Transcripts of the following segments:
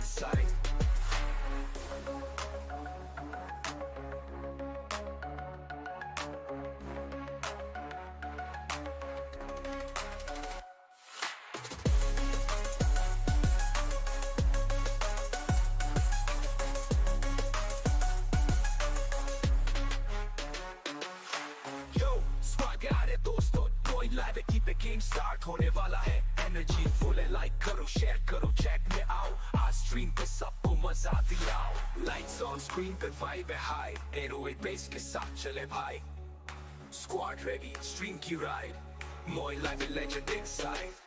inside. Live keep game start होने वाला है एनर्जी फुल है लाइक करो शेयर करो चैट में आओ आज स्ट्रीम पे सबको मजा दिलाओ लाइट्स ऑन स्क्रीन पे वाइब है हाई 808 बेस के साथ चले भाई स्क्वाड रेडी स्ट्रीम की ride Moin live legend inside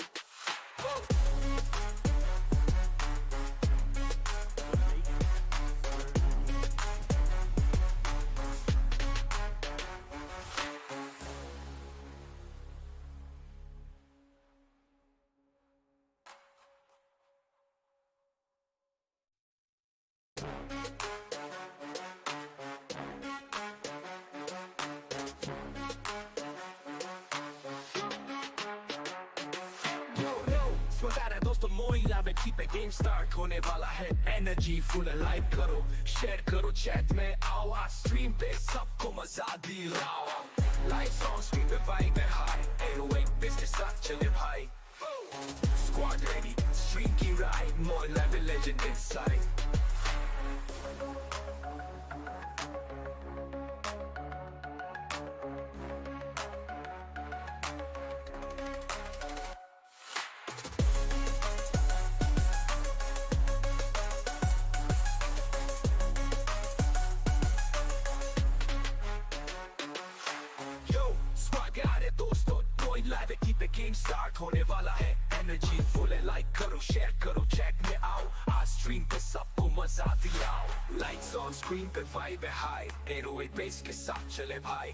दोस्तों Moin live keep game start होने वाला है एनर्जी फुल है लाइक करो शेयर करो चैट में आओ आज स्ट्रीम पे सबको मजा दिलाओ लाइट्स ऑन स्क्रीन पे वाइब है हाई 808 बेस के साथ चले भाई स्क्वाड रेडी स्ट्रीम की ride Moin live legend inside live keep game start होने वाला है एनर्जी फुल है लाइक करो शेयर करो चैट में आओ आज स्ट्रीम पे सबको मजा दिलाओ लाइट्स ऑन स्क्रीन पे वाइब है हाई 808 बेस के साथ चले भाई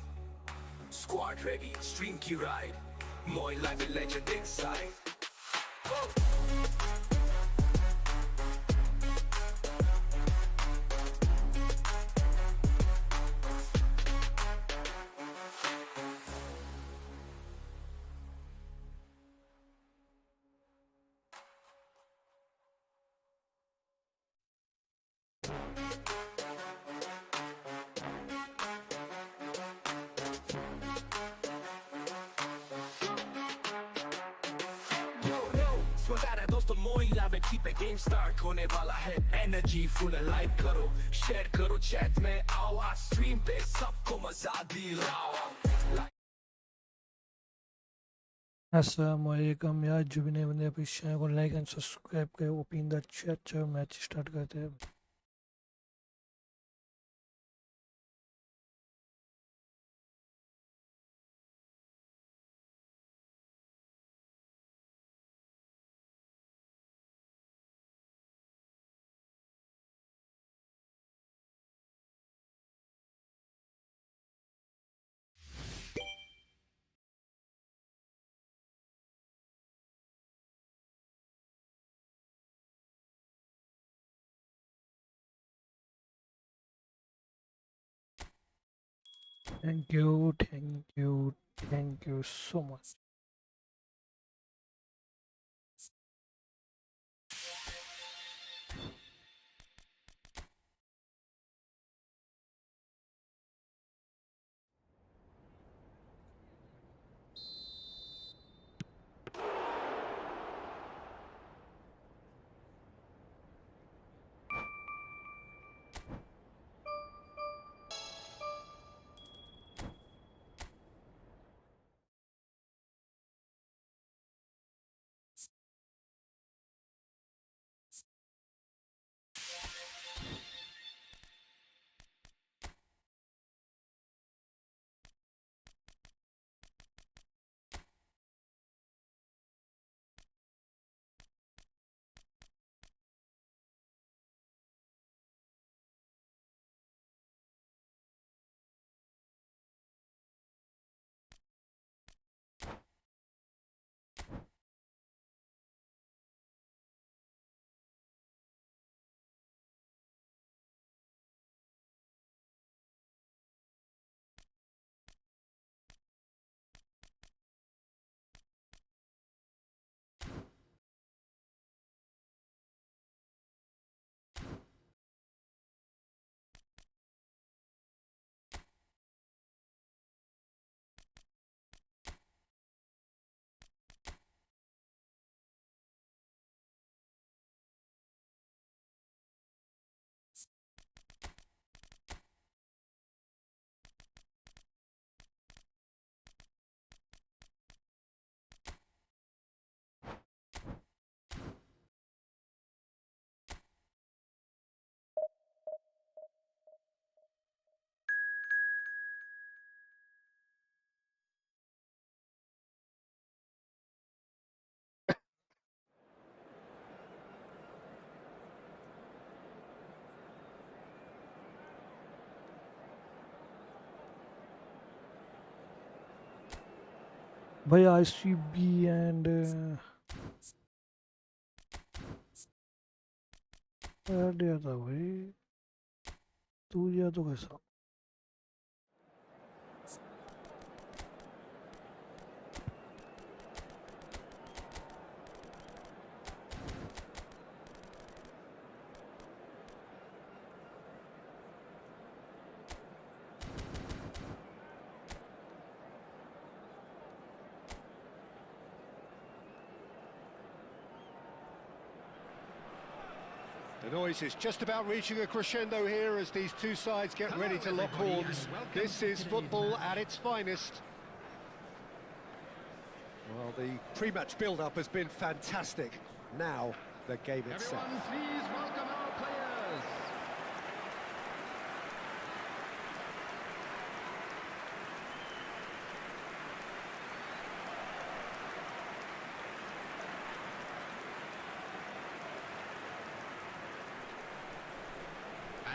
स्क्वाड रेडी स्ट्रीम की ride Moin live legend inside दोस्तों Moin live keep game start होने वाला है एनर्जी फुल है लाइक करो शेयर करो चैट में आओ आज स्ट्रीम पे सबको मजा दिलाओ अस्सलामुअलैकुम यार जो भी नए बंदे अपने चैनल को लाइक एंड सब्सक्राइब करें open the chat match start करते हैं। Thank you so much. भाई ICB and ऐड दिया था भाई, तू या तो कैसा? The noise is just about reaching a crescendo here as these two sides get ready to lock horns. This is football at its finest. Well, the pre-match build-up has been fantastic. Now, the game itself. Everyone, please welcome our players.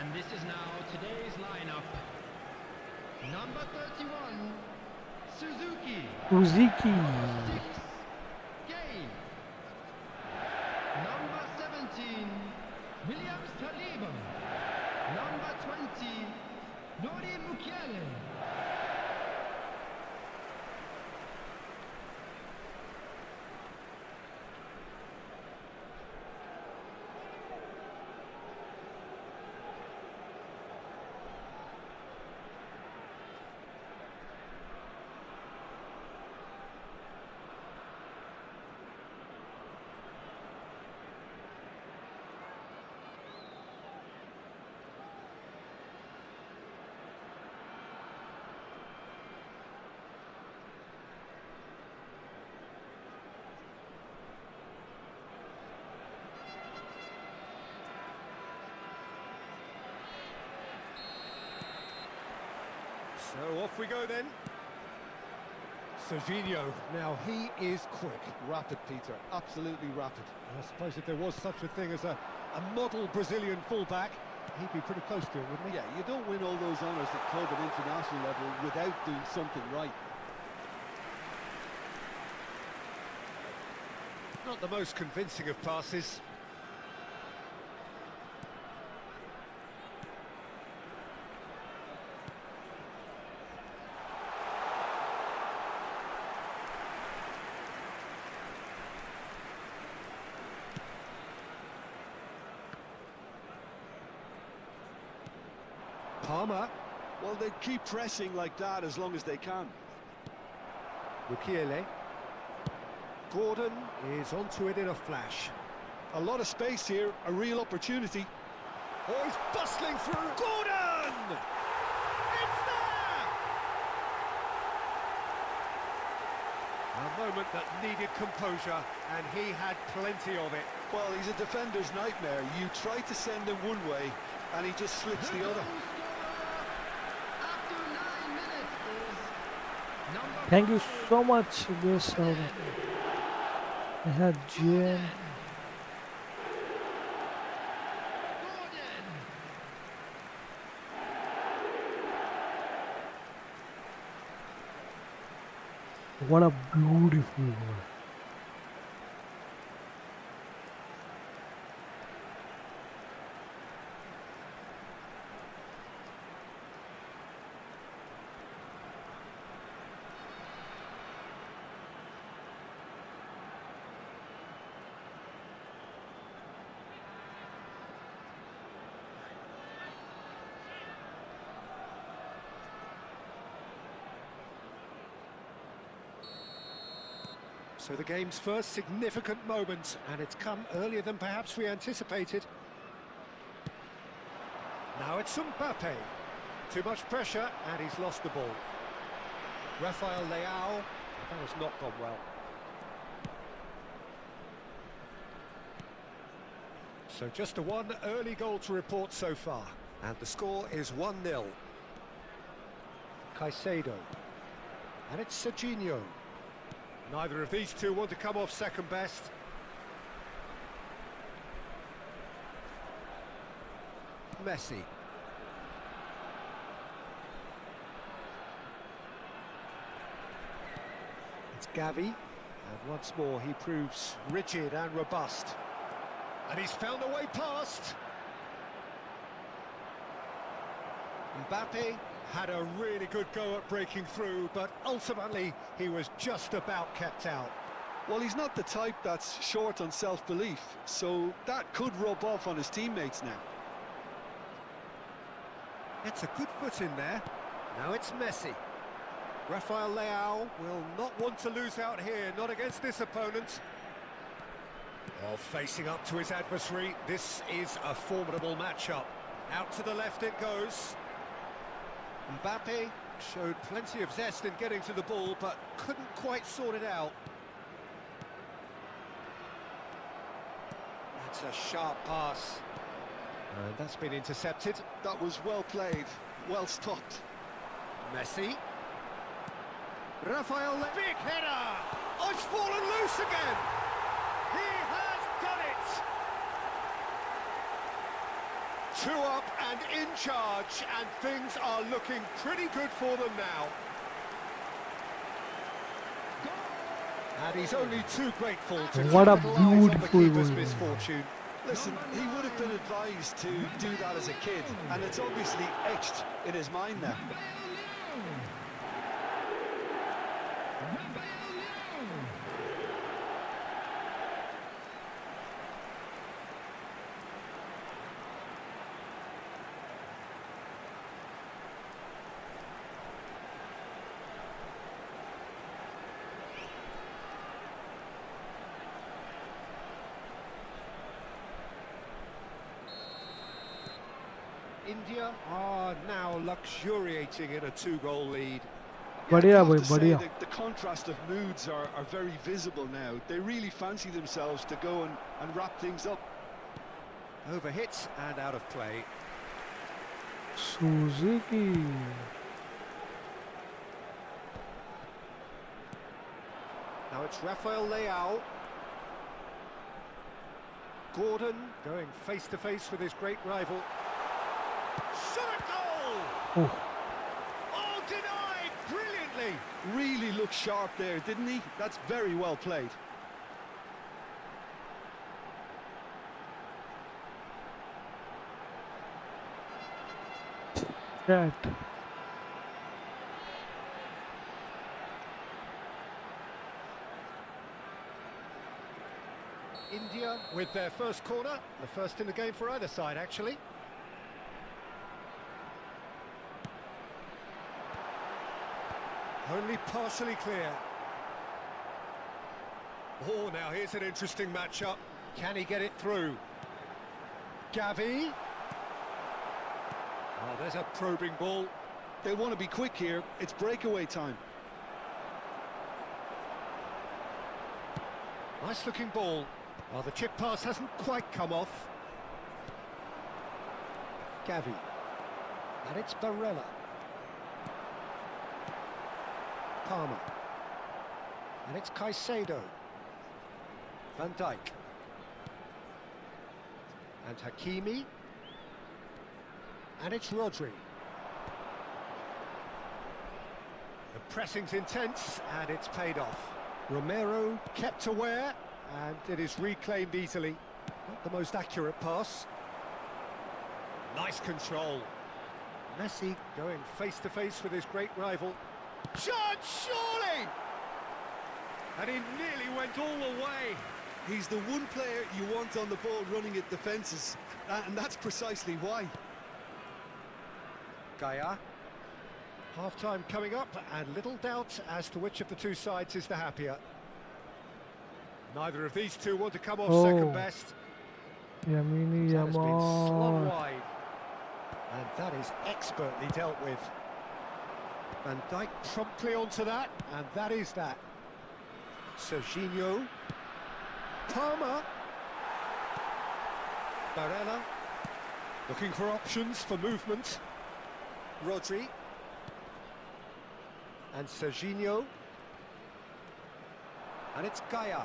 And this is now today's lineup. Number 31, Suzuki. Uziki. 6, Gay. Number 17, Williams Taliba. Number 20, Nori Mukiele. So off we go then. Serginho, now he is quick. Rapid, Peter, absolutely rapid. I suppose if there was such a thing as a model Brazilian fullback, he'd be pretty close to it, wouldn't he? Yeah, you don't win all those honours at club and international level without doing something right. Not the most convincing of passes. Palmer, Well, they keep pressing like that as long as they can. Mukiele. Gordon is onto it in a flash. A lot of space here, a real opportunity. Oh, he's bustling through. Gordon! It's there! A moment that needed composure, and he had plenty of it. Well, he's a defender's nightmare. You try to send him one way, and he just slips the other. After 9 minutes is number Thank you 5, so much. This I had GM. Gordon. What a beautiful goal. So the game's first significant moment, and it's come earlier than perhaps we anticipated. Now it's Mbappé. Too much pressure, and he's lost the ball. Rafael Leao, that has not gone well. So just the one early goal to report so far, and the score is 1-0. Caicedo, and it's Serginho. Neither of these two want to come off second best. Messi. It's Gavi, and once more he proves rigid and robust. And he's found a way past. Mbappé had a really good go at breaking through, but ultimately he was just about kept out. Well, he's not the type that's short on self-belief, so that could rub off on his teammates now. It's a good foot in there. Now it's Messi. Rafael Leao will not want to lose out here, not against this opponent. Well, facing up to his adversary, this is a formidable matchup. Out to the left it goes. Mbappé showed plenty of zest in getting to the ball, but couldn't quite sort it out. That's a sharp pass. And that's been intercepted. That was well played, well stopped. Messi. Rafael, big header! Oh, it's fallen loose again! He has done it! 2 up and in charge, and things are looking pretty good for them now. And he's only too grateful to What a capitalise on the beautiful keeper's goal. misfortune. Listen, he would have been advised to do that as a kid, and it's obviously etched in his mind now. India are now luxuriating in a 2-goal lead. बढ़िया I have भाई to say बढ़िया that the contrast of moods are very visible now. They really fancy themselves to go and wrap things up. Overhit and out of play. Suzuki Now it's Rafael Leao. Gordon going face to face with his great rival. Shot a goal! oh Oh, denied brilliantly. Really looked sharp there, didn't he? That's very well played. that India with their first corner, the first in the game for either side actually. Only partially clear. Oh, now here's an interesting matchup. Can he get it through? Gavi. Oh, there's a probing ball. They want to be quick here. It's breakaway time. Nice looking ball. Oh, the chip pass hasn't quite come off. Gavi. And it's Barella. Palmer. And it's Caicedo. Van Dijk. And Hakimi. And it's Rodri. The pressing's intense, and it's paid off. Romero kept aware, and it is reclaimed easily. Not the most accurate pass. Nice control. Messi going face to face with his great rival. Chance, surely! And he nearly went all the way. He's the one player you want on the ball running at defences, and that's precisely why. Gaia. Half-time coming up, and little doubt as to which of the two sides is the happier. Neither of these two want to come off second best. Yamini That has been slung Yamal wide. And that is expertly dealt with. Van Dijk promptly onto that, and that is that. Serginho. Palmer. Barella. Looking for options for movement. Rodri. And Serginho. And it's Gaia.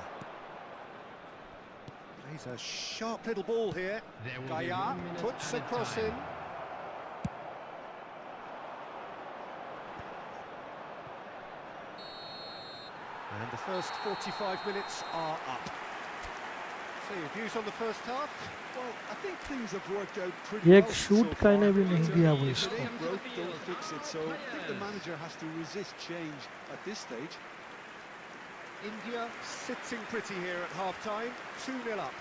Plays a sharp little ball here. Gaia puts a cross in. And the first 45 minutes are up. So your views on the first half? Well, I think things have worked out pretty एक well so shoot far. करने भी नहीं But, दिया वो if it इसको. ain't broke, don't fix it. So I think the manager has to resist change at this stage. India sitting pretty here at half-time, 2-0 up.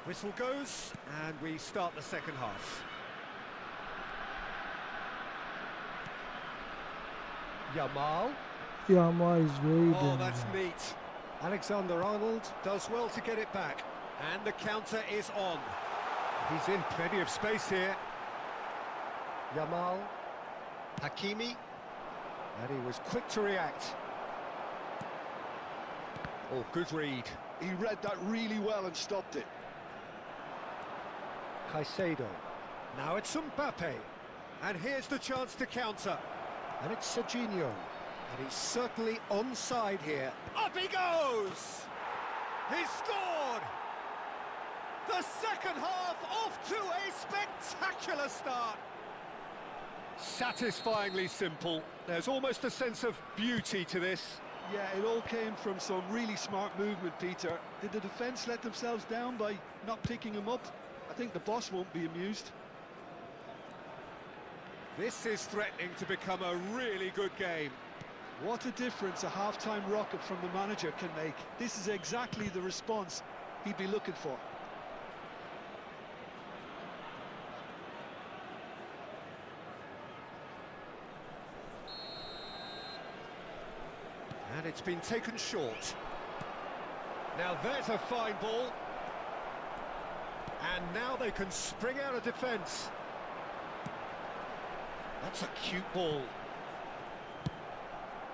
Whistle goes, and we start the second half. Yamal. Yama is very Oh, that's dangerous. neat. Alexander-Arnold does well to get it back. And the counter is on. He's in plenty of space here. Yamal. Hakimi. And he was quick to react. Oh, good read. He read that really well and stopped it. Caicedo. Now it's Mbappé. And here's the chance to counter. And it's Serginho. And he's certainly onside here. Up he goes! He scored! The second half off to a spectacular start. Satisfyingly simple. There's almost a sense of beauty to this. Yeah, it all came from some really smart movement, Peter. Did the defence let themselves down by not picking him up? I think the boss won't be amused. This is threatening to become a really good game. What a difference a half-time rocket from the manager can make. This is exactly the response he'd be looking for. And it's been taken short. Now there's a fine ball. And now they can spring out of defence. That's a cute ball.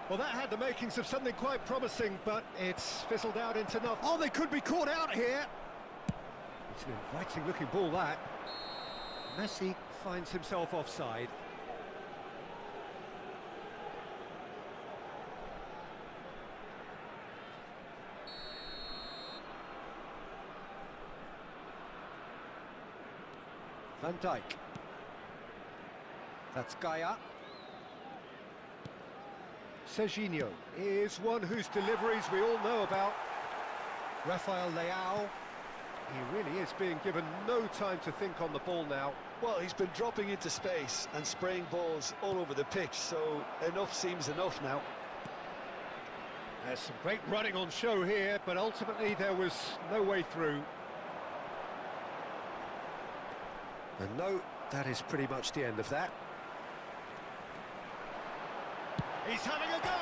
Well, that had the makings of something quite promising, but it's fizzled out into nothing. Oh, they could be caught out here. It's an inviting-looking ball, that. Messi finds himself offside. Van Dijk. That's Gaia. Serginho is one whose deliveries we all know about. Rafael Leao. He really is being given no time to think on the ball now. Well, he's been dropping into space and spraying balls all over the pitch, so enough seems enough now. There's some great running on show here, but ultimately there was no way through. And no, that is pretty much the end of that. He's having a go!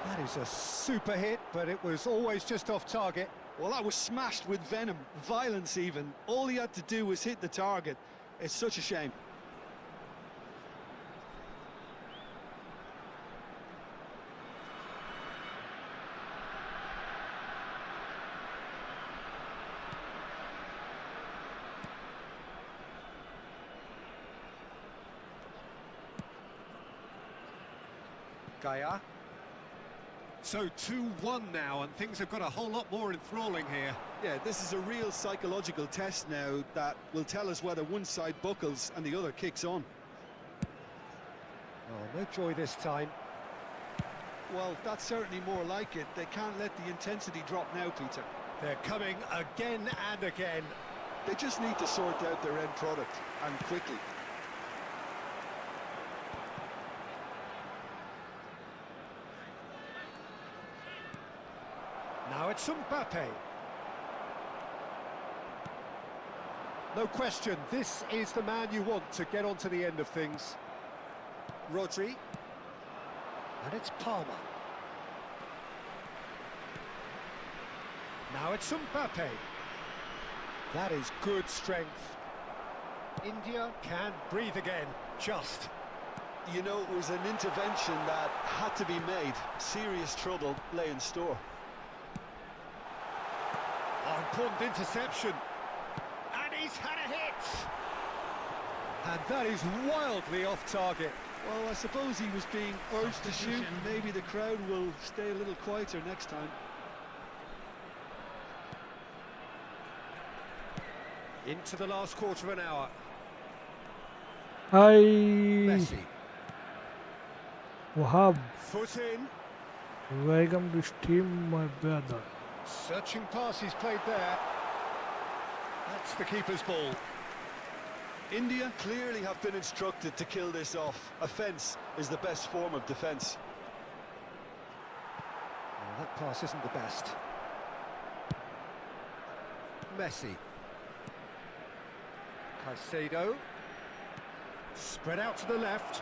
That is a super hit, but it was always just off target. Well, that was smashed with venom, violence even. All he had to do was hit the target. It's such a shame. Gaia. So 2-1 now, and things have got a whole lot more enthralling here. Yeah, this is a real psychological test now that will tell us whether one side buckles and the other kicks on. Oh, no joy this time. Well, that's certainly more like it. They can't let the intensity drop now, Peter. They're coming again and again. They just need to sort out their end product, and quickly. Now it's Mbappé. No question, this is the man you want to get onto the end of things. Rodri. And it's Palmer. Now it's Mbappé. That is good strength. India can breathe again, just. You know, it was an intervention that had to be made. Serious trouble lay in store. Oh, important interception. And he's had a hit. And that is wildly off target. Well, I suppose he was being urged to shoot. Maybe the crowd will stay a little quieter next time. Into the last quarter of an hour. Hi, Messi. Wahab. Foot in. Welcome to stream, my brother. Searching pass he's played there. That's the keeper's ball. India clearly have been instructed to kill this off. Offence is the best form of defence. Oh, that pass isn't the best. Messi. Caicedo. Spread out to the left.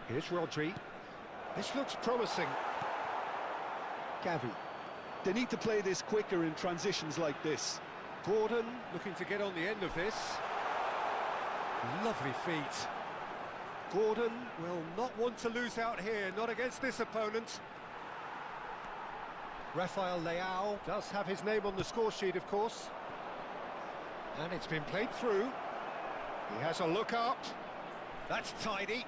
Here's Rodri. This looks promising. Gavi. They need to play this quicker in transitions like this. Gordon looking to get on the end of this. Lovely feet. Gordon will not want to lose out here, not against this opponent. Rafael Leao does have his name on the score sheet, of course. And it's been played through. He has a look up. That's tidy.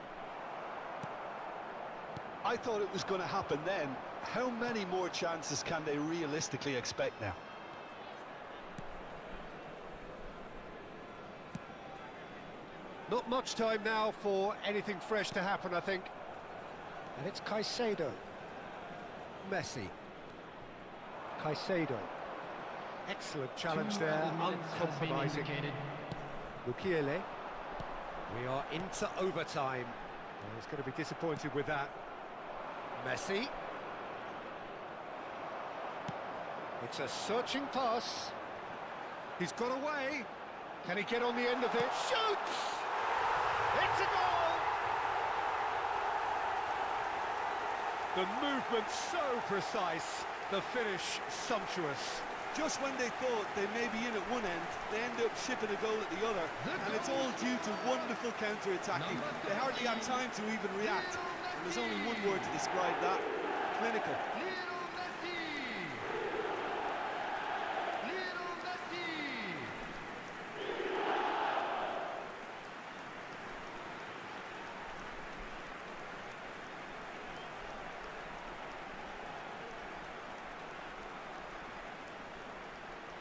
I thought it was going to happen then. How many more chances can they realistically expect now? Not much time now for anything fresh to happen, I think. And it's Caicedo. Messi. Caicedo. Excellent challenge there, uncompromising. Mukiele. We are into overtime. Oh, he's going to be disappointed with that. Messi. It's a searching pass. He's got away. Can he get on the end of it? Shoots! It's a goal! The movement so precise, the finish sumptuous. Just when they thought they may be in at one end, they end up shipping a goal at the other, and it's all due to wonderful counter-attacking. They hardly had time to even react, and there's only one word to describe that: clinical.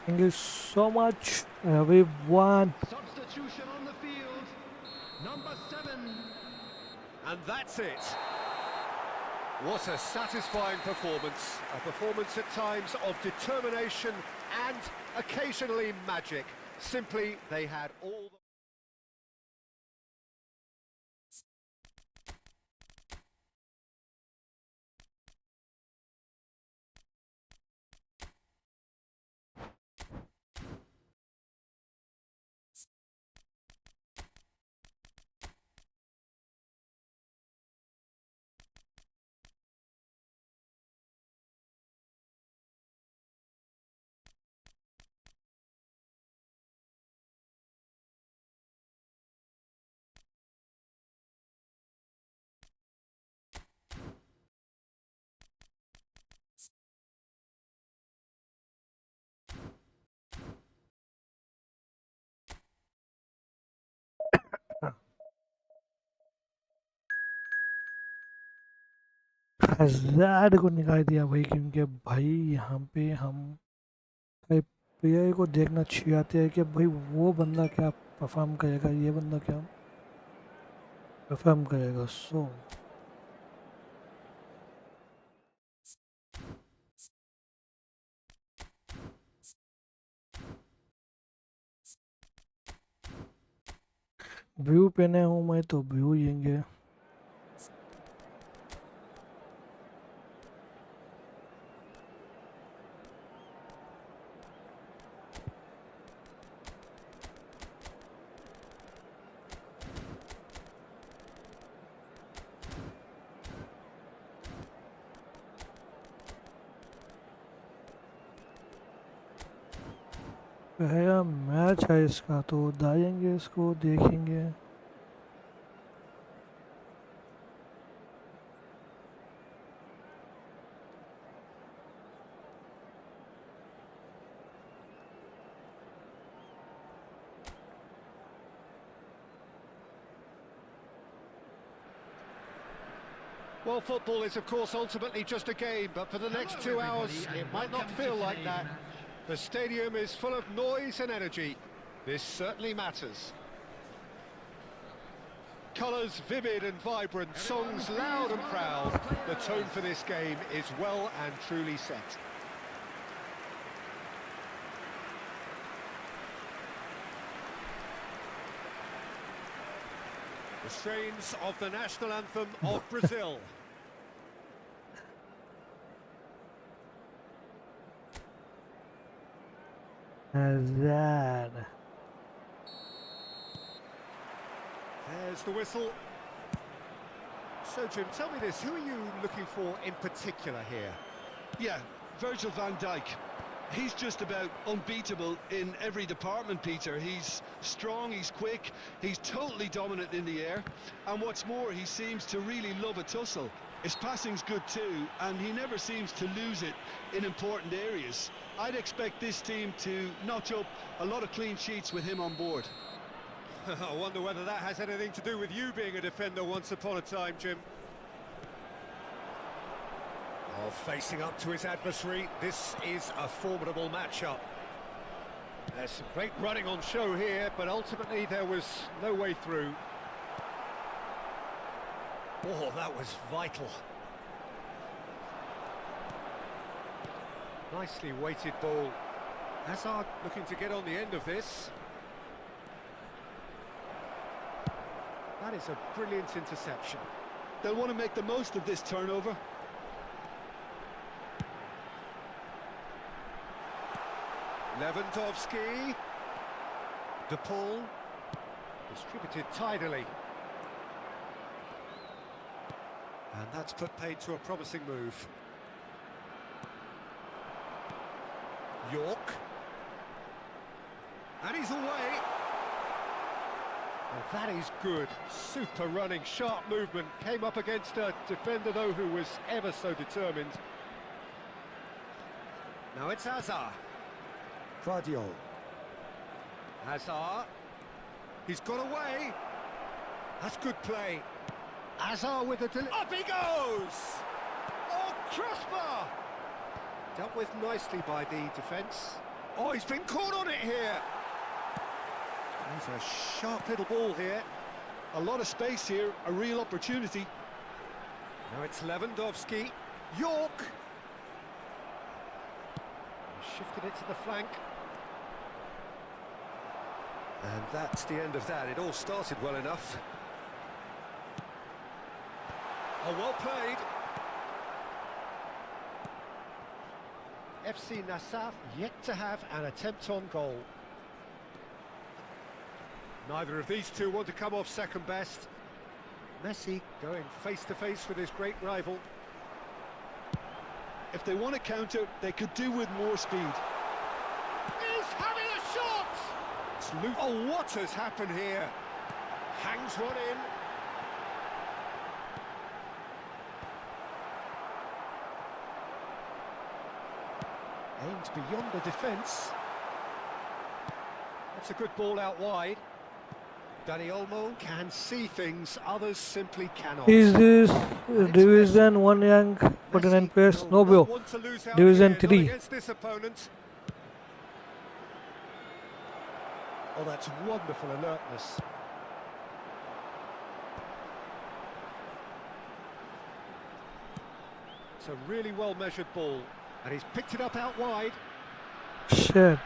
Thank you so much, everyone. Substitution on the field. Number 7. And that's it. What a satisfying performance. A performance at times of determination and occasionally magic. Simply, they had all the... हजार को निकाल दिया भाई, क्योंकि भाई यहाँ पे हम प्लेयर को देखना चाहते हैं कि भाई वो बंदा क्या परफॉर्म करेगा, ये बंदा क्या परफॉर्म करेगा। सो व्यू पहने हूँ मैं तो व्यू लेंगे। पहला मैच है इसका, तो जाएंगे इसको देखेंगे। Well, football is, of course, ultimately just a game, but for the next 2 hours, it might not feel like that. The stadium is full of noise and energy. This certainly matters. Colours vivid and vibrant, songs loud and proud. The tone for this game is well and truly set. The strains of the national anthem of Brazil. Hazard. There's the whistle. So, Jim, tell me this, who are you looking for in particular here? Yeah, Virgil van Dijk. He's just about unbeatable in every department, Peter. He's strong, he's quick, he's totally dominant in the air. And what's more, he seems to really love a tussle. His passing's good too, and he never seems to lose it in important areas. I'd expect this team to notch up a lot of clean sheets with him on board. I wonder whether that has anything to do with you being a defender once upon a time, Jim. Oh, facing up to his adversary, this is a formidable matchup. There's some great running on show here, but ultimately there was no way through. Oh, that was vital. Nicely weighted ball. Hazard looking to get on the end of this. That is a brilliant interception. They'll want to make the most of this turnover. Lewandowski. De Paul. Distributed tidily. And that's put paid to a promising move. York. And he's away. Well, that is good. Super running, sharp movement. Came up against a defender, though, who was ever so determined. Now it's Hazard. Guardiola. Hazard. He's got away. That's good play. Hazard with a up he goes! Oh, crossbar! Dealt with nicely by the defence. Oh, he's been caught on it here. There's a sharp little ball here. A lot of space here, a real opportunity. Now it's Lewandowski. York! Shifted it to the flank. And that's the end of that. It all started well enough. Oh, well played. FC Nassaf yet to have an attempt on goal. Neither of these two want to come off second best. Messi going face to face with his great rival. If they want to counter, they could do with more speed. He's having a shot! Oh, what has happened here? Hangs one in. Aims beyond the defence. That's a good ball out wide. Dani Olmo can see things others simply cannot. Is this Division 1 rank 49 players? No bro. Division 3. This opponent. Oh, that's wonderful alertness. It's a really well measured ball. And he's picked it up out wide. Shit.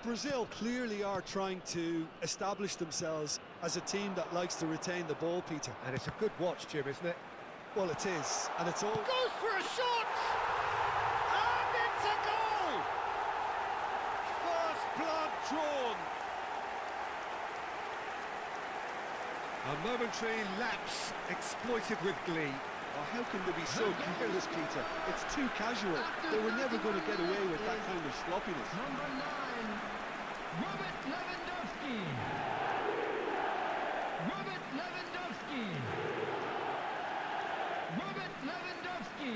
Brazil clearly are trying to establish themselves as a team that likes to retain the ball, Peter. And it's a good watch, Jim, isn't it? Well, it is, and it's all... Goes for a shot! And it's a goal! First blood drawn. A momentary lapse exploited with glee. Oh, how can they be so careless, Peter? It's too casual. They were never going to get away with that kind of sloppiness. Number 9, Robert Lewandowski. Robert Lewandowski. Robert Lewandowski.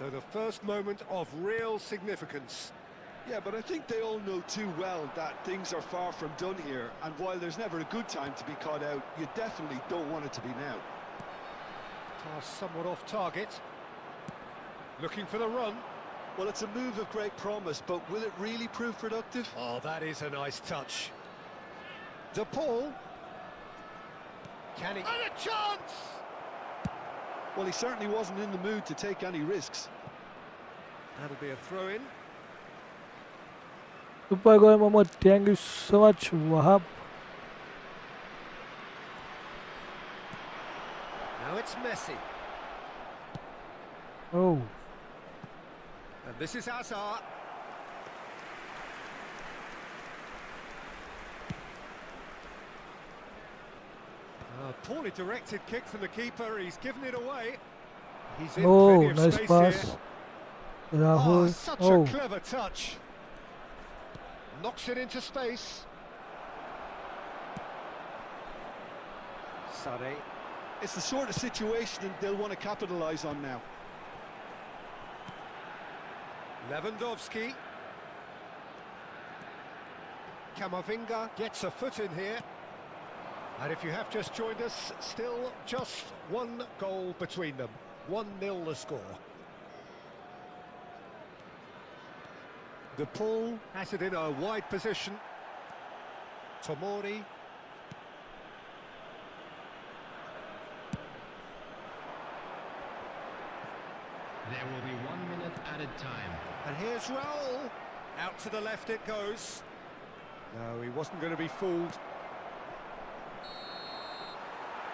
So the first moment of real significance. Yeah, but I think they all know too well that things are far from done here, and while there's never a good time to be caught out, you definitely don't want it to be now. Pass somewhat off target. Looking for the run. Well, it's a move of great promise, but will it really prove productive? Oh, that is a nice touch. De Paul. Can he? And a chance! Well, he certainly wasn't in the mood to take any risks. That'll be a throw-in. Super goal, Mohammed. Thank you so much, Wahab. Now it's Messi. Oh, And this is Hazard. Poorly directed kick from the keeper. He's given it away. He's in oh, plenty of nice space pass. here. Oh, Rahul. such Oh, a clever touch. Knocks it into space. Sané. It's the sort of situation that they'll want to capitalise on now. Lewandowski. Camavinga gets a foot in here. And if you have just joined us, still just one goal between them. 1-0 the score. De Paul has it in a wide position. Tomori. There will be 1 minute added time. And here's Raul. Out to the left it goes. No, he wasn't going to be fooled.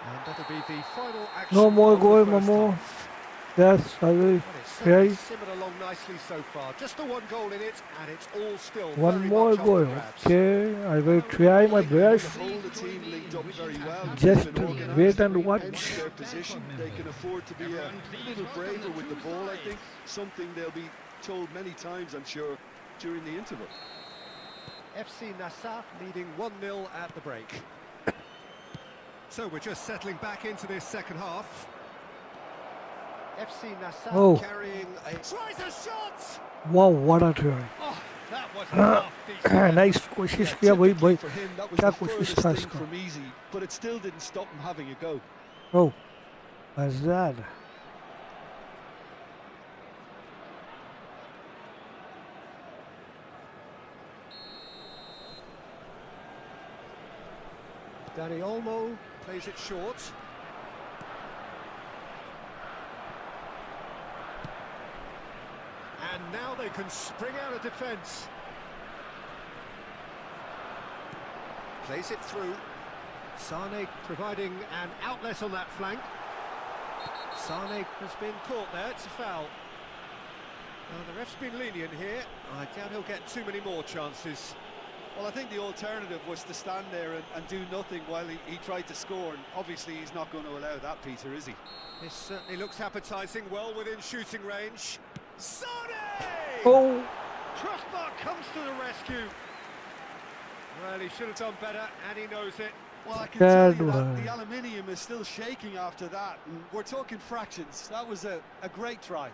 And that'll be the final action. no more of the goal, first Momo. half. Yes, I will. Well, it's certainly Try simmered along nicely so far. Just the one goal in it, and it's all still one very more much up goal. for grabs. Okay, I will try my best. Hold the team linked up very well. Just They've been organised, wait and hence watch. their position. They can afford to be a little braver with the ball, I think. Something they'll be told many times, I'm sure, during the interval. FC Nassaf leading 1-0 at the break. So we're just settling back into this second half. FC Nassaf Oh. carrying a... Tries a shot! Wow, what a try. Oh, that was half decent. Nice कोशिश किया भाई Typically भाई. for him, that was क्या the कोशिश furthest था thing इसका? from easy, but it still didn't stop him having a go. Oh, what's that? Danny Olmo plays it short. And now they can spring out of defence. Plays it through. Sané providing an outlet on that flank. Sané has been caught there, it's a foul. Now, the ref's been lenient here. I doubt he'll get too many more chances. Well, I think the alternative was to stand there and do nothing while he tried to score, and obviously he's not going to allow that, Peter, is he? This certainly looks appetising, well within shooting range. Sané! Oh, Crossbar comes to the rescue. Well, he should have done better, and he knows it. Well, I can tell Bad you that one. the aluminium is still shaking after that, and we're talking fractions. That was a great try.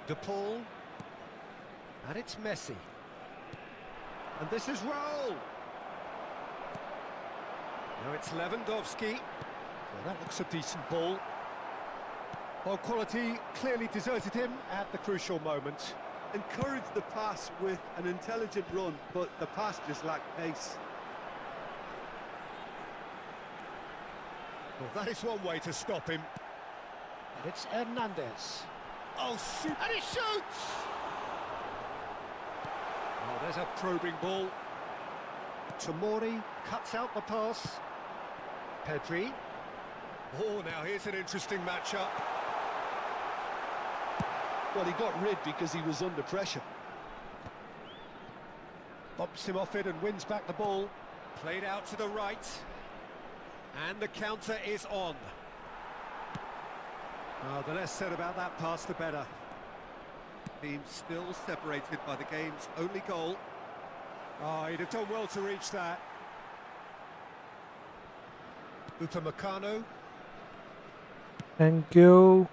De Paul. And it's Messi. And this is Raul. Now it's Lewandowski. Well, that looks a decent ball. Well, quality clearly deserted him at the crucial moment. Encouraged the pass with an intelligent run, but the pass just lacked pace. Well, that is one way to stop him. And it's Hernandez. Oh, shoot! And he shoots! Oh, there's a probing ball. Tomori cuts out the pass. Pedri. Oh, now here's an interesting matchup. Well, he got rid because he was under pressure. Bumps him off it and wins back the ball. Played out to the right. And the counter is on. Oh, the less said about that pass, the better. Team still separated by the game's only goal. Oh, he'd have done well to reach that. Upamecano. Thank you.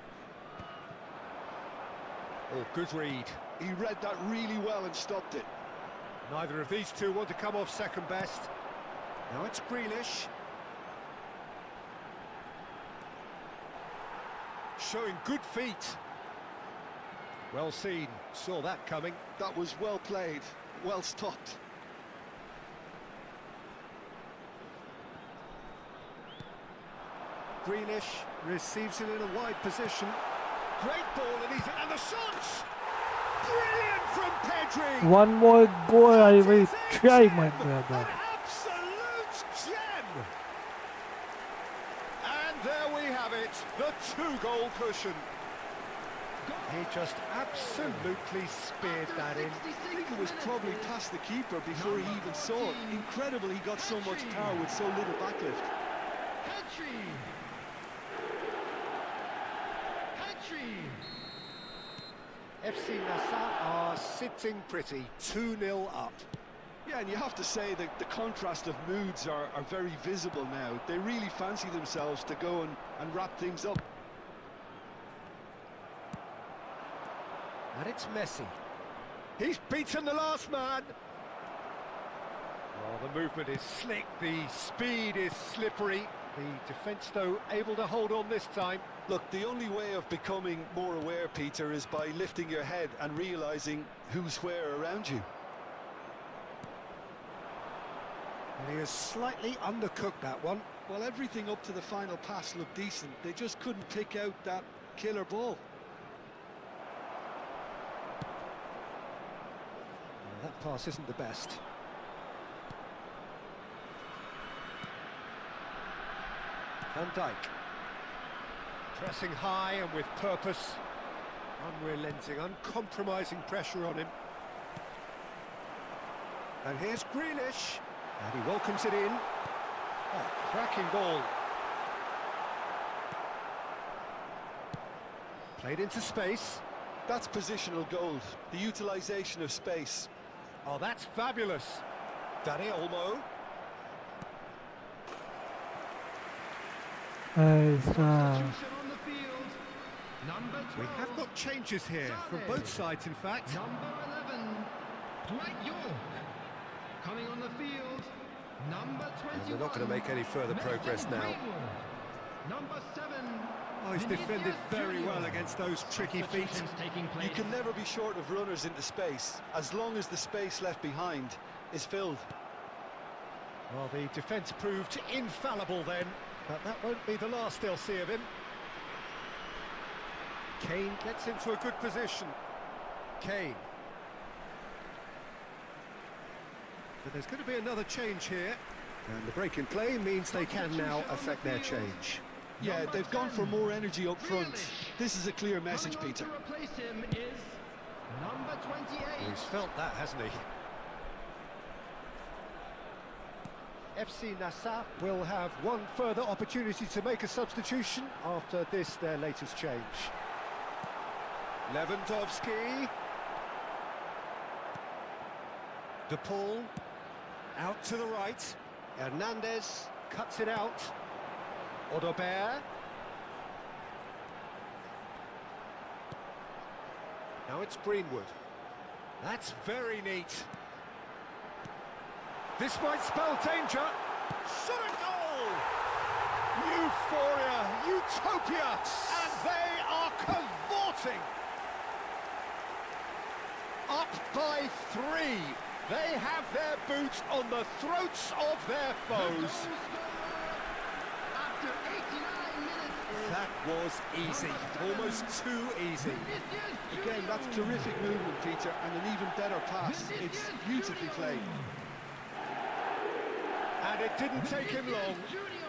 Oh, good read. He read that really well and stopped it. Neither of these two want to come off second best. Now it's Grealish. Showing good feet. Well seen. Saw that coming. That was well played, well stopped. Grealish receives it in a wide position. Great ball, and the shots! Brilliant from Pedri! One more goal, I will try, my brother. An absolute gem! And there we have it, the 2-goal cushion. He just absolutely speared that in. I think it was probably past the keeper before he even saw it. Incredible he got so much power with so little backlift. FC Nassau are sitting pretty, 2-0 up. Yeah, and you have to say that the contrast of moods are very visible now. They really fancy themselves to go and wrap things up. And it's Messi. He's beaten the last man. Oh, the movement is slick, the speed is slippery. The defence, though, able to hold on this time. Look, the only way of becoming more aware, Peter, is by lifting your head and realising who's where around you. And he has slightly undercooked that one. Well, everything up to the final pass looked decent. They just couldn't pick out that killer ball. That pass isn't the best. Van Dijk. Pressing high and with purpose. Unrelenting, uncompromising pressure on him. And here's Grealish. And he welcomes it in. Oh, cracking ball. Played into space. That's positional gold, the utilisation of space. Oh, that's fabulous. Dani Olmo. We have got changes here from both sides, in fact. Number 11, Dwight York. Coming on the field, number 21. They're not going to make any further progress now. Number 7. Oh, he's defended very well against those tricky feet. You can never be short of runners into space, as long as the space left behind is filled. Well, the defence proved infallible then, but that won't be the last they'll see of him. Kane gets into a good position. Kane. But there's going to be another change here. And the break in play means they can now affect their change. Yeah, they've gone for more energy up front. This is a clear message, Peter. To replace him is number 28. He's felt that, hasn't he? FC Nassau will have one further opportunity to make a substitution after this, their latest change. Lewandowski. De Paul. Out to the right. Hernandez cuts it out. Odobert. Now it's Greenwood. That's very neat. This might spell danger. Shot a goal! Euphoria, utopia, and they are cavorting. Up by 3. They have their boots on the throats of their foes. After 89 minutes. That was easy, almost too easy. Again, that's terrific movement, Peter, and an even better pass. It's beautifully played. And it didn't take him long.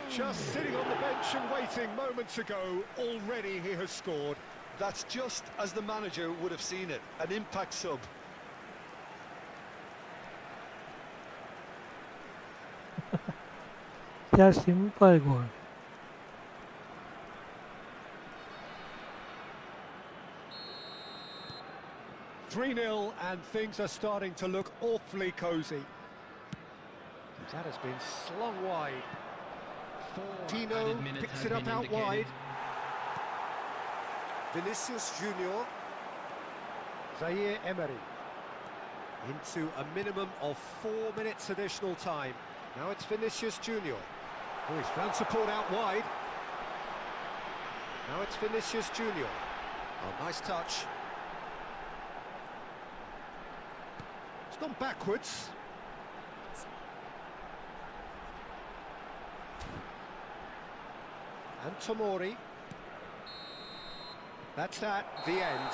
Just sitting on the bench and waiting moments ago, already he has scored. That's just as the manager would have seen it, an impact sub. क्या simple goal. 3-0, and things are starting to look awfully cosy. That has been slung wide. Tino picks it up out wide. Vinicius Junior. Zaire Emery. Into a minimum of 4 minutes additional time. Now it's Vinicius Junior. Oh, he's found support out wide. Now it's Vinicius Junior. Oh, nice touch. It's gone backwards. And Tomori. That's the end.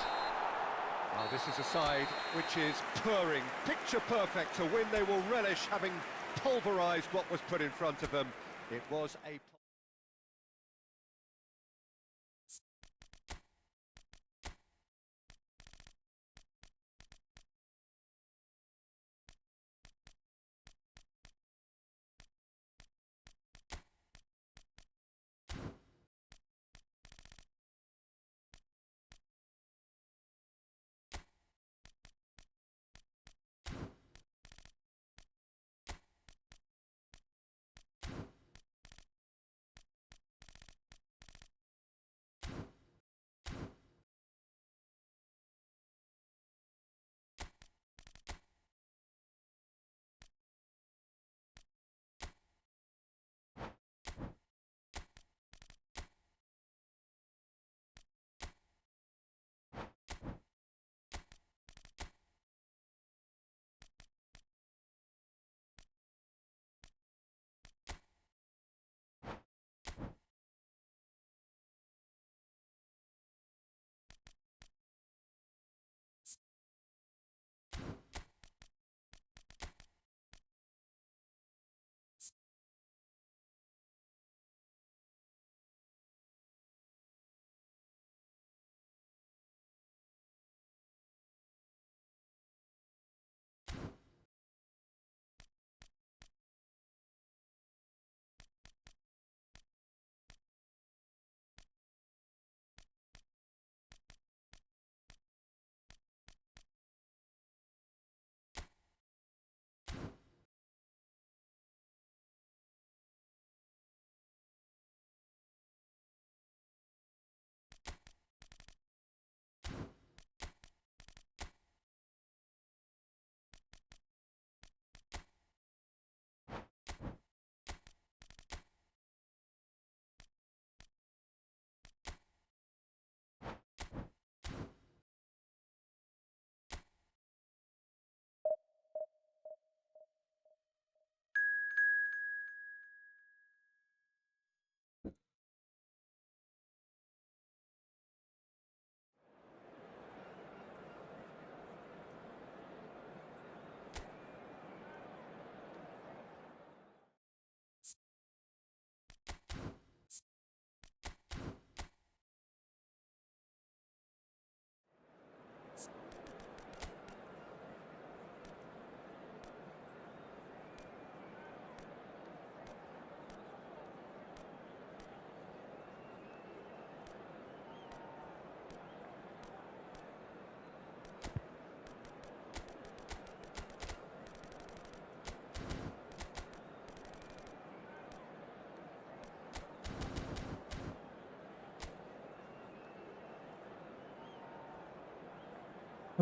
Oh, this is a side which is purring, picture perfect to win. They will relish having pulverised what was put in front of them. It was a...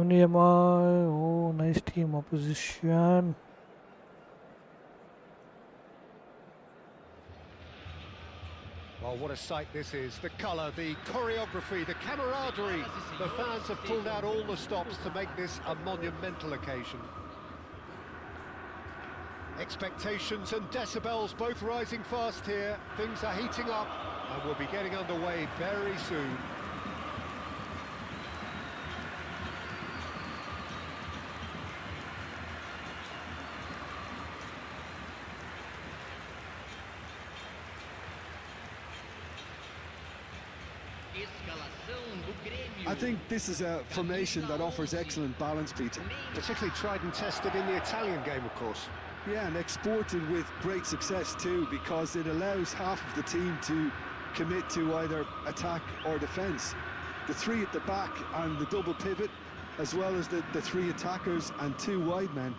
Oh, nice team opposition. Well, what a sight this is. The colour, the choreography, the camaraderie. The fans have pulled out all the stops to make this a monumental occasion. Expectations and decibels both rising fast here. Things are heating up and we'll be getting underway very soon. I think this is a formation that offers excellent balance, Peter. Particularly tried and tested in the Italian game, of course. Yeah, and exported with great success too, because it allows half of the team to commit to either attack or defence. The three at the back and the double pivot as well as the three attackers and two wide men.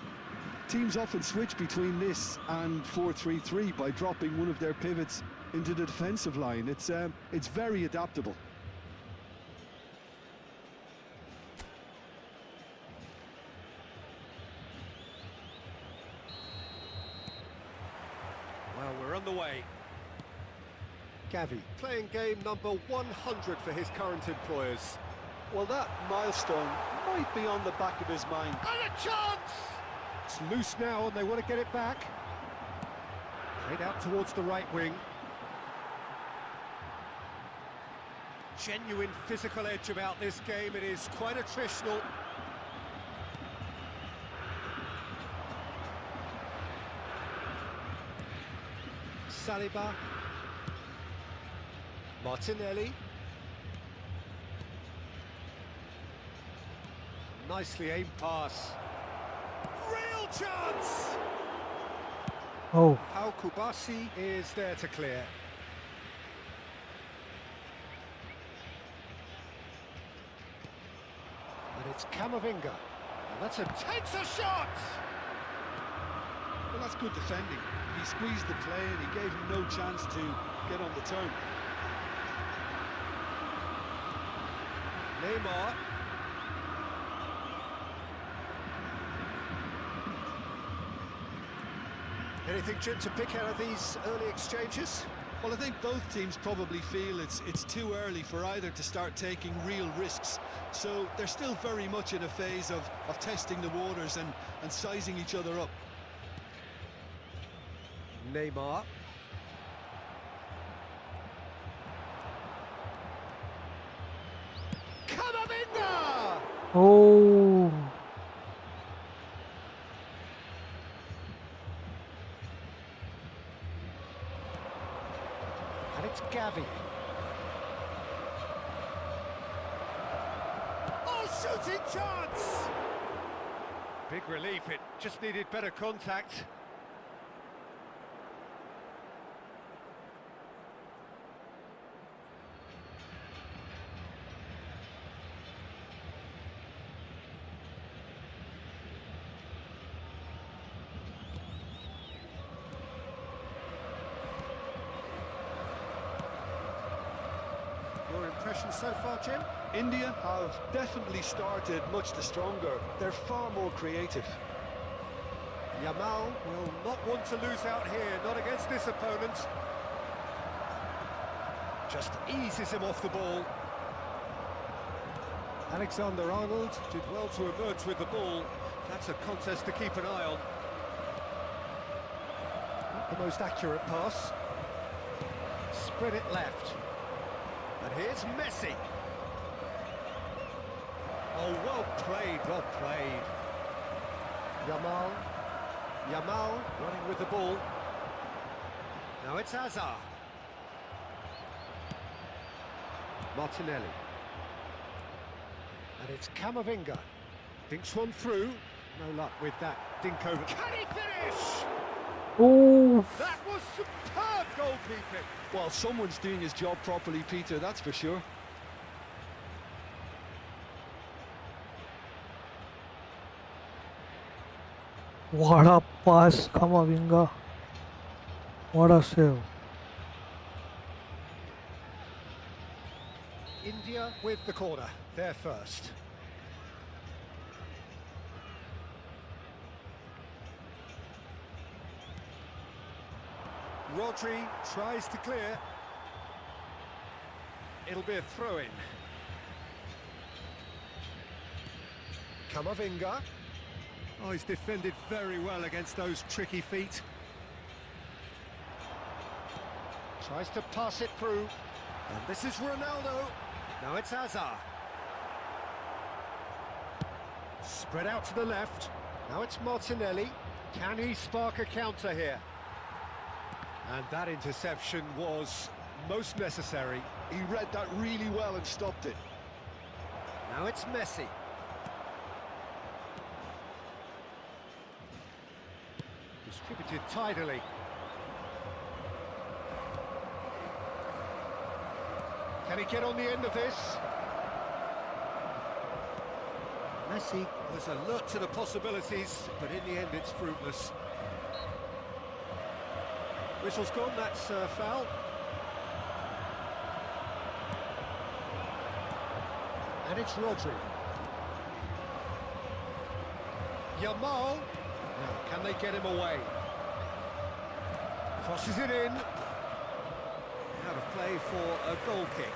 Teams often switch between this and 4-3-3 by dropping one of their pivots into the defensive line. It's very adaptable. Well, we're on the way. Gavi playing game number 100 for his current employers. Well, that milestone might be on the back of his mind. And a chance! It's loose now and they want to get it back. Played out towards the right wing. Genuine physical edge about this game. It is quite attritional. Saliba. Martinelli. Nicely aimed pass. Real chance! Oh, Pau Kubasi is there to clear. And it's Camavinga. And that's takes a shot! Well, that's good defending. He squeezed the play and he gave him no chance to get on the turn. Neymar. Anything, Jim, to pick out of these early exchanges? Well, I think both teams probably feel it's too early for either to start taking real risks. So they're still very much in a phase of testing the waters and sizing each other up. Neymar. Camavinga! oh, And it's Gavi. Oh, shooting chance! Big relief, it just needed better contact. Your impression so far, Jim? India have definitely started much the stronger. They're far more creative. Yamal will not want to lose out here, not against this opponent. Just eases him off the ball. Alexander-Arnold did well to emerge with the ball. That's a contest to keep an eye on. Not the most accurate pass. Spread it left. And here's Messi. Oh, well played, well played. Yamal running with the ball. Now it's Hazard. Martinelli. And it's Camavinga. Dinks one through. No luck with that. Dink over. Can he finish? oh, That was superb goalkeeping. Well, someone's doing his job properly, Peter, that's for sure. what a pass, Camavinga. What a save. India with the corner. They're first. Rodri tries to clear. It'll be a throw-in. Camavinga. Oh, he's defended very well against those tricky feet. Tries to pass it through. And this is Ronaldo. Now it's Hazard. Spread out to the left. Now it's Martinelli. Can he spark a counter here? And that interception was most necessary. He read that really well and stopped it. Now it's Messi. Distributed tidily. Can he get on the end of this? Messi was alert to the possibilities, but in the end it's fruitless. Whistle's gone, that's foul. And it's Rodri. Yamal. Now, can they get him away? Crosses it in. Out of play for a goal kick.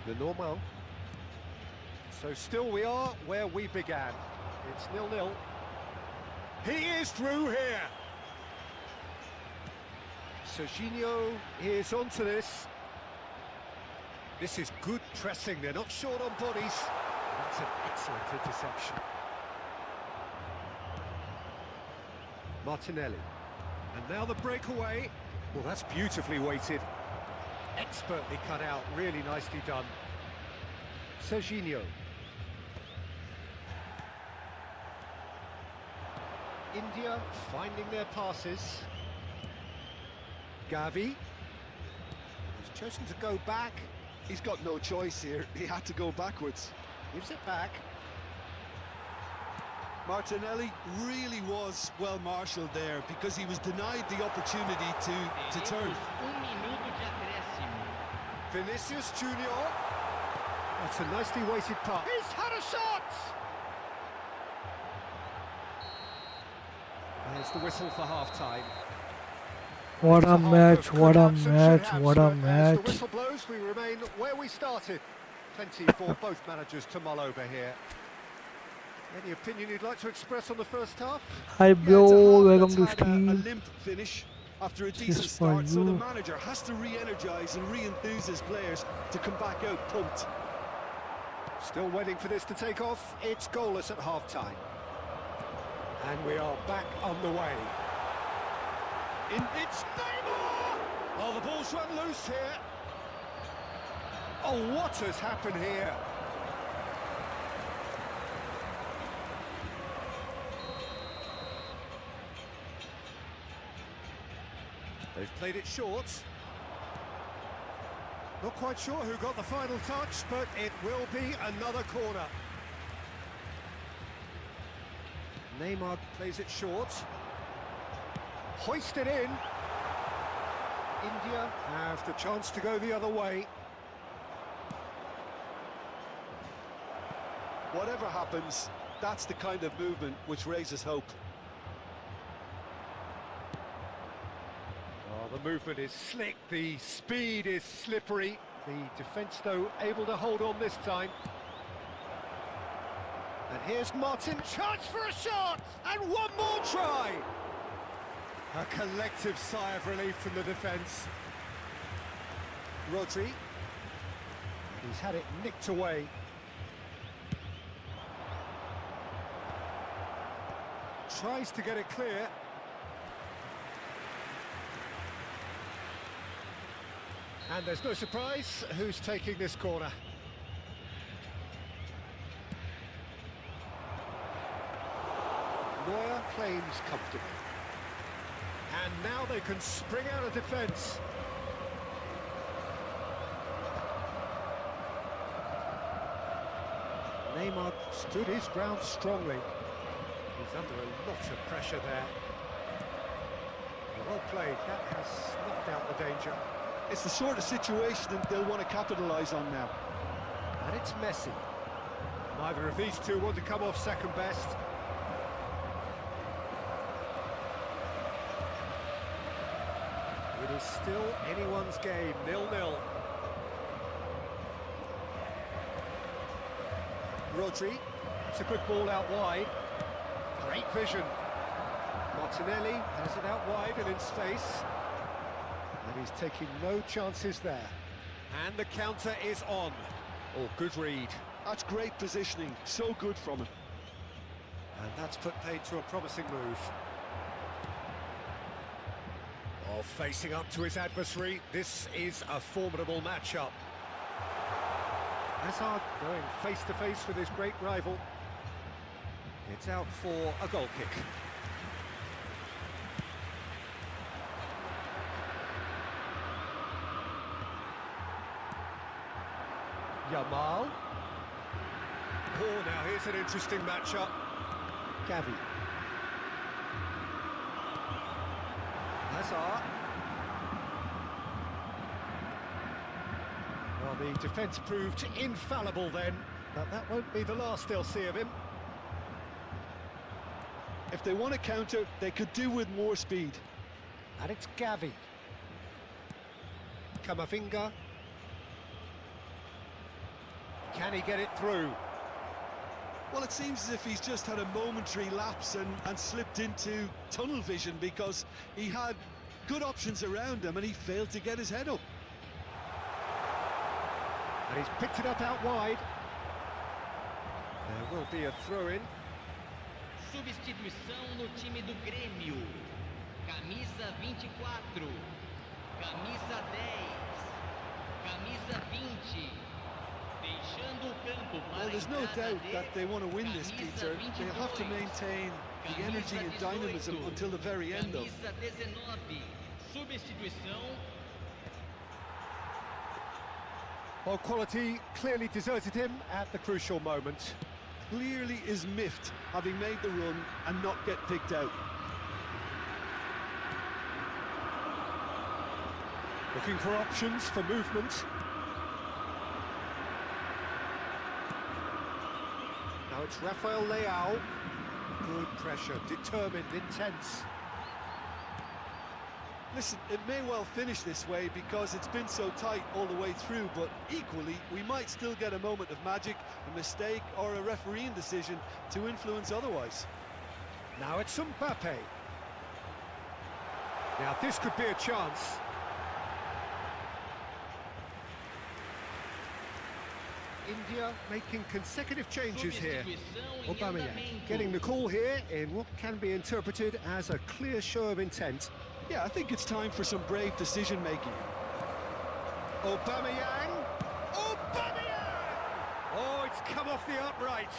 The normal. So still we are where we began. It's 0-0. He is through here. Serginho is onto this. This is good pressing. They're not short on bodies. That's an excellent interception. Martinelli. And now the breakaway. Well, that's beautifully weighted. Expertly cut out, really nicely done. Serginho. India finding their passes. Gavi. He's chosen to go back. He's got no choice here. He had to go backwards. Gives it back. Martinelli really was well marshalled there because he was denied the opportunity to turn. Vinicius Junior. That's a nicely weighted pass. He's had a shot! There's the whistle for half-time. What a match, what a match, what a As the match. whistle blows, we remain where we started. Plenty for both managers to mull over here. Any opinion you'd like to express on the first half? Hi Yeah, bro, it's a half welcome that's to had a stream. limp finish after a This decent is for start, so the you. manager has to re-energise and re-enthuse his players to come back out pumped. Still waiting for this to take off. It's goalless at half-time. And we are back on the way. It's Neymar! Oh, the ball's run loose here. Oh, what has happened here? They've played it short. Not quite sure who got the final touch, but it will be another corner. Neymar plays it short. Hoisted in. India have the chance to go the other way. Whatever happens, that's the kind of movement which raises hope. Oh, the movement is slick, the speed is slippery. The defence, though, able to hold on this time. And here's Martin, chance for a shot! And one more try! A collective sigh of relief from the defence. Rodri. He's had it nicked away. Tries to get it clear. And there's no surprise who's taking this corner. Neuer claims comfortably. And now they can spring out of defence. Neymar stood his ground strongly. He's under a lot of pressure there. Well played, that has snuffed out the danger. It's the sort of situation that they'll want to capitalise on now. And it's Messi. Neither of these two want to come off second best. It is still anyone's game, 0-0. Rodri, it's a good ball out wide. Great vision. Martinelli has it out wide and in space. And he's taking no chances there. And the counter is on. Oh, good read. That's great positioning, so good from him. And that's put paid to a promising move. Oh, facing up to his adversary, this is a formidable matchup. Hazard going face-to-face with his great rival. It's out for a goal kick. Yamal. Oh, now here's an interesting matchup. Gavi. Hazard. Well, the defence proved infallible then, but that won't be the last they'll see of him. If they want to counter, they could do with more speed. And it's Gavi. Camavinga. Can he get it through? Well, it seems as if he's just had a momentary lapse and slipped into tunnel vision, because he had good options around him and he failed to get his head up. And he's picked it up out wide. There will be a throw-in. Substituição no time do Grêmio. Camisa 24. Camisa 10. Camisa 20. Deixando o campo para Well, there's no doubt that they want to win this, Peter. They'll have to maintain the energy and dynamism until the very end, though. Camisa 19. Substituição. Well, quality clearly deserted him at the crucial moment. Clearly is miffed, having made the run and not get picked out. Looking for options for movement. Now it's Rafael Leao. Good pressure, determined, intense. Listen, it may well finish this way because it's been so tight all the way through, but equally, we might still get a moment of magic, a mistake, or a refereeing decision to influence otherwise. Now it's Mbappé. Now this could be a chance. India making consecutive changes here. Aubameyang getting the call here in what can be interpreted as a clear show of intent. Yeah, I think it's time for some brave decision-making. Aubameyang! Aubameyang! Oh, it's come off the upright.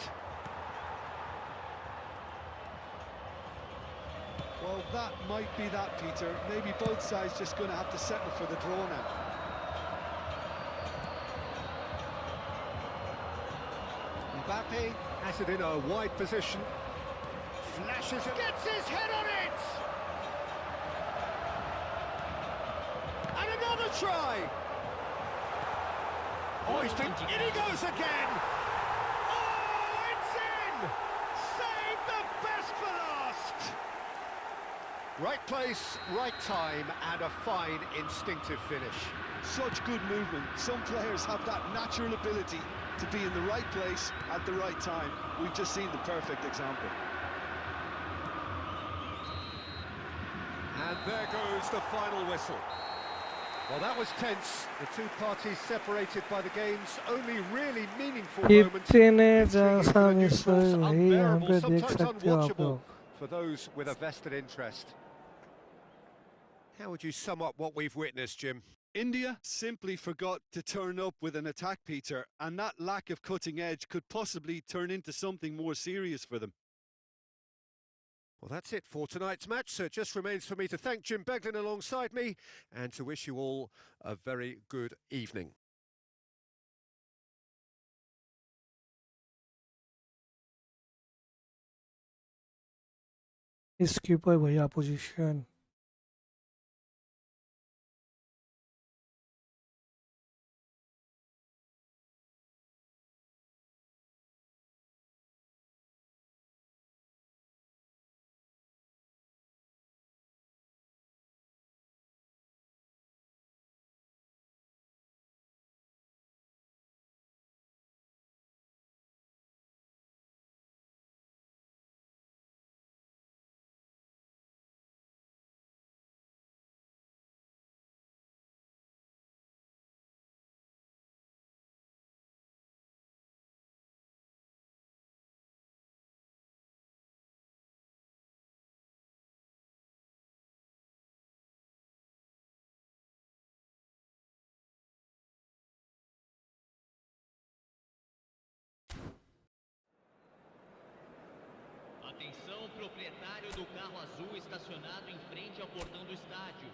Well, that might be that, Peter. Maybe both sides just going to have to settle for the draw now. Mbappé has it in a wide position. Flashes it. Gets his head on it! And another try! Oh, he's been... In he goes again! Oh, it's in! Save the best for last! Right place, right time, and a fine instinctive finish. Such good movement. Some players have that natural ability to be in the right place at the right time. We've just seen the perfect example. And there goes the final whistle. Well, that was tense. The two parties separated by the game's only really meaningful moment. Unbearable, sometimes unwatchable for those with a vested interest. How would you sum up what we've witnessed, Jim? India simply forgot to turn up with an attack, Peter, and that lack of cutting edge could possibly turn into something more serious for them. Well, that's it for tonight's match, so it just remains for me to thank Jim Beglin alongside me and to wish you all a very good evening. Skipper भैया position Atenção, proprietário do carro azul estacionado em frente ao portão do estádio.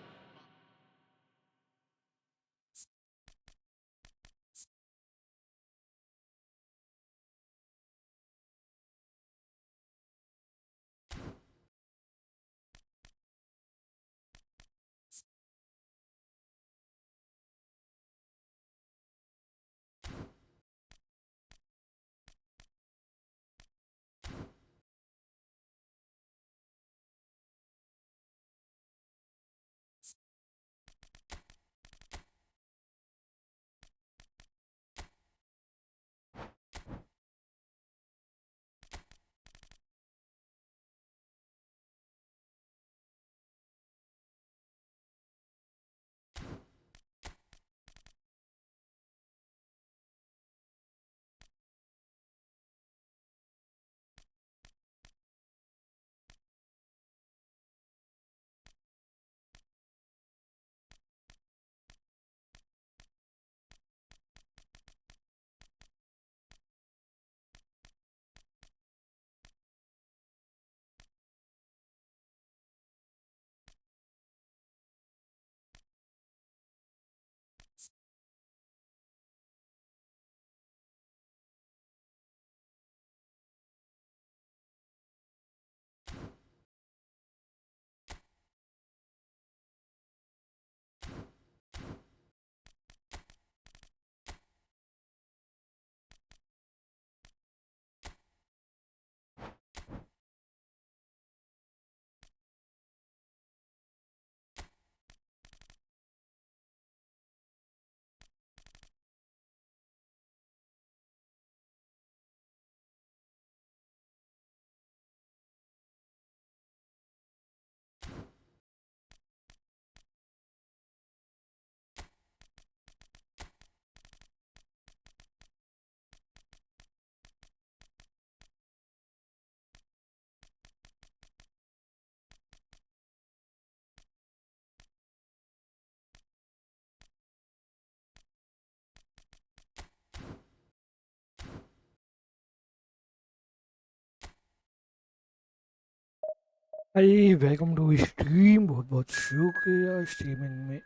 भाई welcome to stream. बहुत बहुत शुक्रिया streaming में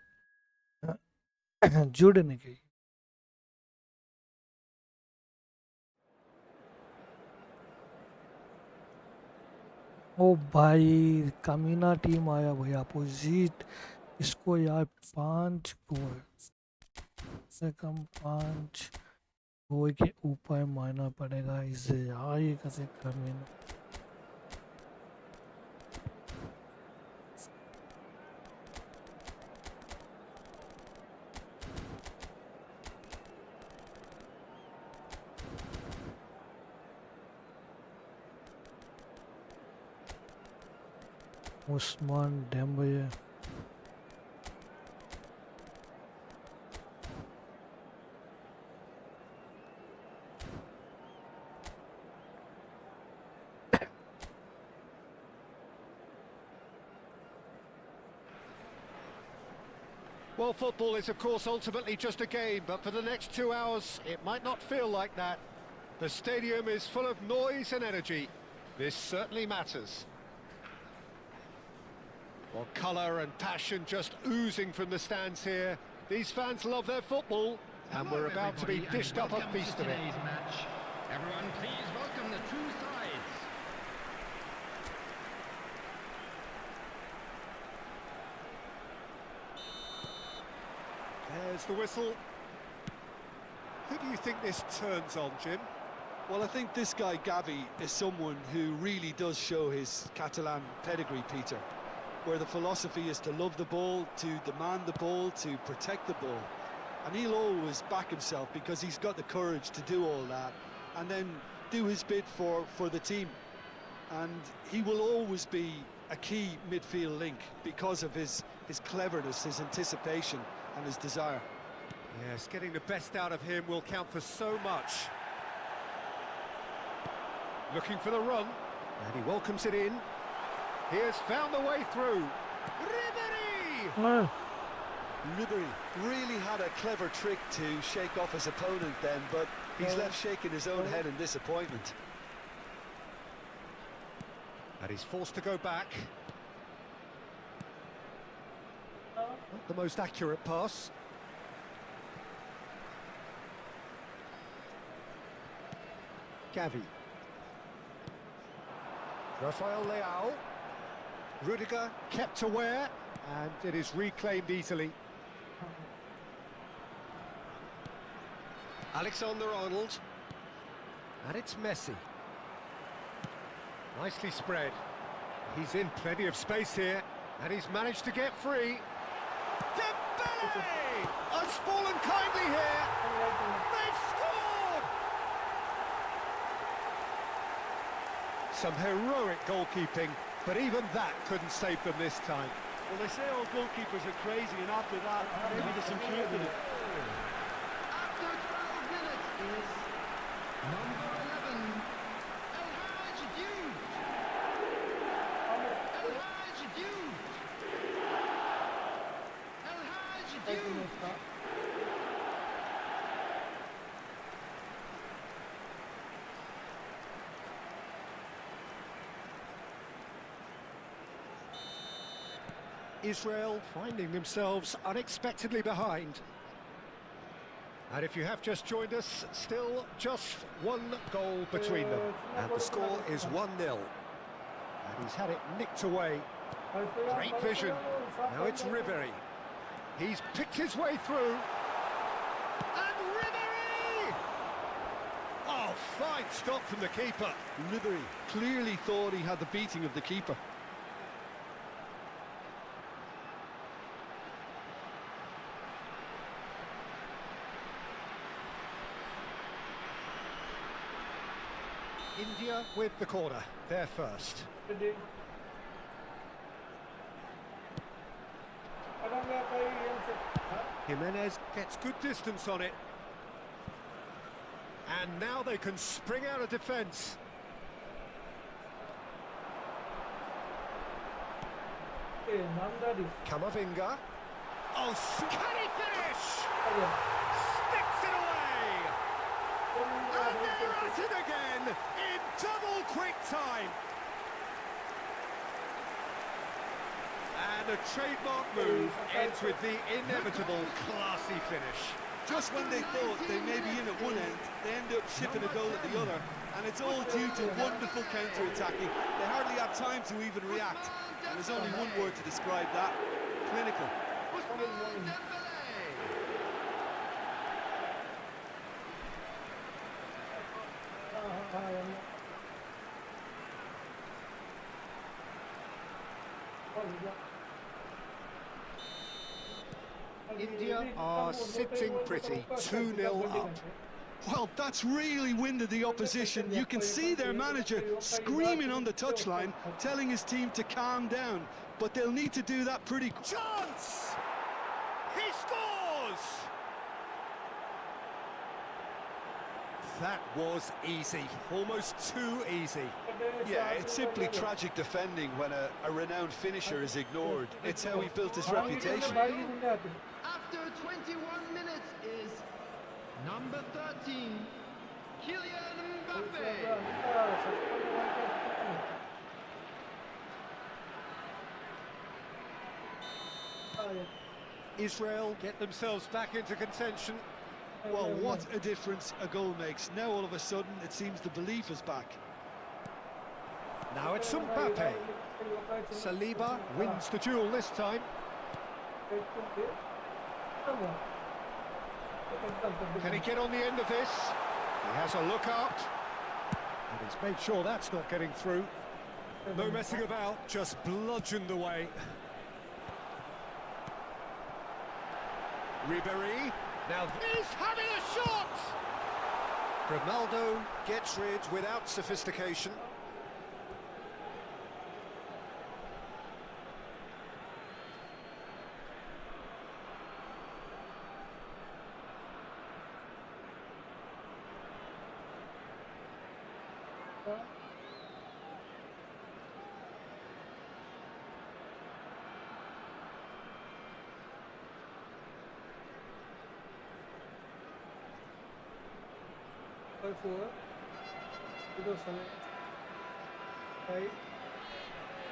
जुड़ने के लिए। ओ भाई कमीना टीम आया भाई अपोजिट। इसको यार 5 गोल से कम 5 गोल के ऊपर मारना पड़ेगा इसे यार। ये कैसे कमीना Osman Dembele. Well, football is of course ultimately just a game, but for the next 2 hours it might not feel like that. The stadium is full of noise and energy. This certainly matters. Well, colour and passion just oozing from the stands here. These fans love their football, and we're about to be dished up a feast of it. Match. Everyone, please welcome the two sides. There's the whistle. Who do you think this turns on, Jim? Well, I think this guy, Gavi, is someone who really does show his Catalan pedigree, Peter, where the philosophy is to love the ball, to demand the ball, to protect the ball. And he'll always back himself because he's got the courage to do all that and then do his bit for the team. And he will always be a key midfield link because of his cleverness, his anticipation and his desire. Yes, getting the best out of him will count for so much. Looking for the run, and he welcomes it in. He has found the way through. Ribéry! Ribéry really had a clever trick to shake off his opponent then, but he's left shaking his own head in disappointment. And he's forced to go back. Not the most accurate pass. Gavi. Rafael Leao. Rudiger kept aware, and it is reclaimed easily. Alexander-Arnold. And it's Messi. Nicely spread. He's in plenty of space here, and he's managed to get free. Dembele has fallen kindly here. They've scored! Some heroic goalkeeping, but even that couldn't save them this time. Well, they say all goalkeepers are crazy, and after that, maybe there's some truth in it. After 12 minutes is number 11, El Hadj Diouf. El Hadj Diouf. El Hadj Diouf. Israel finding themselves unexpectedly behind. And if you have just joined us, still just one goal between them. And the score is 1-0. And he's had it nicked away. Great vision. Now it's Ribery. He's picked his way through. And Ribery! Oh, fine stop from the keeper. Ribery clearly thought he had the beating of the keeper. India with the corner, they're first. Jimenez gets good distance on it. And now they can spring out of defence. Kamavinga. Oh, can he finish? Sticks it away! And they're at it again in double quick time. And a trademark move ends with the inevitable classy finish. Just when they thought they may be in at one end, they end up shipping a goal at the other, and it's all due to wonderful counter-attacking. They hardly have time to even react, and there's only one word to describe that: clinical. India are sitting pretty, 2-0 up. Well, that's really winded the opposition. You can see their manager screaming on the touchline, telling his team to calm down, but they'll need to do that pretty quick. Chance! He scores! That was easy, almost too easy. Yeah, it's simply tragic defending when a renowned finisher is ignored. It's how he built his reputation. After 21 minutes is number 13, Kylian Mbappé. Israel get themselves back into contention. Well, what a difference a goal makes. Now all of a sudden it seems the belief is back. Now it's Mbappé. Saliba wins the duel this time. Can he get on the end of this? He has a look up. And he's made sure that's not getting through. No messing about, just bludgeoned away. Ribery. Now he's having a shot! Ronaldo gets rid without sophistication.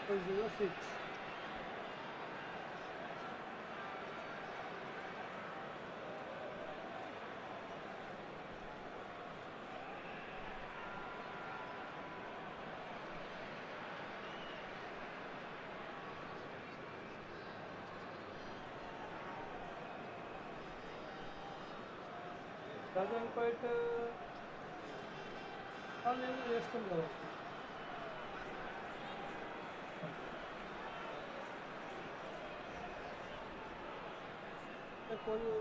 006. Doesn't quite చేస్తుందో కొన్ని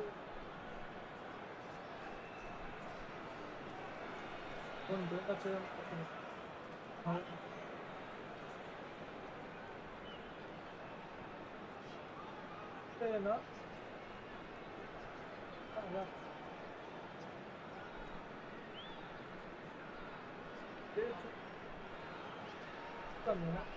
buildup చేయడం అంతేనా También.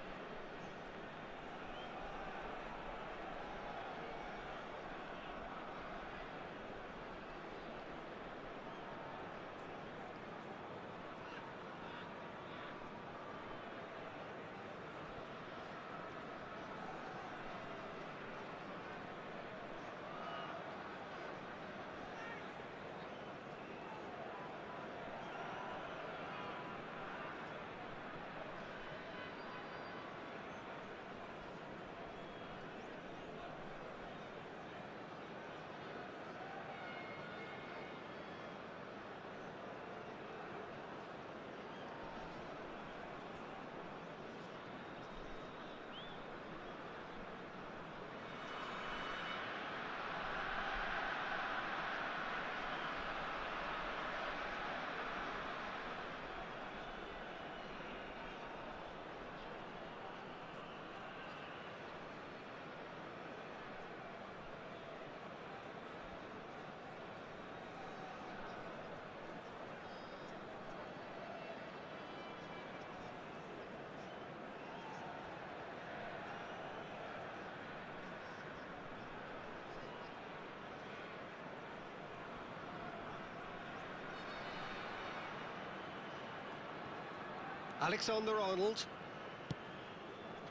Alexander-Arnold.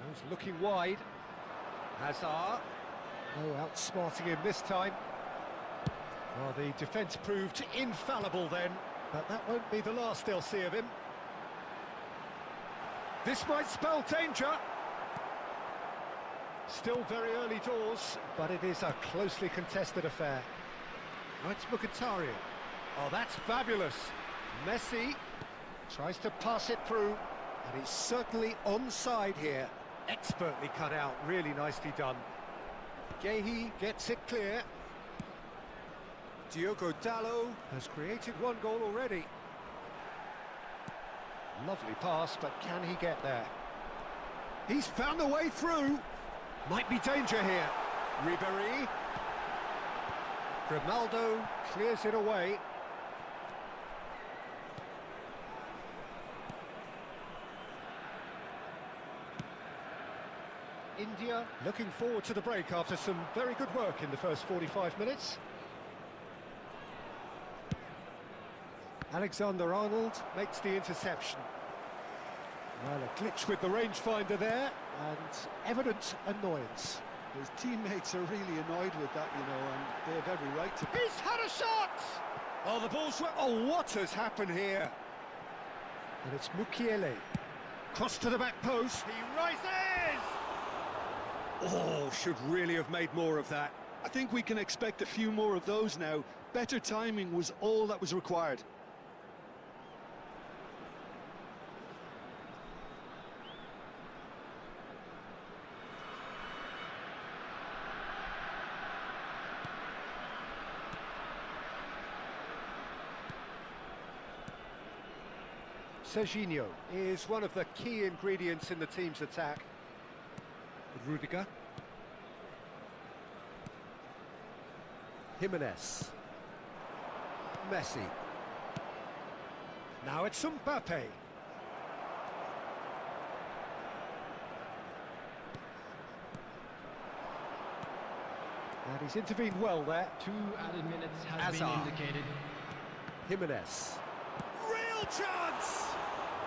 Goes looking wide. Hazard. Oh, outsmarting him this time. Well, the defence proved infallible then, but that won't be the last they'll see of him. This might spell danger. Still very early doors, but it is a closely contested affair. Oh, it's Mkhitaryan. Oh, that's fabulous. Messi tries to pass it through, and he's certainly onside here. Expertly cut out, really nicely done. Gehi gets it clear. Diogo Dalot has created one goal already. Lovely pass, but can he get there? He's found a way through. Might be danger here. Ribéry. Grimaldo clears it away. India looking forward to the break after some very good work in the first 45 minutes. Alexander-Arnold makes the interception. Well, a glitch with the rangefinder there, and evident annoyance. His teammates are really annoyed with that, you know, and they have every right to... He's had a shot! Oh, the ball's... Oh, what has happened here? And it's Mukiele. Cross to the back post. He rises! Oh, should really have made more of that. I think we can expect a few more of those now. Better timing was all that was required. Serginho is one of the key ingredients in the team's attack. Rudiger. Jimenez. Messi. Now it's Mbappé. And he's intervened well there. 2 added minutes have been Hazard. indicated. Jimenez. Real chance!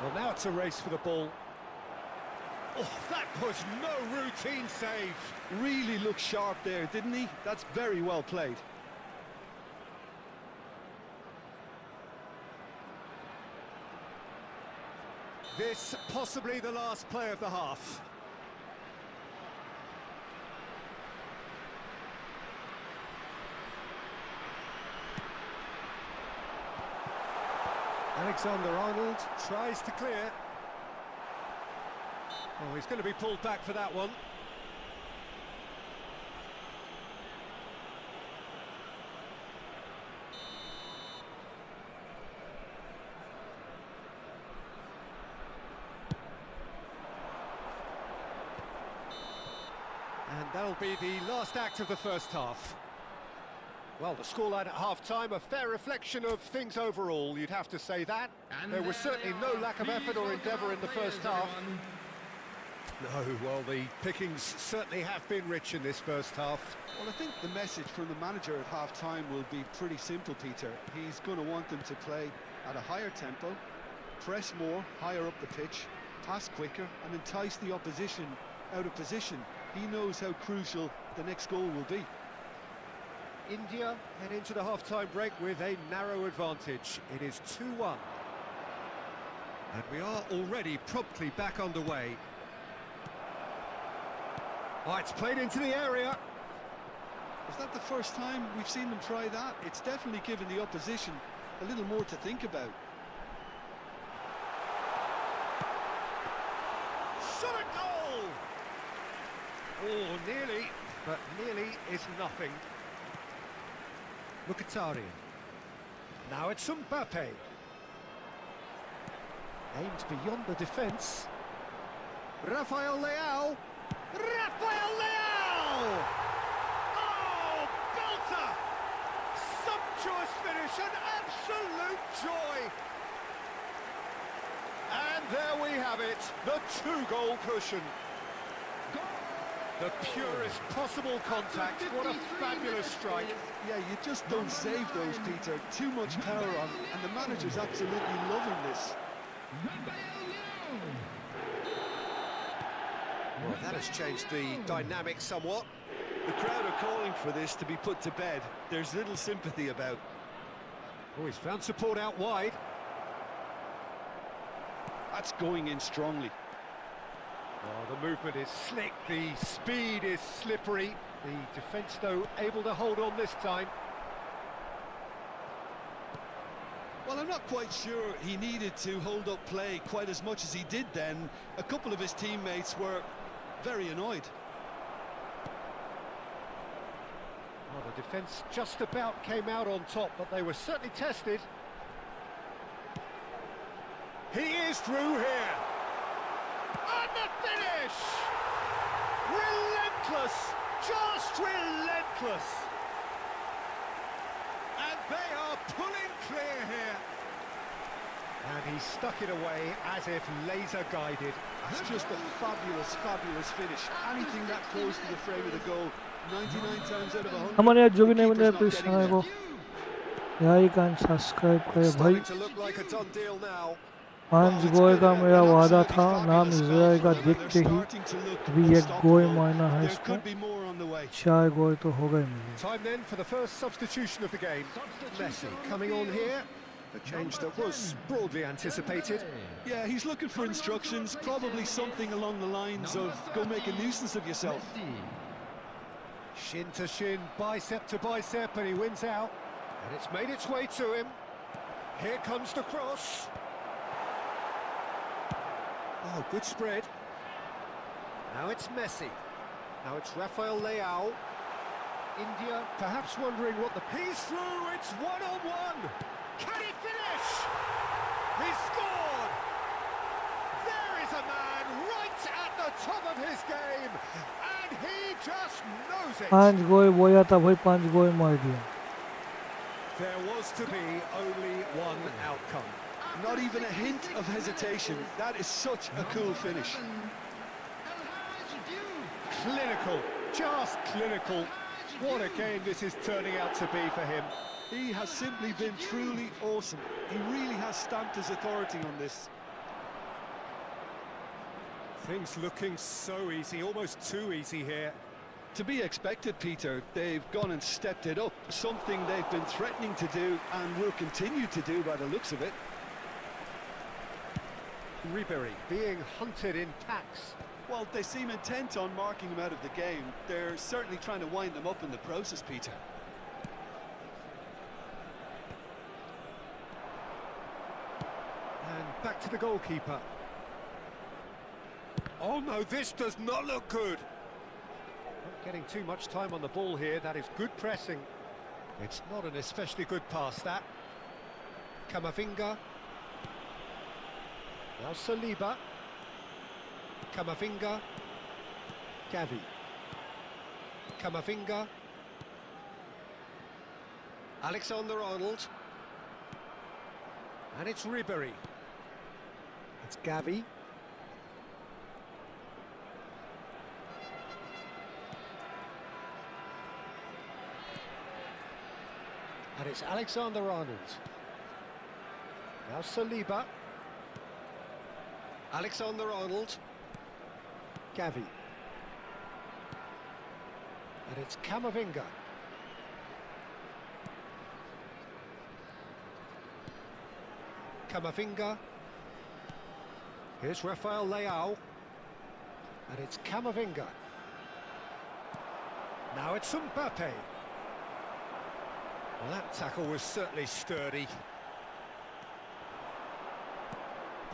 Well, now it's a race for the ball. Oh, that was no routine save. Really looked sharp there, didn't he? That's very well played. This possibly the last play of the half. Alexander-Arnold tries to clear. Oh, he's going to be pulled back for that one. And that'll be the last act of the first half. Well, the scoreline at half-time, a fair reflection of things overall, you'd have to say that. And there was certainly no lack of effort or endeavour in the first half. No, well, the pickings certainly have been rich in this first half. Well, I think the message from the manager at half-time will be pretty simple, Peter. He's going to want them to play at a higher tempo, press more, higher up the pitch, pass quicker, and entice the opposition out of position. He knows how crucial the next goal will be. India head into the half-time break with a narrow advantage. It is 2-1. And we are already promptly back underway. Oh, it's played into the area. Is that the first time we've seen them try that? It's definitely given the opposition a little more to think about. Shot a goal! Oh, nearly, but nearly is nothing. Mkhitaryan. Now it's Mbappé. Aimed beyond the defence. Rafael Leao. Rafael Leao! Oh, belter! Sumptuous finish, an absolute joy! And there we have it, the two-goal cushion. The purest possible contact, what a fabulous strike. Yeah, you just don't save those, Peter. Too much power on, and the manager's absolutely loving this. Well, that has changed the dynamic somewhat. The crowd are calling for this to be put to bed. There's little sympathy about. Oh, he's found support out wide. That's going in strongly. Oh, the movement is slick, the speed is slippery. The defence, though, able to hold on this time. Well, I'm not quite sure he needed to hold up play quite as much as he did then. A couple of his teammates were very annoyed. Well, the defence just about came out on top, but they were certainly tested. He is through here. And the finish! Relentless! Just relentless! And they are pulling clear here. And he stuck it away as if laser guided. It's just a fabulous, fabulous finish. Anything that close to the frame of the goal, 99 times out of 100. Come on, यार जो भी नहीं बने please channel को like and subscribe करें भाई. Starting to look like a done deal now. 5 गोल का मेरा वादा था, नाम जाएगा देखते ही. अभी 1 गोल मारना है इसको. 4 गोल तो हो गए मुझे. Time then for the first substitution of the game. Messi coming on here. A change that was broadly anticipated. Yeah, he's looking for instructions, probably something along the lines of go make a nuisance of yourself. Shin to shin, bicep to bicep, and he wins out. And it's made its way to him. Here comes the cross. Oh, good spread. Now it's Messi. Now it's Rafael Leao. India perhaps wondering what the... He's through, it's one-on-one. Can he finish? He scored! There is a man right at the top of his game, and he just knows it. 5 गोल बोया था भाई, 5 गोल मार दिया. There was to be only one outcome. Not even a hint of hesitation. That is such a cool finish. Clinical, just clinical. What a game this is turning out to be for him. He has simply been truly awesome. He really has stamped his authority on this. Things looking so easy, almost too easy here. To be expected, Peter. They've gone and stepped it up, something they've been threatening to do and will continue to do by the looks of it. Ribery being hunted in packs. Well, they seem intent on marking him out of the game. They're certainly trying to wind them up in the process, Peter. And back to the goalkeeper. Oh no, this does not look good. Not getting too much time on the ball here. That is good pressing. It's not an especially good pass, that. Camavinga. Now Saliba. Camavinga. Gavi. Camavinga. Alexander-Arnold. And it's Ribery. It's Gavi. And it's Alexander-Arnold. Now Saliba. Alexander-Arnold. Gavi. And it's Camavinga. Camavinga. Here's Rafael Leao. And it's Camavinga. Now it's Mbappé. Well, that tackle was certainly sturdy.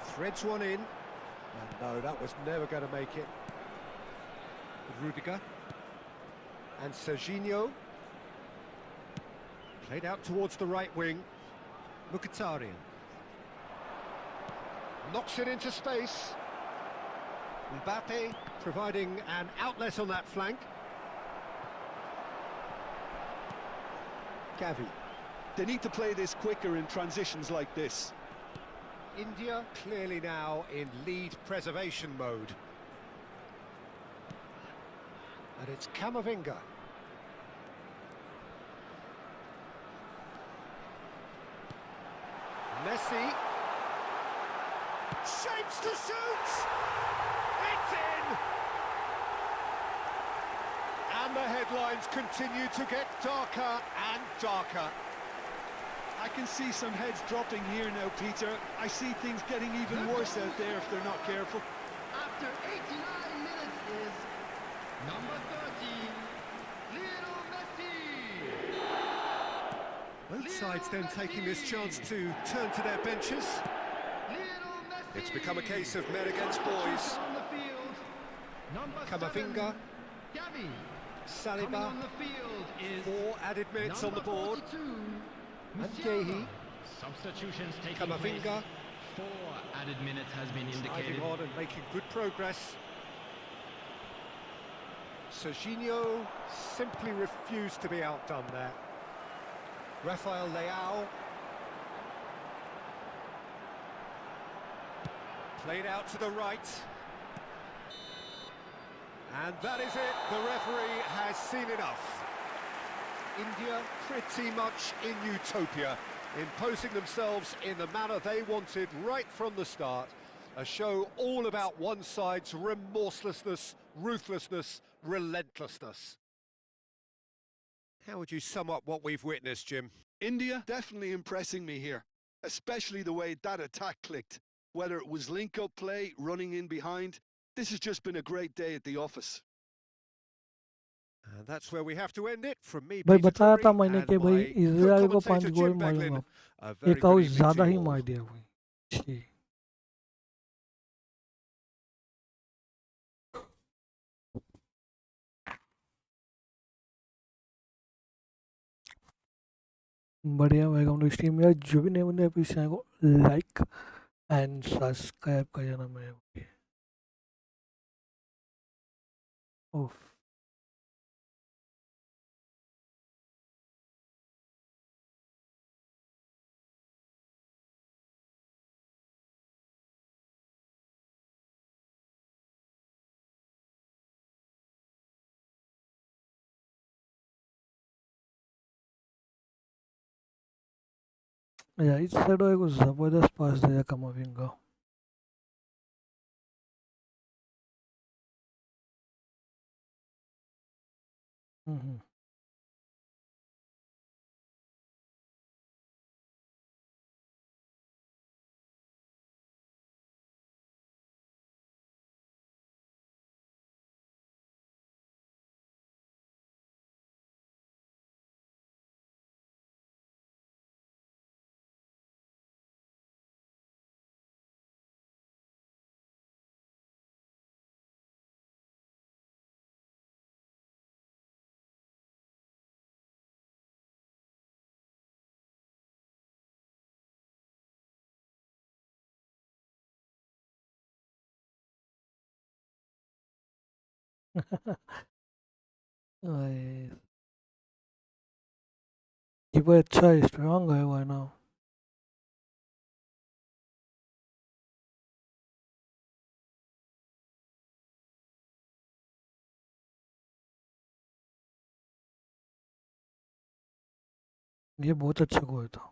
Threads one in. And no, that was never going to make it. Rudiger. And Serginho. Played out towards the right wing. Mkhitaryan. Knocks it into space. Mbappé providing an outlet on that flank. Gavi. They need to play this quicker in transitions like this. India clearly now in lead preservation mode. And it's Camavinga. Messi. Shapes to shoot! It's in! And the headlines continue to get darker and darker. I can see some heads dropping here now, Peter. I see things getting even worse out there if they're not careful. After 89 minutes is number 13, Lionel Messi. Both sides then taking this chance to turn to their benches. Lionel Messi. It's become a case of men against boys. On the field, number Camavinga. 7, Gavi. Coming Saliba. on the field is 4 added minutes on the number board. 42, And Musiala. Gehi. Substitutions taking Camavinga. place. 4 added minutes has been indicated. Driving on and making good progress. Serginho simply refused to be outdone there. Rafael Leao. Played out to the right. And that is it. The referee has seen enough. India pretty much in utopia, imposing themselves in the manner they wanted right from the start. A show all about one side's remorselessness, ruthlessness, relentlessness. How would you sum up what we've witnessed, Jim? India definitely impressing me here, especially the way that attack clicked. Whether it was link-up play, running in behind, this has just been a great day at the office. And that's where we have to end it. From me, भाई Peter बताया था Drury, मैंने and कि भाई my Israel को co-commentator 5 गोल Jim Beglin. मारूंगा, A very एक good out evening ज्यादा to ही you all. मार दिया भाई। छी। बढ़िया भाई, हम स्ट्रीम यार जो भी नए बंदे प्लीज चैनल को लाइक एंड सब्सक्राइब कर जाना। मैं ओह यार इस साइड को जबरदस्त पास दिया कमाविंगा। Mhm. भाई कीपर अच्छा स्ट्रांग है वो है ना। ये बहुत अच्छा गोल था।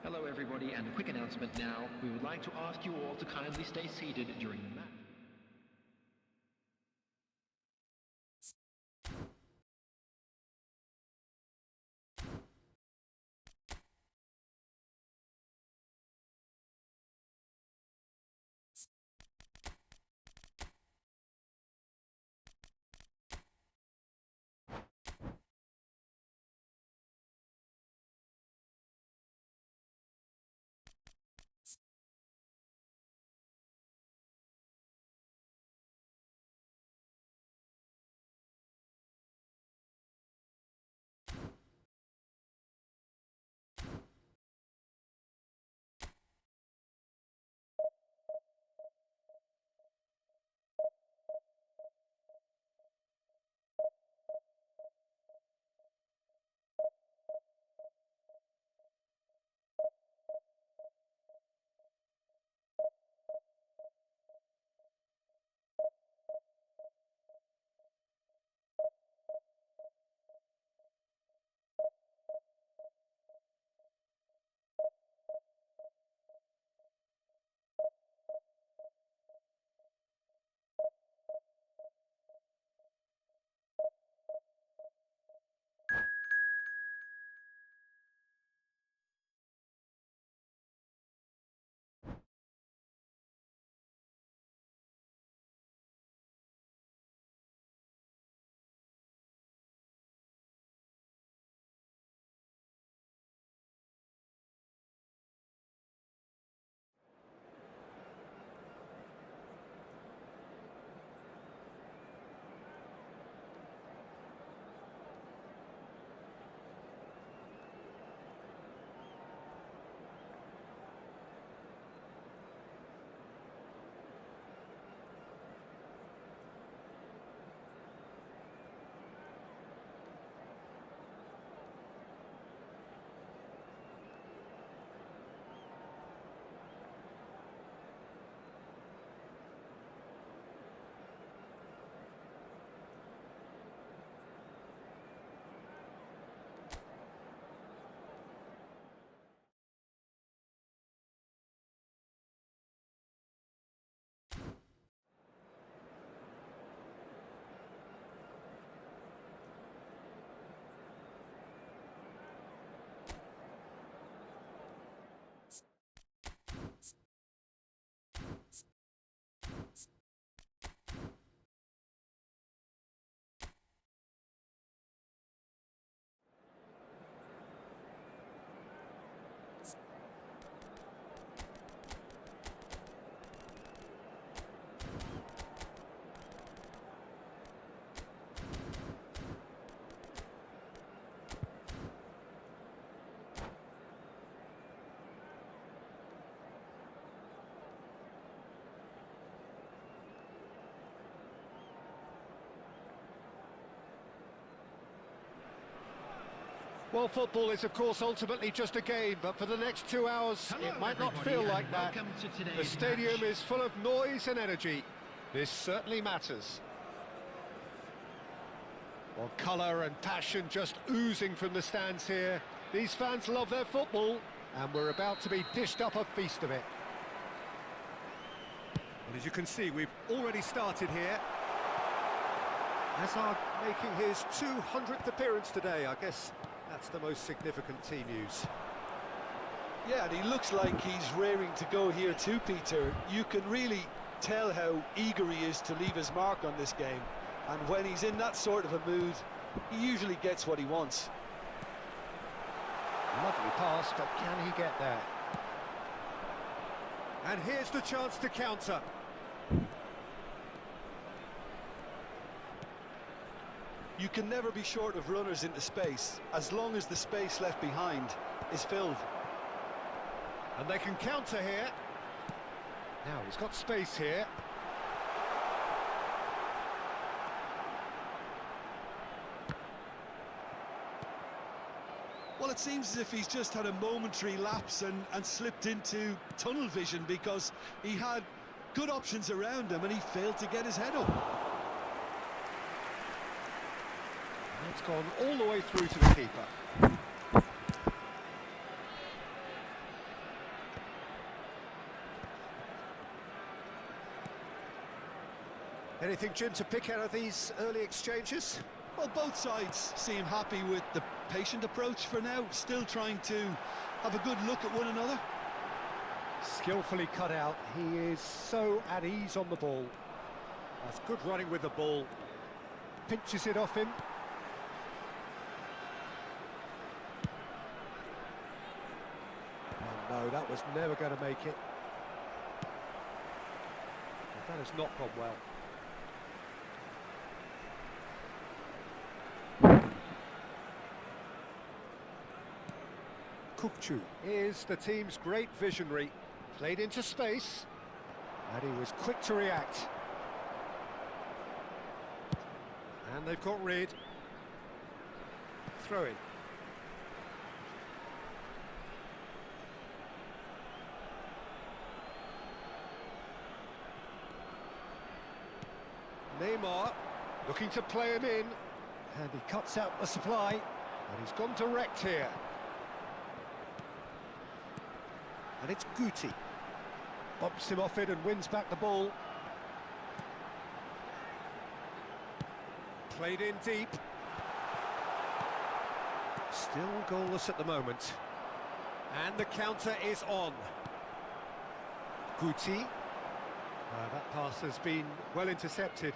Hello, everybody, and a quick announcement now. We would like to ask you all to kindly stay seated during the match. Well, football is, of course, ultimately just a game, but for the next 2 hours, Hello, it might not everybody, feel and like that. welcome to today's The stadium match. is full of noise and energy. This certainly matters. Well, colour and passion just oozing from the stands here. These fans love their football, and we're about to be dished up a feast of it. Well, as you can see, we've already started here. Hazard making his 200th appearance today, I guess. That's the most significant team news. Yeah, and he looks like he's raring to go here too, Peter. You can really tell how eager he is to leave his mark on this game. And when he's in that sort of a mood, he usually gets what he wants. Lovely pass, but can he get there? And here's the chance to counter. You can never be short of runners into space, as long as the space left behind is filled. And they can counter here. Now he's got space here. Well, it seems as if he's just had a momentary lapse and slipped into tunnel vision, because he had good options around him and he failed to get his head up. It's gone all the way through to the keeper. Anything, Jim, to pick out of these early exchanges? Well, both sides seem happy with the patient approach for now, still trying to have a good look at one another. Skillfully cut out. He is so at ease on the ball. That's good running with the ball. Pinches it off him. Oh, no, that was never going to make it. That has not gone well. Kukçu is the team's great visionary. Played into space, and he was quick to react. And they've got rid. Throw in. Neymar looking to play him in, and he cuts out the supply, and he's gone direct here. And it's Guti. Bumps him off it and wins back the ball. Played in deep. Still goalless at the moment. And the counter is on. Guti. That pass has been well intercepted.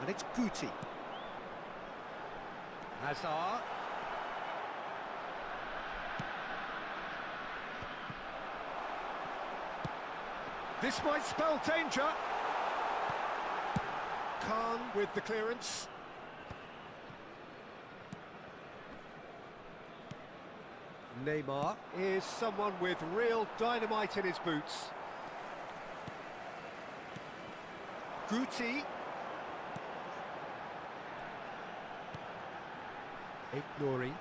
And it's Guti. Hazard. This might spell danger. Khan with the clearance. Neymar is someone with real dynamite in his boots. Guti. Nori.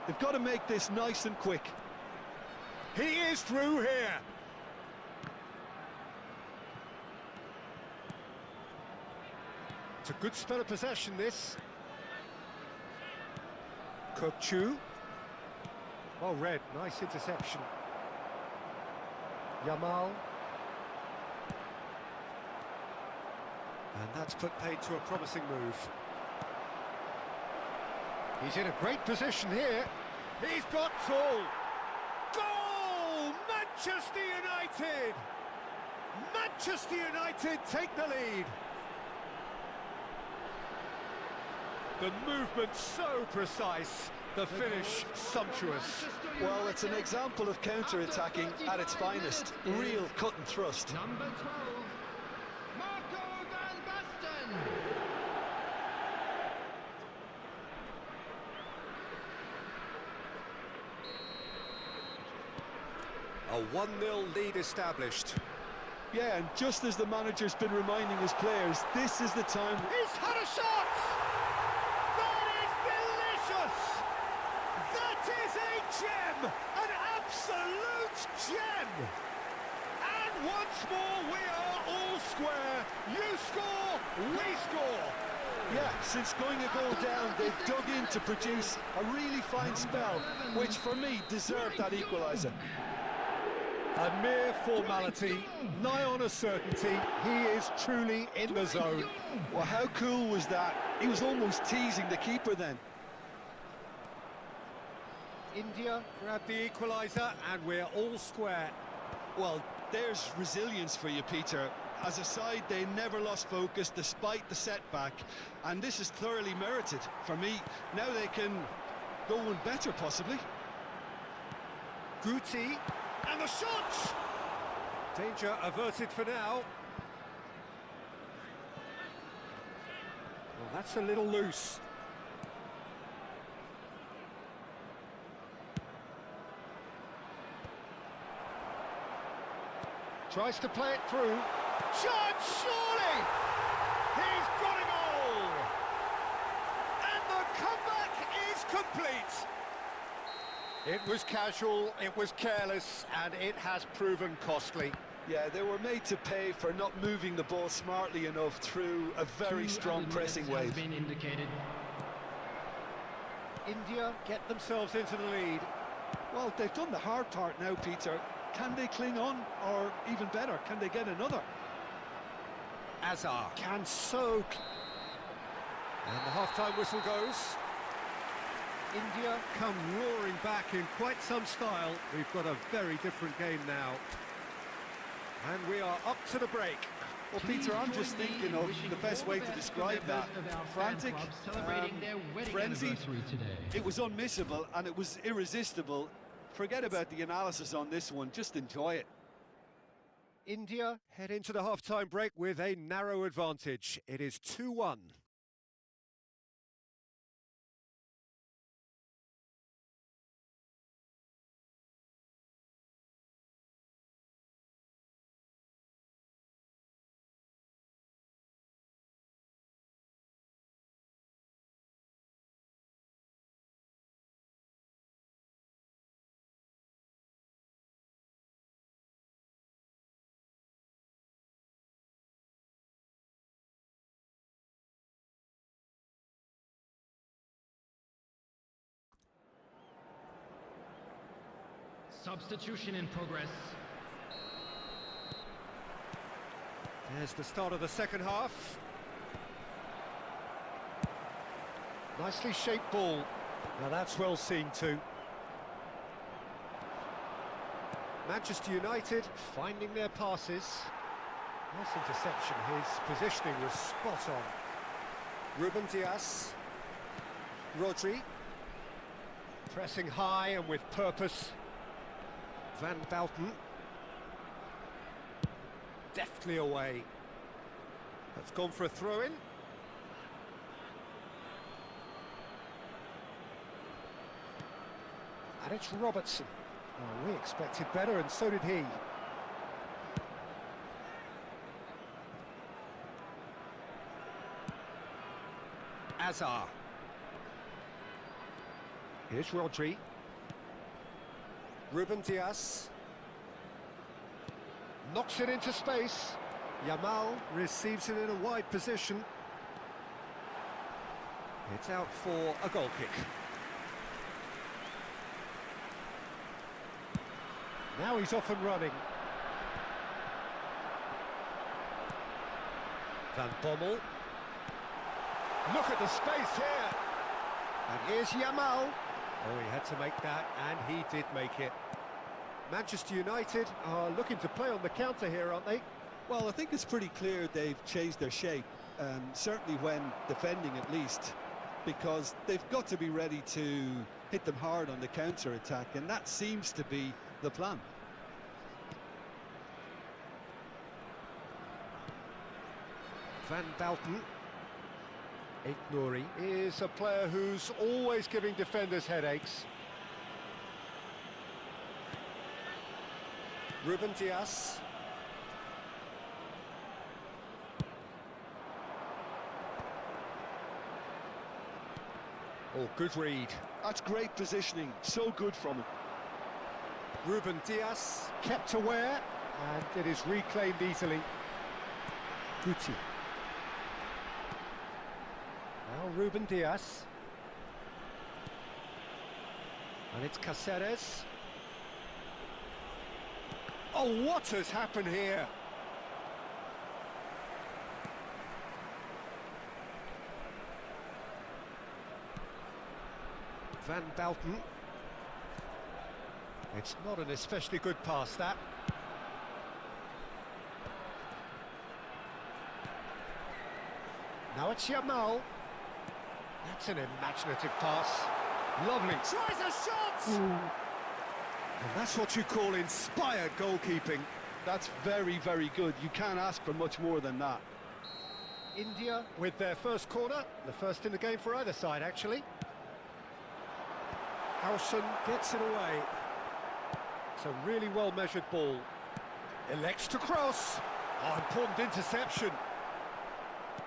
They've got to make this nice and quick. He is through here. It's a good spell of possession, this. Kukçu. Well read, nice interception. Yamal. And that's put paid to a promising move. He's in a great position here. He's got full. Goal! Manchester United! Manchester United take the lead. The movement so precise, the finish sumptuous. Well, it's an example of counter-attacking at its finest. Real cut and thrust. Number 12, Marco van Basten. A 1-0 lead established. Yeah, and just as the manager's been reminding his players, this is the time. He's had a shot! That is delicious! That is a gem! An absolute gem! And once more we are all square. You score, we score! Yeah, since going a goal down, they've dug in to produce a really fine spell, which for me deserved that equaliser. A mere formality, nigh on a certainty, he is truly in the zone. Well, how cool was that? He was almost teasing the keeper then. India grabbed the equaliser and we're all square. Well, there's resilience for you, Peter. As a side, they never lost focus despite the setback, and this is thoroughly merited. For me, now they can go one better, possibly. Guti, and the shot! Danger averted for now. Well, that's a little loose. Tries to play it through. Shot, surely! He's got it all! And the comeback is complete! It was casual, it was careless, and it has proven costly. Yeah, they were made to pay for not moving the ball smartly enough through a very strong pressing wave. Been indicated. India get themselves into the lead. Well, they've done the hard part now, Peter. Can they cling on, or even better, can they get another? Azar can soak. And the half-time whistle goes. India come roaring back in quite some style. We've got a very different game now. And we are up to the break. Well, Peter, I'm just thinking of the best way to describe that. Frantic, frenzied. It was unmissable and it was irresistible. Forget about the analysis on this one, just enjoy it. India head into the half-time break with a narrow advantage. It is 2-1. Substitution in progress. There's the start of the second half. Nicely shaped ball. Now that's well seen too. Manchester United finding their passes. Nice interception. His positioning was spot on. Ruben Dias. Rodri. Pressing high and with purpose. Van Belten. Deftly away. That's gone for a throw-in. And it's Robertson. Oh, we expected better, and so did he. Azar. Here's Rodri. Ruben Dias knocks it into space. Yamal receives it in a wide position. It's out for a goal kick. Now he's off and running. Van Bommel. Look at the space here. And here's Yamal. Oh, he had to make that, and he did make it. Manchester United are looking to play on the counter here, aren't they? Well, I think it's pretty clear they've changed their shape, certainly when defending at least, because they've got to be ready to hit them hard on the counter-attack, and that seems to be the plan. Van Belten. Nouri is a player who's always giving defenders headaches. Ruben Dias. Oh, good read. That's great positioning, so good from him. Ruben Diaz kept aware, and it is reclaimed easily. Guti. Now Ruben Diaz. And it's Caceres. Oh, what has happened here? Van Belten. It's not an especially good pass, that. Now it's Yamal. That's an imaginative pass. Lovely. Tries a shot! And that's what you call inspired goalkeeping. That's very, very good. You can't ask for much more than that. India with their first corner, the first in the game for either side, actually. Haaland gets it away. It's a really well-measured ball. Elects to cross. Oh, important interception.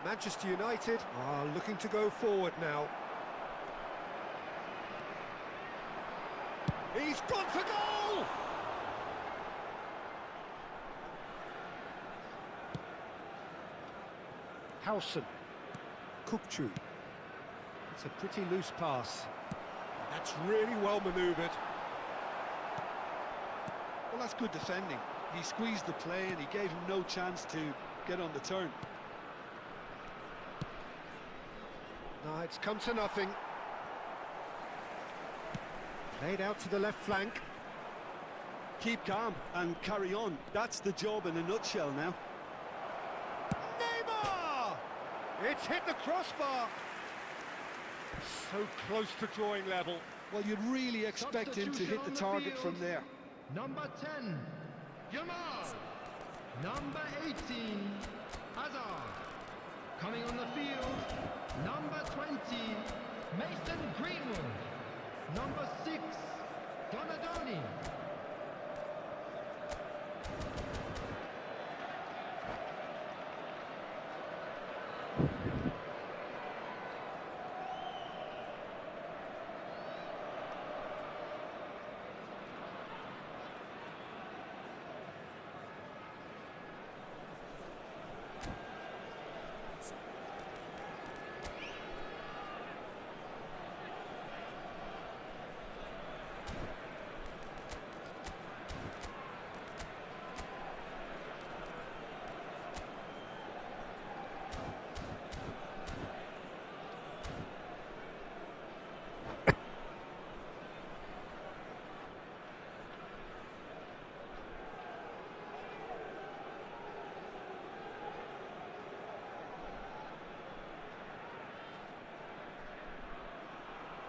Manchester United are looking to go forward now. He's gone for goal! Haaland. Kukçu. It's a pretty loose pass. That's really well manoeuvred. Well, that's good defending. He squeezed the play and he gave him no chance to get on the turn. No, it's come to nothing. Played out to the left flank. Keep calm and carry on. That's the job in a nutshell now. Neymar! It's hit the crossbar. So close to drawing level. Well, you'd really expect him to hit the target from there. Number 10, Yamal. Number 18, Hazard. Coming on the field, number 20, Mason Greenwood. Number 6, Donadoni.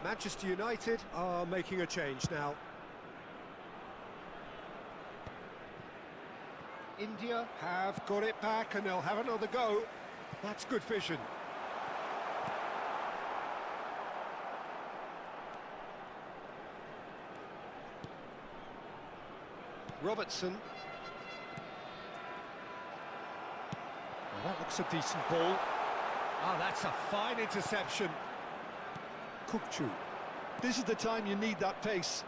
Manchester United are making a change now. India have got it back and they'll have another go. That's good vision. Robertson. Well, that looks a decent ball. Oh, that's a fine interception. Kukçu. This is the time you need that pace.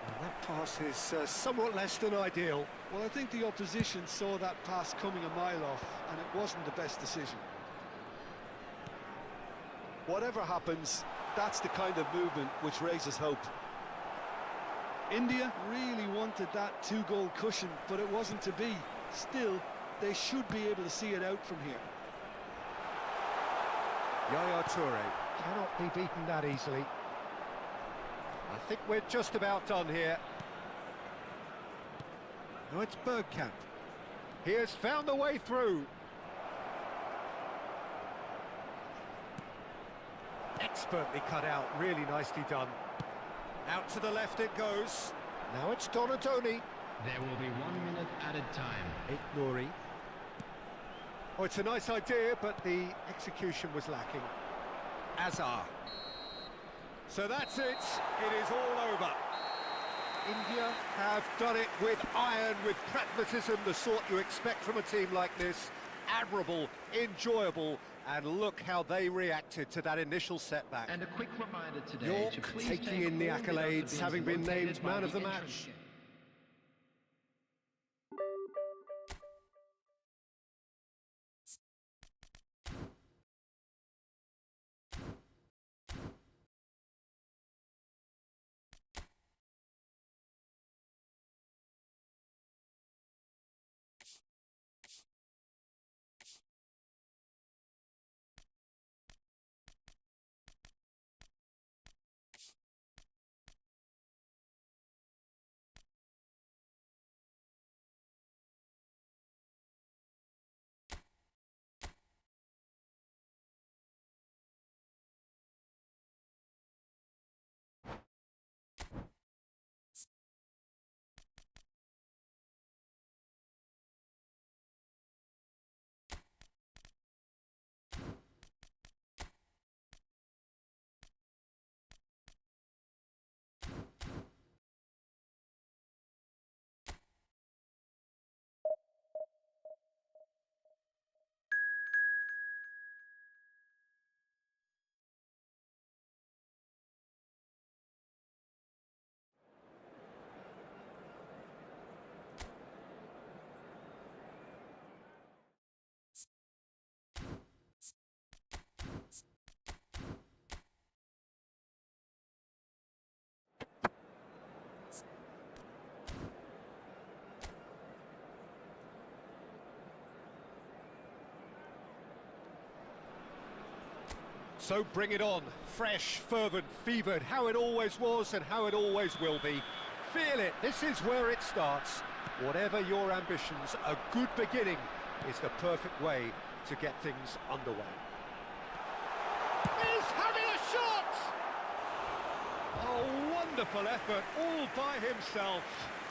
And that pass is somewhat less than ideal. Well, I think the opposition saw that pass coming a mile off, and it wasn't the best decision. Whatever happens, that's the kind of movement which raises hope. India really wanted that two-goal cushion, but it wasn't to be. Still, they should be able to see it out from here. Yaya Toure cannot be beaten that easily. I think we're just about done here. Now it's Bergkamp. He has found a way through. Expertly cut out, really nicely done. Out to the left it goes. Now it's Donadoni. There will be 1 minute added time. Nouri. Oh, it's a nice idea, but the execution was lacking. Azar. So that's it. It is all over. India have done it with iron, with pragmatism, the sort you expect from a team like this. Admirable, enjoyable, And look how they reacted to that initial setback. And a quick reminder today York to please taking take in the all the accolades, dustbins having been located named by man of the entrance match. gate. So bring it on, fresh, fervent, fevered, how it always was and how it always will be. Feel it, this is where it starts. Whatever your ambitions, a good beginning is the perfect way to get things underway. He's having a shot! Oh, wonderful effort, all by himself.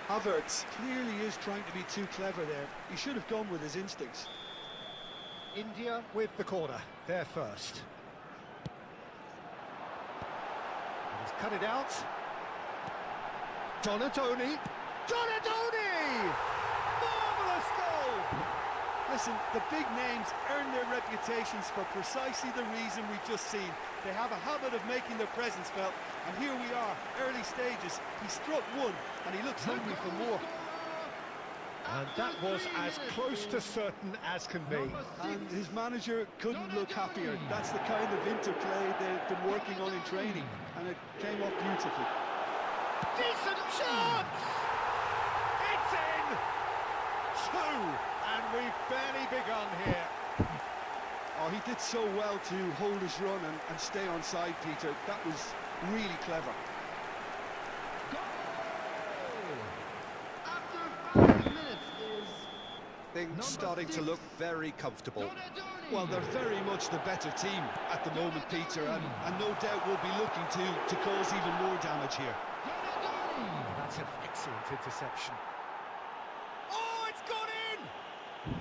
Havertz clearly is trying to be too clever there. He should have gone with his instincts. India with the corner, they're first. He's cut it out. Donadoni! Donadoni! Marvellous goal! Listen, the big names earn their reputations for precisely the reason we've just seen. They have a habit of making their presence felt, and here we are, early stages. He struck one, and he looks hungry for more. And that was as close to certain as can be. And his manager couldn't look happier. That's the kind of interplay they've been working on in training, and it came off beautifully. Decent chance! It's in! Two! And we've barely begun here. Oh, he did so well to hold his run and stay on side, Peter. That was really clever. Things starting to look very comfortable. Well, they're very much the better team at the moment, Peter, and no doubt will be looking to cause even more damage here. That's an excellent interception. Oh, it's gone in!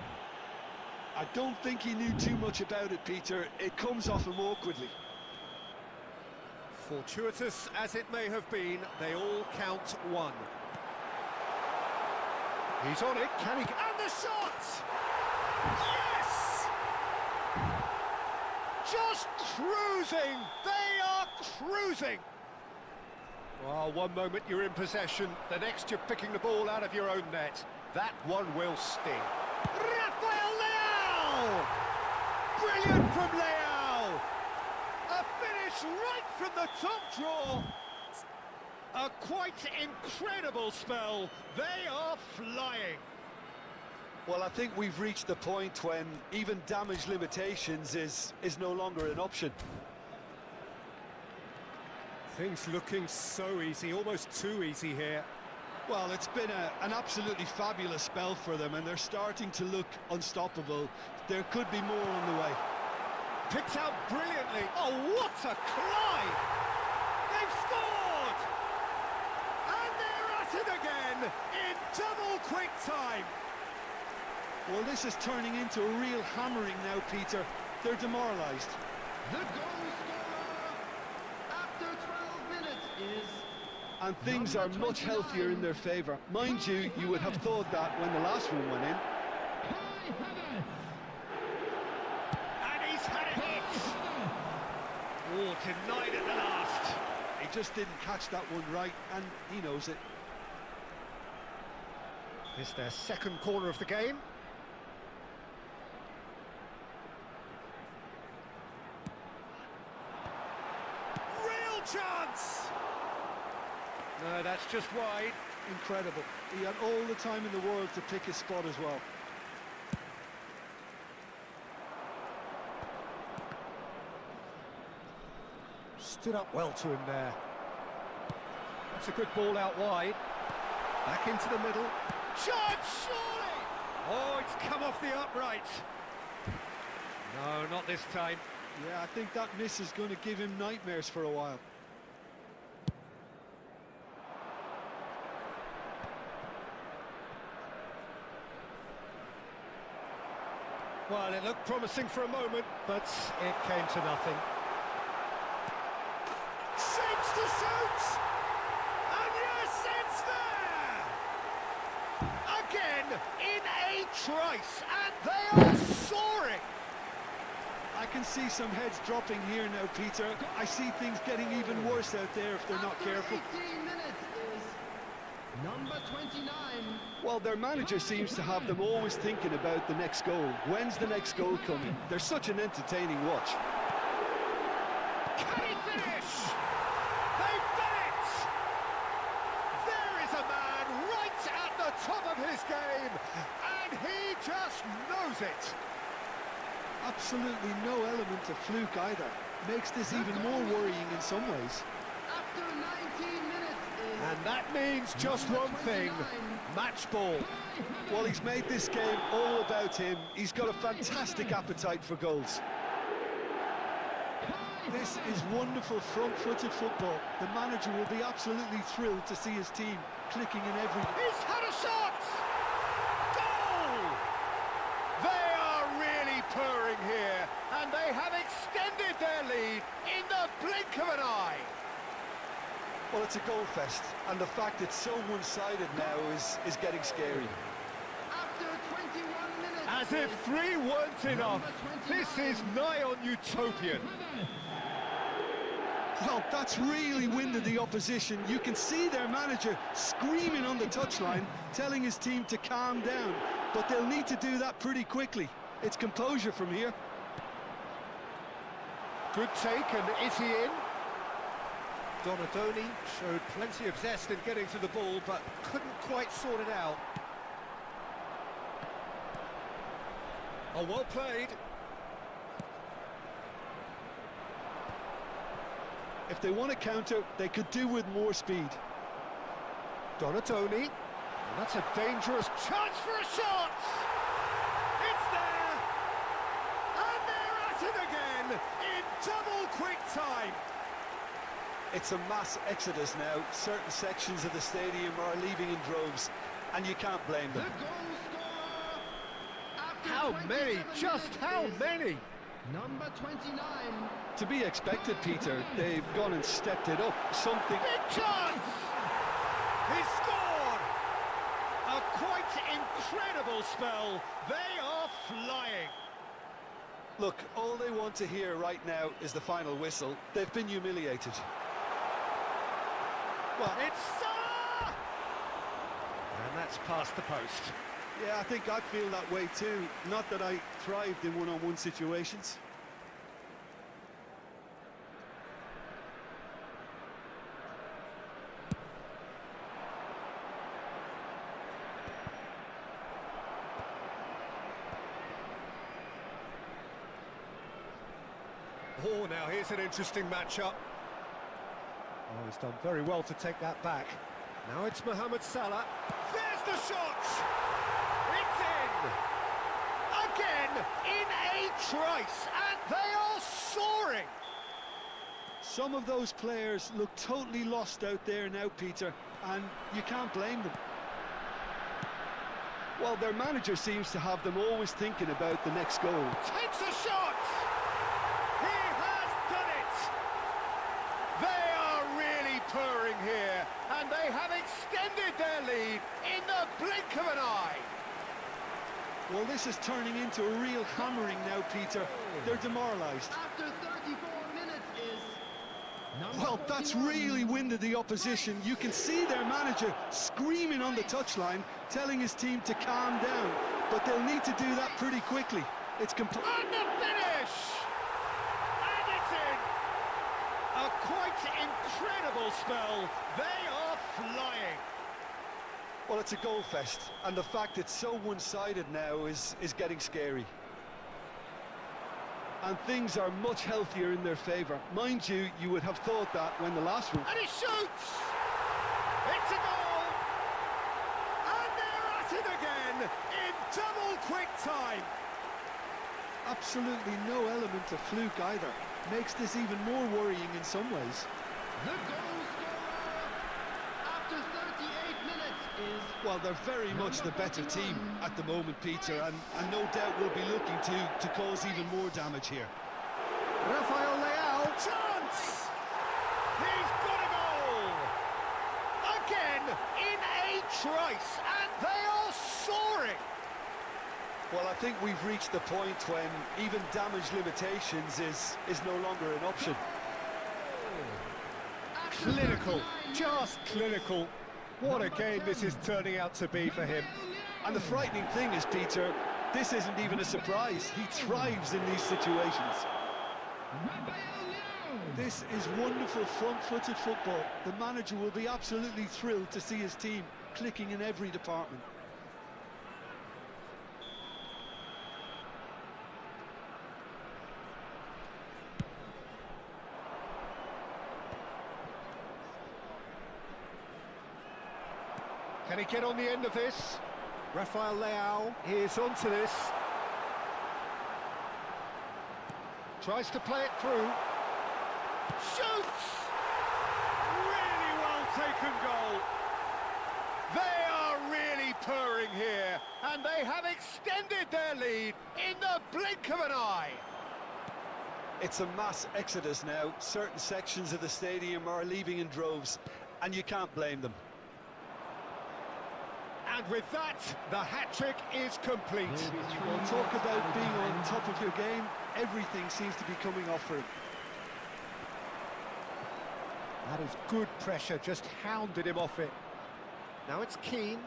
I don't think he knew too much about it, Peter. It comes off him awkwardly. Fortuitous as it may have been, they all count one. He's on it, can he? And the shot! Yes! Just cruising! They are cruising! Well, one moment you're in possession, the next you're picking the ball out of your own net. That one will sting. Rafael Leao! Brilliant from Leao! A finish right from the top draw. A quite incredible spell. They are flying. Well, I think we've reached the point when even damage limitations is no longer an option. Things looking so easy, almost too easy here. Well, it's been an absolutely fabulous spell for them, and they're starting to look unstoppable. There could be more on the way. Picked out brilliantly. Oh, what a climb! They've scored! And they're at it again in double quick time. Well, this is turning into a real hammering now, Peter. They're demoralised. The goal scorer after 12 minutes is... And things are much healthier in their favour. Mind you, you would have thought that when the last one went in. And he's had it Oh, denied at the last. He just didn't catch that one right, and he knows it. It's their second corner of the game. Real chance! No, that's just wide. Incredible. He had all the time in the world to pick his spot as well. Stood up well to him there. That's a good ball out wide. Back into the middle. Shot, surely! Oh, it's come off the upright. No, not this time. Yeah, I think that miss is going to give him nightmares for a while. Well, it looked promising for a moment, but it came to nothing. Shapes to shoot! And yes, it's there! Again, in a trice, and they are soaring! I can see some heads dropping here now, Peter. I see things getting even worse out there if they're not careful. 18 minutes is number 29. Well, their manager seems to have them always thinking about the next goal. When's the next goal coming? They're such an entertaining watch. Can he finish? They've done it! There is a man right at the top of his game, and he just knows it. Absolutely no element of fluke either. Makes this even more worrying in some ways. After 19 minutes is And that means just one thing, match ball. Well, he's made this game all about him. He's got a fantastic appetite for goals. This is wonderful front-footed football. The manager will be absolutely thrilled to see his team clicking in every... He's had a shot! Goal! They are really purring here, and they have extended their lead in the blink of an eye. Well, it's a goal fest, and the fact it's so one-sided now is getting scary. after 21 minutes. As if 3 weren't enough. This is nigh on utopian. Well, that's really winded the opposition. You can see their manager screaming on the touchline, telling his team to calm down. But they'll need to do that pretty quickly. It's composure from here. Good take, and is he in? Donadoni showed plenty of zest in getting to the ball, but couldn't quite sort it out. Oh, well played. If they want to counter, they could do with more speed. Donadoni. And that's a dangerous chance for a shot! It's there! And they're at it again in double quick time! It's a mass exodus now. Certain sections of the stadium are leaving in droves, and you can't blame The them. goal scorer after How many? 27 Just minutes how is many? Number 29. To be expected, Peter. They've gone and stepped it up. Something... Big chance! He scored! A quite incredible spell. They are flying. Look, all they want to hear right now is the final whistle. They've been humiliated. Well, it's Salah! And that's past the post. Yeah, I think I'd feel that way too. Not that I thrived in one-on-one situations. Oh, now here's an interesting matchup. Oh, he's done very well to take that back. Now it's Mohammed Salah. There's the shot! It's in! Again, in a trice, and they are soaring! Some of those players look totally lost out there now, Peter, and you can't blame them. Well, their manager seems to have them always thinking about the next goal. Takes a shot! He has done it! They are really purring here, and they have extended their lead in the blink of an eye. Well, this is turning into a real hammering now, Peter. They're demoralised. After 34 minutes is Well, that's really winded the opposition. You can see their manager screaming on the touchline, telling his team to calm down. But they'll need to do that pretty quickly. It's complete. And the finish! And it's in! A quite incredible spell. They are flying. Well, it's a goal fest, and the fact it's so one-sided now is getting scary. And things are much healthier in their favour. Mind you, you would have thought that when the last one... And he shoots! It's a goal! And they're at it again in double quick time. Absolutely no element of fluke either. Makes this even more worrying in some ways. The goal scorer after 38 minutes is... Well, they're very much the better team at the moment, Peter, and no doubt will be looking to cause even more damage here. Rafael Leao, chance! He's got a goal! Again, in a trice, and they are soaring! Well, I think we've reached the point when even damage limitations is no longer an option. Clinical, just clinical. What a game this is turning out to be for him. And the frightening thing is, Peter, this isn't even a surprise. He thrives in these situations. This is wonderful front-footed football. The manager will be absolutely thrilled to see his team clicking in every department. Can he get on the end of this? Rafael Leao is onto this. Tries to play it through. Shoots! Really well taken goal. They are really purring here, and they have extended their lead in the blink of an eye. It's a mass exodus now. Certain sections of the stadium are leaving in droves, and you can't blame them. And with that, the hat-trick is complete. Well, talk about being on top of your game. Everything seems to be coming off for him. That is good pressure, just hounded him off it. Now it's Keane.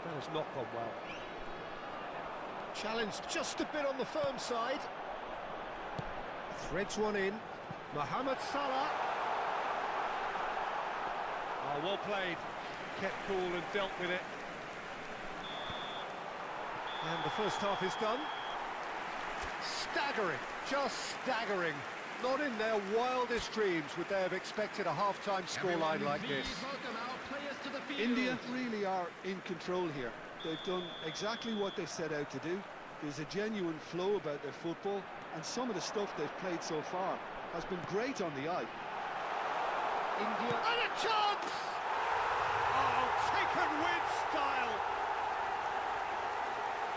That has not gone well. Challenge just a bit on the firm side. Threads one in. Mohammed Salah. Oh, well played. Kept cool and dealt with it. And the first half is done. Staggering, just staggering. Not in their wildest dreams would they have expected a half-time scoreline like this. India really are in control here. They've done exactly what they set out to do. There's a genuine flow about their football, and some of the stuff they've played so far has been great on the eye. India, and a chance! Oh, taken with style!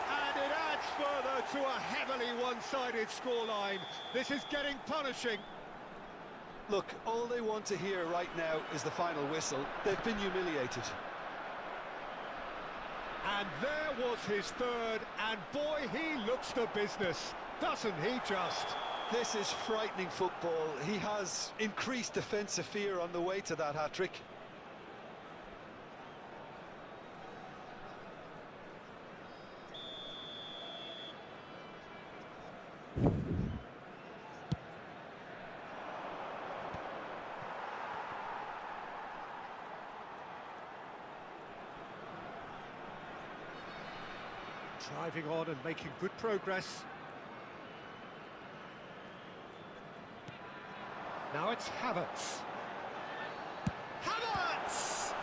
And it adds further to a heavily one-sided scoreline. This is getting punishing. Look, all they want to hear right now is the final whistle. They've been humiliated. And there was his third, and boy, he looks the business, doesn't he just? This is frightening football. He has increased defensive fear on the way to that hat-trick. Driving on and making good progress. Now it's Havertz. Havertz!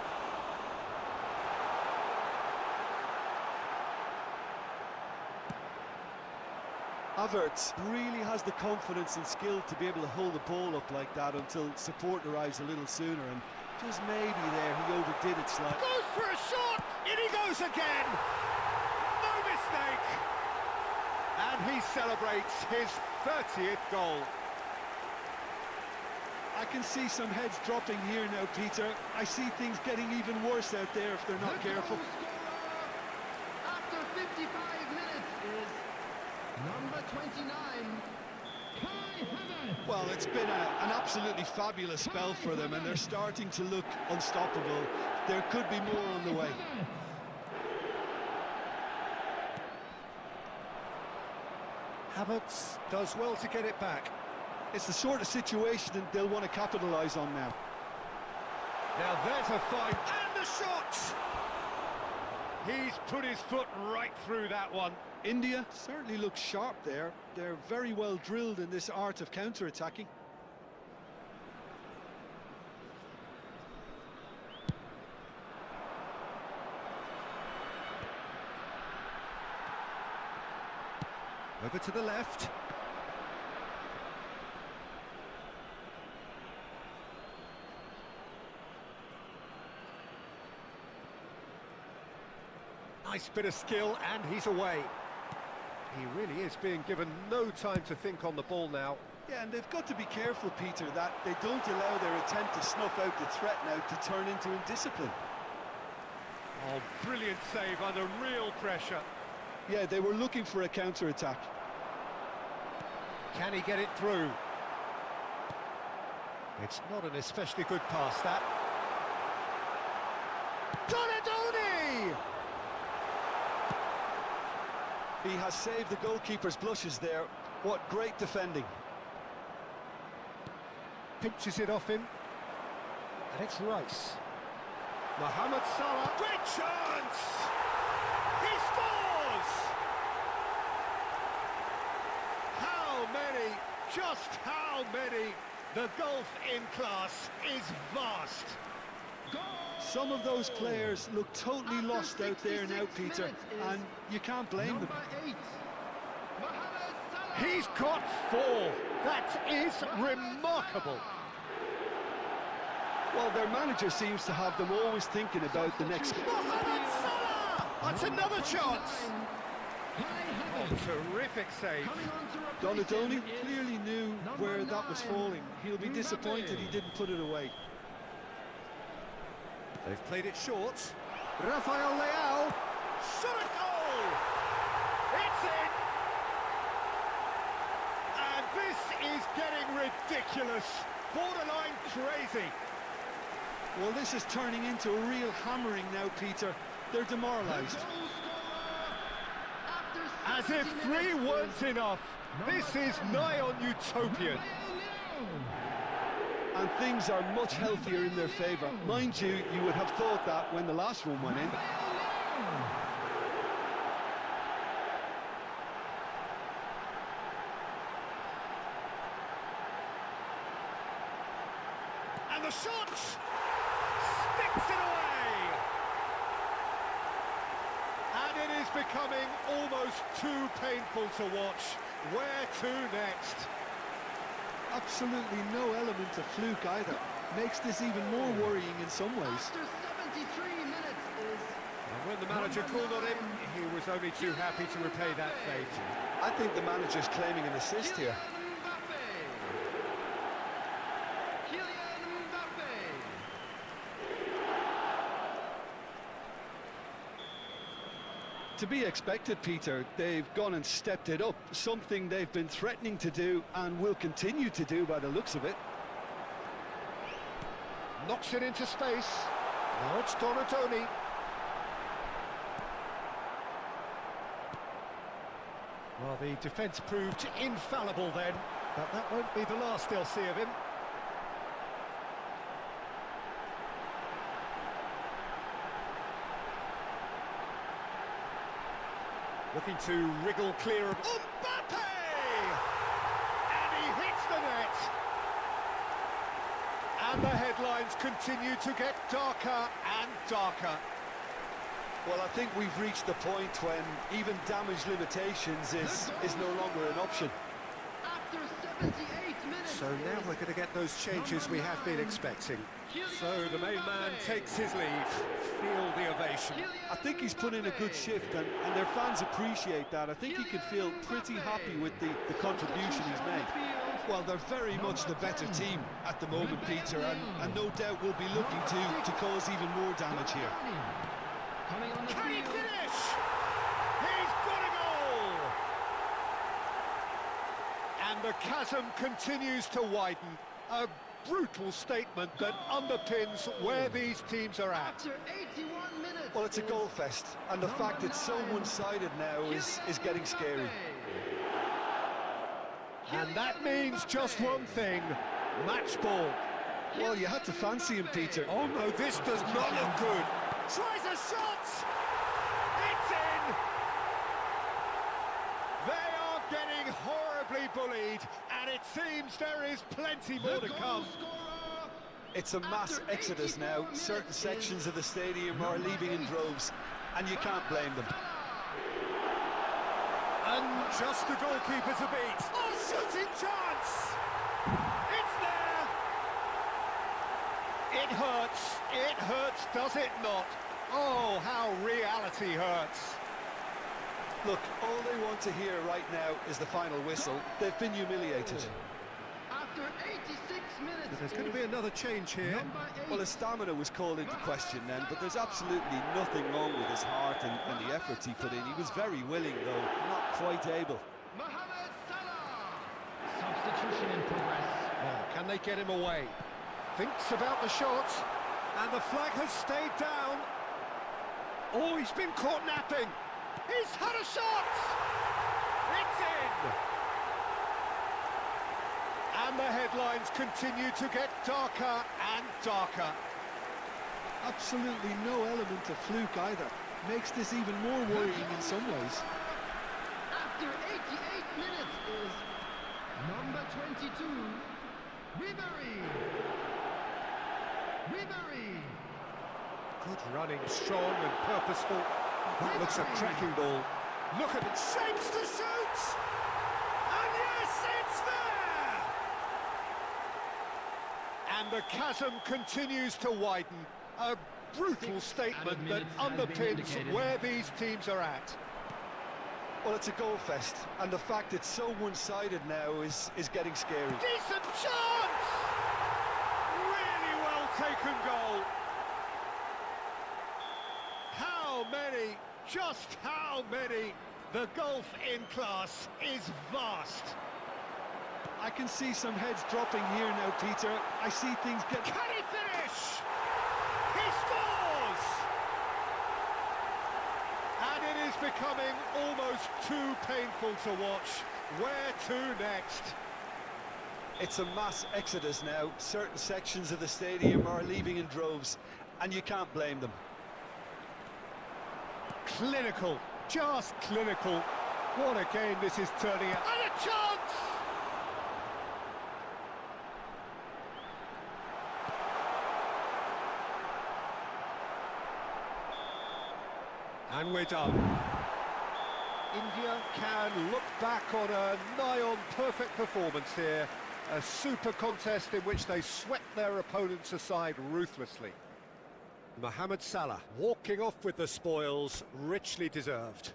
Havertz really has the confidence and skill to be able to hold the ball up like that until support arrives a little sooner, and just maybe there he overdid it slightly. Goes for a shot! In he goes again! No mistake! And he celebrates his 30th goal. I can see some heads dropping here now, Peter. I see things getting even worse out there if they're not careful. After 55 minutes is number 20. Well, it's been an absolutely fabulous spell for them, and they're starting to look unstoppable. There could be more on the way. Havertz does well to get it back. It's the sort of situation that they'll want to capitalise on now. Now there's a fight, and the shot! He's put his foot right through that one. India certainly looks sharp there. They're very well drilled in this art of counter-attacking. Over to the left. Nice bit of skill, and he's away. He really is being given no time to think on the ball now. Yeah, and they've got to be careful, Peter, that they don't allow their attempt to snuff out the threat now to turn into indiscipline. Oh, brilliant save under real pressure. Yeah, they were looking for a counter-attack. Can he get it through? It's not an especially good pass, that. Donadoni! He has saved the goalkeeper's blushes there. What great defending. Pinches it off him. And it's Rice. Mohammed Salah. Great chance! He scores! How many? Just how many? The gulf in class is vast. Some of those players look totally lost out there now, Peter, and you can't blame them. He's got 4. That is remarkable. Well, their manager seems to have them always thinking about the next... Mohammed Salah! That's another chance. Oh, terrific save. Donadoni clearly knew where that was falling. He'll be disappointed he didn't put it away. They've played it short. Rafael Leao. Shot a goal! It's in! And this is getting ridiculous. Borderline crazy. Well, this is turning into a real hammering now, Peter. They're demoralised. As if 3 weren't enough. This is nigh on utopian. And things are much healthier in their favour. Mind you, you would have thought that when the last one went in. And the shot! Sticks it away! And it is becoming almost too painful to watch. Where to next? Absolutely no element of fluke either. Makes this even more worrying in some ways. After 73 minutes is... And when the manager called on him, he was only too happy to repay that fate. I think the manager's claiming an assist here. To be expected, Peter. They've gone and stepped it up, something they've been threatening to do and will continue to do by the looks of it. Knocks it into space. Now it's Donadoni. Well, the defence proved infallible then, but that won't be the last they'll see of him. Looking to wriggle clear of Mbappé! And he hits the net! And the headlines continue to get darker and darker. Well, I think we've reached the point when even damage limitations is no longer an option. After 78 minutes. So now we're going to get those changes we have been expecting. So the main man takes his leave. Feel the ovation. I think he's put in a good shift and their fans appreciate that. I think he can feel pretty happy with the contribution he's made. Well, they're very much the better team at the moment, Peter, and no doubt will be looking to cause even more damage here. Can he finish? He's got a goal! And And the chasm continues to widen. A brutal statement that underpins where these teams are at. After 81 minutes. Well, it's a goal fest, and the fact it's so one-sided now is getting scary. And that means just one thing, match ball. Well, you had to fancy him, Peter. Oh no, this does not look good. Tries a shot! It's in! They are getting horribly bullied, and it seems there is plenty more to come. It's a mass exodus now. Certain sections of the stadium are leaving in droves, and you can't blame them. And just the goalkeeper to beat. Oh, shooting chance! It's there! It hurts, does it not? Oh, how reality hurts. Look, all they want to hear right now is the final whistle. They've been humiliated. After 86 minutes. There's going to be another change here. Well, his stamina was called into question then, but there's absolutely nothing wrong with his heart and the efforts he put in. He was very willing, though, not quite able. Mohammed Salah. Substitution in progress. Oh, can they get him away? Thinks about the shot, and the flag has stayed down. Oh, he's been caught napping. He's had a shot! It's in! And the headlines continue to get darker and darker. Absolutely no element of fluke either. Makes this even more worrying in some ways. After 88 minutes is number 22, Ribery. Ribery. Good running, strong and purposeful. That looks a cracking ball. Look at it, shapes to shoot! And yes, it's there! And the chasm continues to widen. A brutal statement that underpins where these teams are at. Well, it's a goal fest, and the fact it's so one-sided now is getting scary. Decent chance! Really well taken goal. How many? Just how many? The gulf in class is vast. I can see some heads dropping here now, Peter. I see things get... Can he finish? He scores! And it is becoming almost too painful to watch. Where to next? It's a mass exodus now. Certain sections of the stadium are leaving in droves, and you can't blame them. Clinical, just clinical. What a game this is turning out. And a chance! And we're done. India can look back on a nigh-on perfect performance here. A super contest in which they swept their opponents aside ruthlessly. Mohammed Salah walking off with the spoils, richly deserved.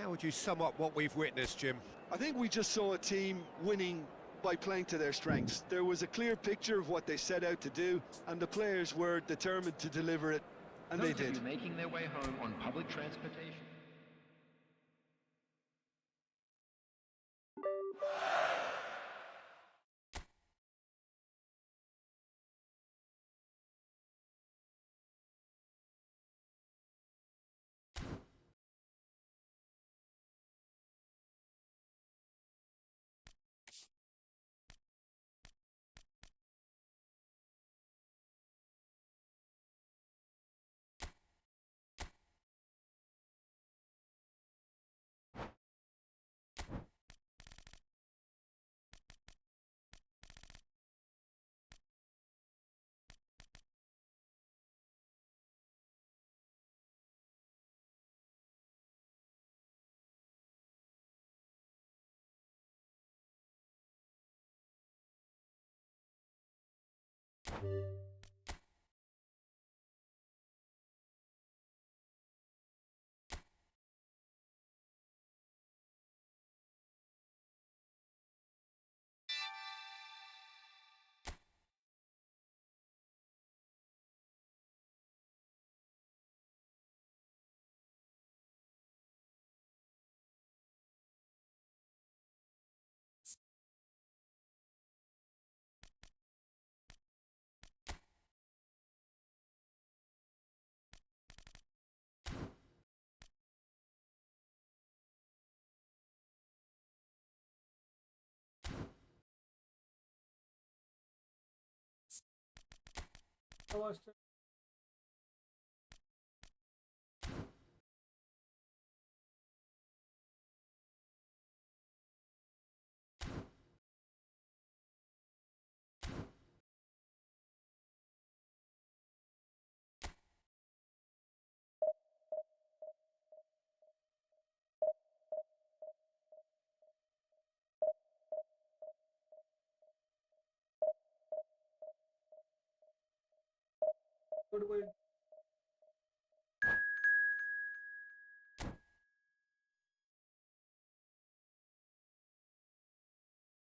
How would you sum up what we've witnessed, Jim? I think we just saw a team winning by playing to their strengths. There was a clear picture of what they set out to do, and the players were determined to deliver it, and they did. Making their way home on public transportation.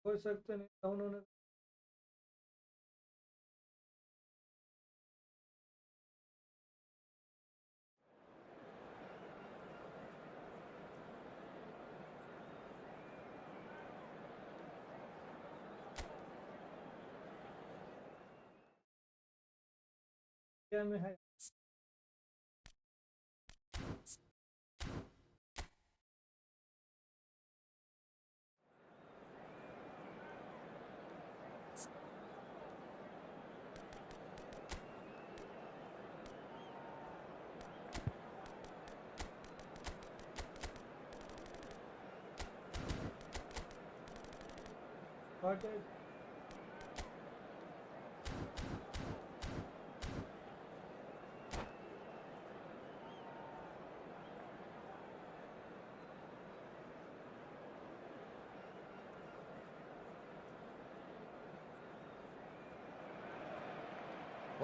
हो सकते नहीं down होने क्या में है What is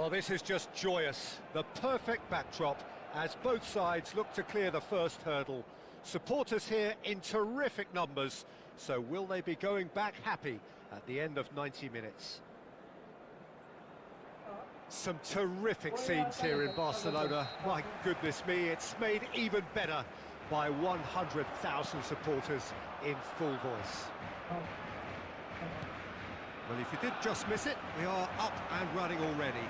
Well, this is just joyous. The perfect backdrop as both sides look to clear the first hurdle. Supporters here in terrific numbers, so will they be going back happy at the end of 90 minutes? Some terrific scenes here in Barcelona. My goodness me, it's made even better by 100,000 supporters in full voice. Well, if you did just miss it, we are up and running already.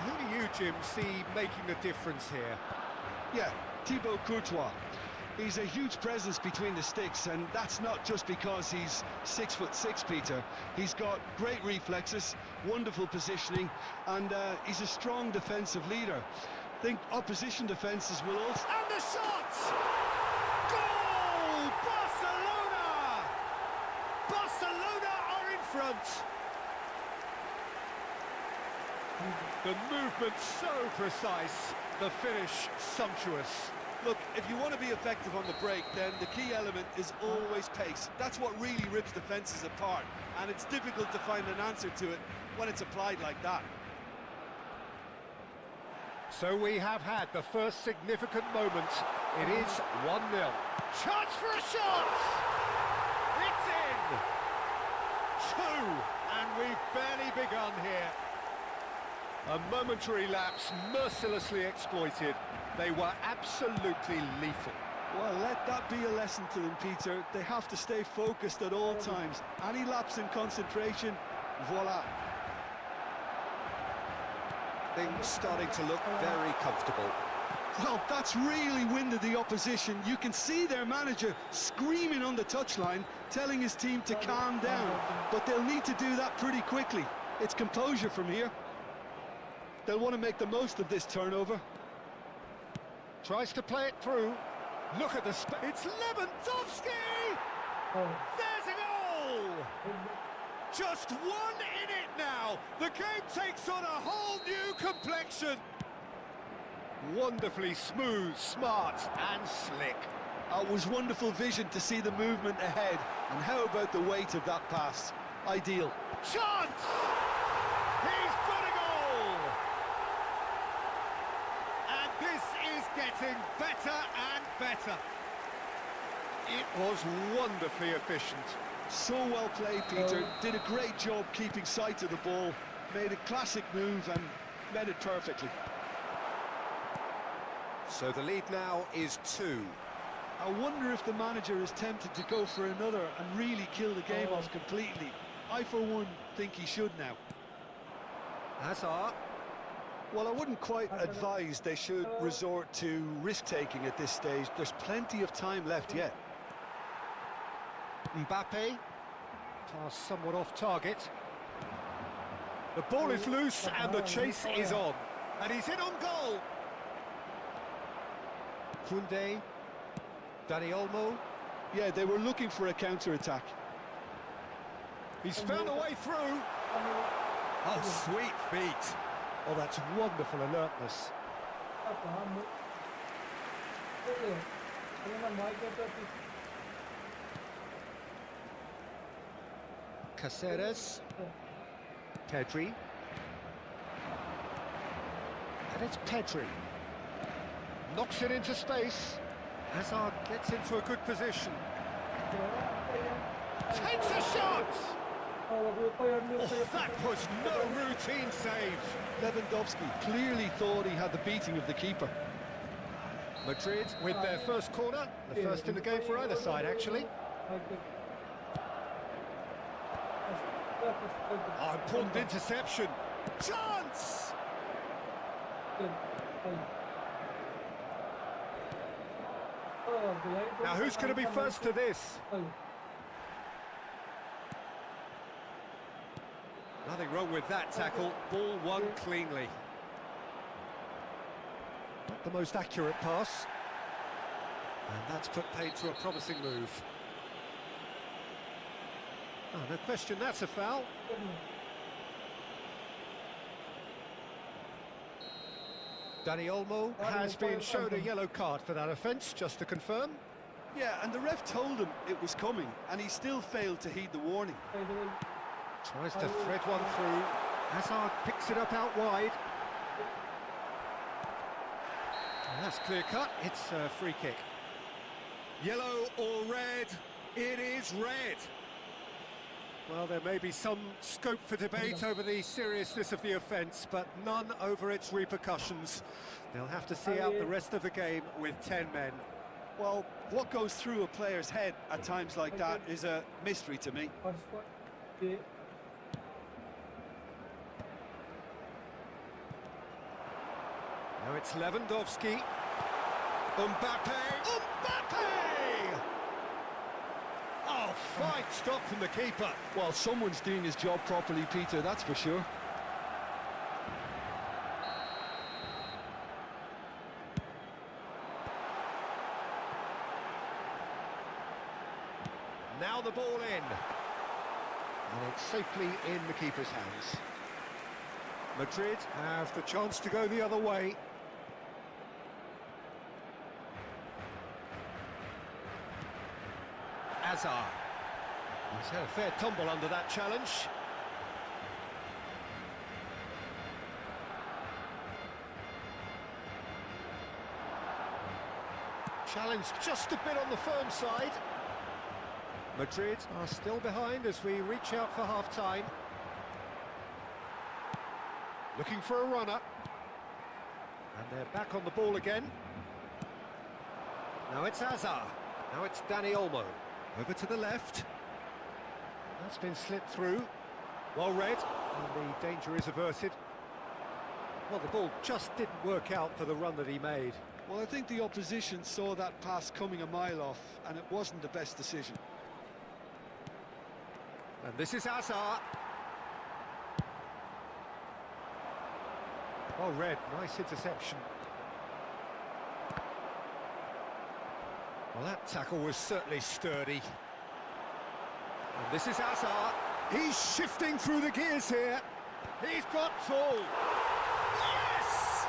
Who do you, Jim, see making the difference here? Yeah, Thibaut Courtois. He's a huge presence between the sticks, and that's not just because he's 6'6", Peter. He's got great reflexes, wonderful positioning, and he's a strong defensive leader. I think opposition defences will also... And the shot! Goal! Barcelona! Barcelona are in front. The movement so precise, the finish sumptuous. Look, if you want to be effective on the break, then the key element is always pace. That's what really rips defences apart, and it's difficult to find an answer to it when it's applied like that. So we have had the first significant moment. It is 1-0. Chance for a shot! It's in! 2, and we've barely begun here. A momentary lapse mercilessly exploited. They were absolutely lethal. Well, let that be a lesson to them, Peter. They have to stay focused at all times. Any lapse in concentration, voila. Things starting to look very comfortable. Well, that's really winded the opposition. You can see their manager screaming on the touchline, telling his team to calm down. But they'll need to do that pretty quickly. It's composure from here. They'll want to make the most of this turnover. Tries to play it through. Look at the it's Lewandowski! There's a goal! Just 1 in it now. The game takes on a whole new complexion. Wonderfully smooth, smart and slick. It was wonderful vision to see the movement ahead. And how about the weight of that pass? Ideal. Chance! He's got a goal! And this is getting better and better. It was wonderfully efficient. So well played, Peter. Did a great job keeping sight of the ball. Made a classic move and met it perfectly. So the lead now is 2. I wonder if the manager is tempted to go for another and really kill the game off completely. I, for one, think he should now. Hazard. Well, I wouldn't quite advise they should resort to risk-taking at this stage. There's plenty of time left yet. Mbappé. Pass somewhat off target. The ball is loose and the chase is on. And he's in on goal. Koundé. Dani Olmo. Yeah, they were looking for a counter-attack. He's found a way through. Oh, sweet feet. Oh, that's wonderful alertness. Caceres. Pedri. And it's Pedri. Knocks it into space. Hazard gets into a good position. Takes a shot! Oh, that was no routine save. Lewandowski clearly thought he had the beating of the keeper. Madrid with their first corner. The first in the game for either side, actually. Oh, important interception. Chance! Now, who's going to be first to this? Nothing wrong with that tackle. Ball won cleanly. Not the most accurate pass. And that's put paid to a promising move. Oh, no question, that's a foul. Dani Olmo has been shown a yellow card for that offence, just to confirm. Yeah, and the ref told him it was coming, and he still failed to heed the warning. Tries to thread one through. Hazard picks it up out wide. And that's clear cut. It's a free kick. Yellow or red? It is red. Well, there may be some scope for debate over the seriousness of the offence, but none over its repercussions. They'll have to see out the rest of the game with 10 men. Well, what goes through a player's head at times like that is a mystery to me. Now it's Lewandowski. Mbappé! Oh, fine stop from the keeper. Well, someone's doing his job properly, Peter, that's for sure. Now the ball in. And it's safely in the keeper's hands. Madrid have the chance to go the other way. Hazard. He's had a fair tumble under that challenge. Challenge just a bit on the firm side. Madrid are still behind as we reach out for half-time. Looking for a runner. And they're back on the ball again. Now it's Hazard. Now it's Dani Olmo. Over to the left. That's been slipped through. Well read. And the danger is averted. Well, the ball just didn't work out for the run that he made. Well, I think the opposition saw that pass coming a mile off, and it wasn't the best decision. And this is Hazard. Well read. Nice interception. Well, that tackle was certainly sturdy. And this is Hazard. He's shifting through the gears here. He's got full. Yes!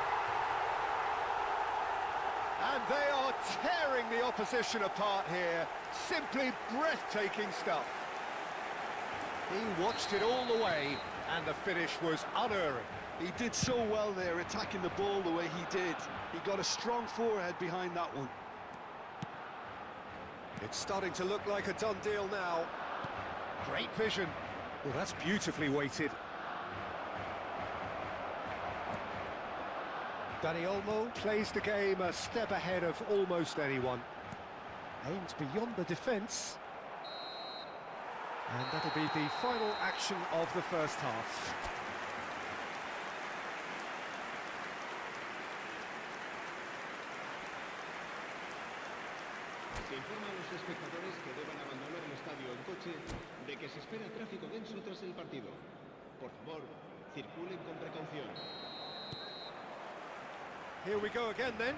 And they are tearing the opposition apart here. Simply breathtaking stuff. He watched it all the way, and the finish was unerring. He did so well there, attacking the ball the way he did. He got a strong forehead behind that one. It's starting to look like a done deal now. Great vision. Well, that's beautifully weighted. Dani Olmo plays the game a step ahead of almost anyone. Aims beyond the defence. And that'll be the final action of the first half. Se informa a los espectadores que deban abandonar el estadio en coche de que se espera tráfico denso tras el partido. Por favor, Circulen con precaución. Here we go again then.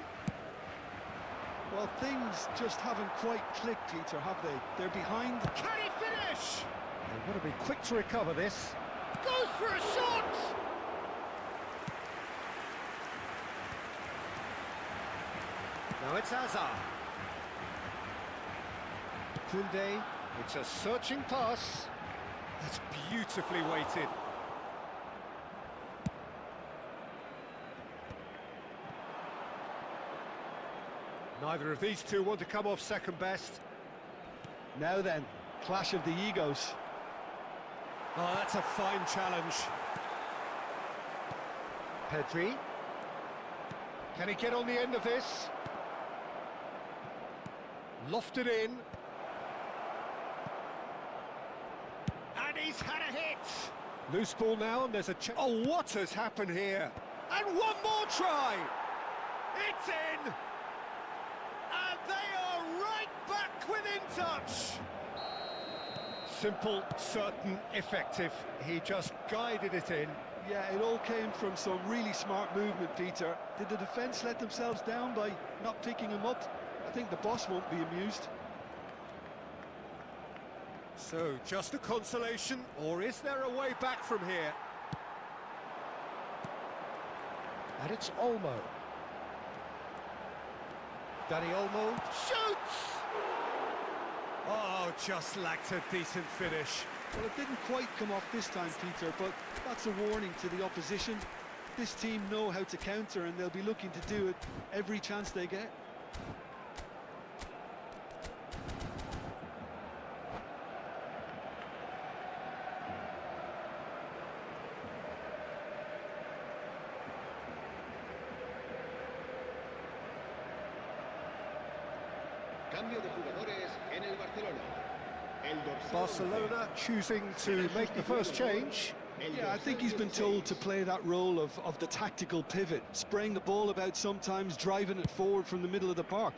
Well, things just haven't quite clicked, Peter, have they? They're behind. Can he finish? They've got to be quick to recover this. Goes for a shot! Now it's Hazard. Koundé, it's a searching pass. That's beautifully weighted. Neither of these two want to come off second best. Now then, clash of the egos. Oh, that's a fine challenge. Pedri. Can he get on the end of this? Lofted in. And he's had a hit. Loose ball now, and there's a oh, what has happened here? And one more try. It's in. And they are right back within touch. Simple, certain, effective. He just guided it in. Yeah, it all came from some really smart movement, Peter. Did the defence let themselves down by not picking him up? I think the boss won't be amused. So, just a consolation, or is there a way back from here? And it's Olmo. Danny Olmo shoots! Oh, just lacked a decent finish. Well, it didn't quite come off this time, Peter, but that's a warning to the opposition. This team know how to counter, and they'll be looking to do it every chance they get. Cambio de jugadores en el Barcelona. Barcelona choosing to make the first change. Yeah, I think he's been told to play that role of the tactical pivot, spraying the ball about sometimes, driving it forward from the middle of the park.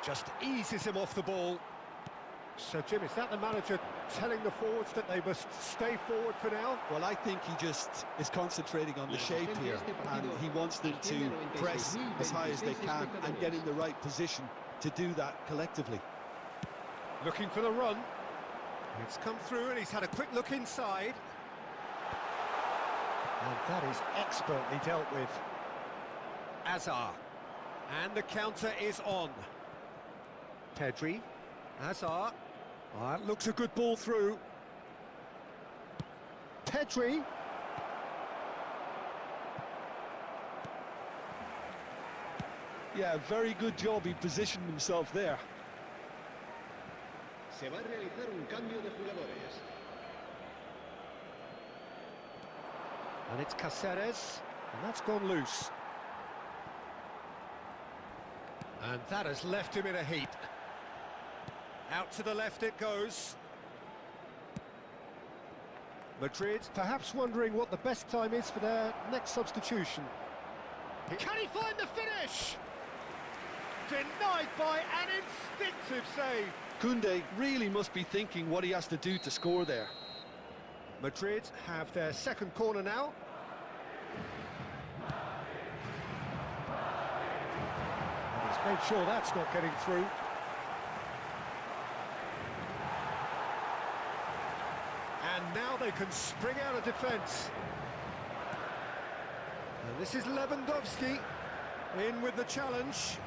Just eases him off the ball. So, Jim, is that the manager telling the forwards that they must stay forward for now? Well, I think he just is concentrating on the shape here, and he wants them to press as high as they can and get in the right position to do that collectively. Looking for the run. It's come through and he's had a quick look inside. And that is expertly dealt with. Azar. And the counter is on. Pedri. Azar. Oh, that looks a good ball through. Pedri. Yeah, very good job. He positioned himself there. Se va a realizar un cambio de jugadores. And it's Caceres, and that's gone loose. And that has left him in a heap. Out to the left it goes. Madrid perhaps wondering what the best time is for their next substitution. Can he find the finish? Denied by an instinctive save. Koundé really must be thinking what he has to do to score there. Madrid have their second corner now. And he's made sure that's not getting through. And now they can spring out of defence. And this is Lewandowski in with the challenge.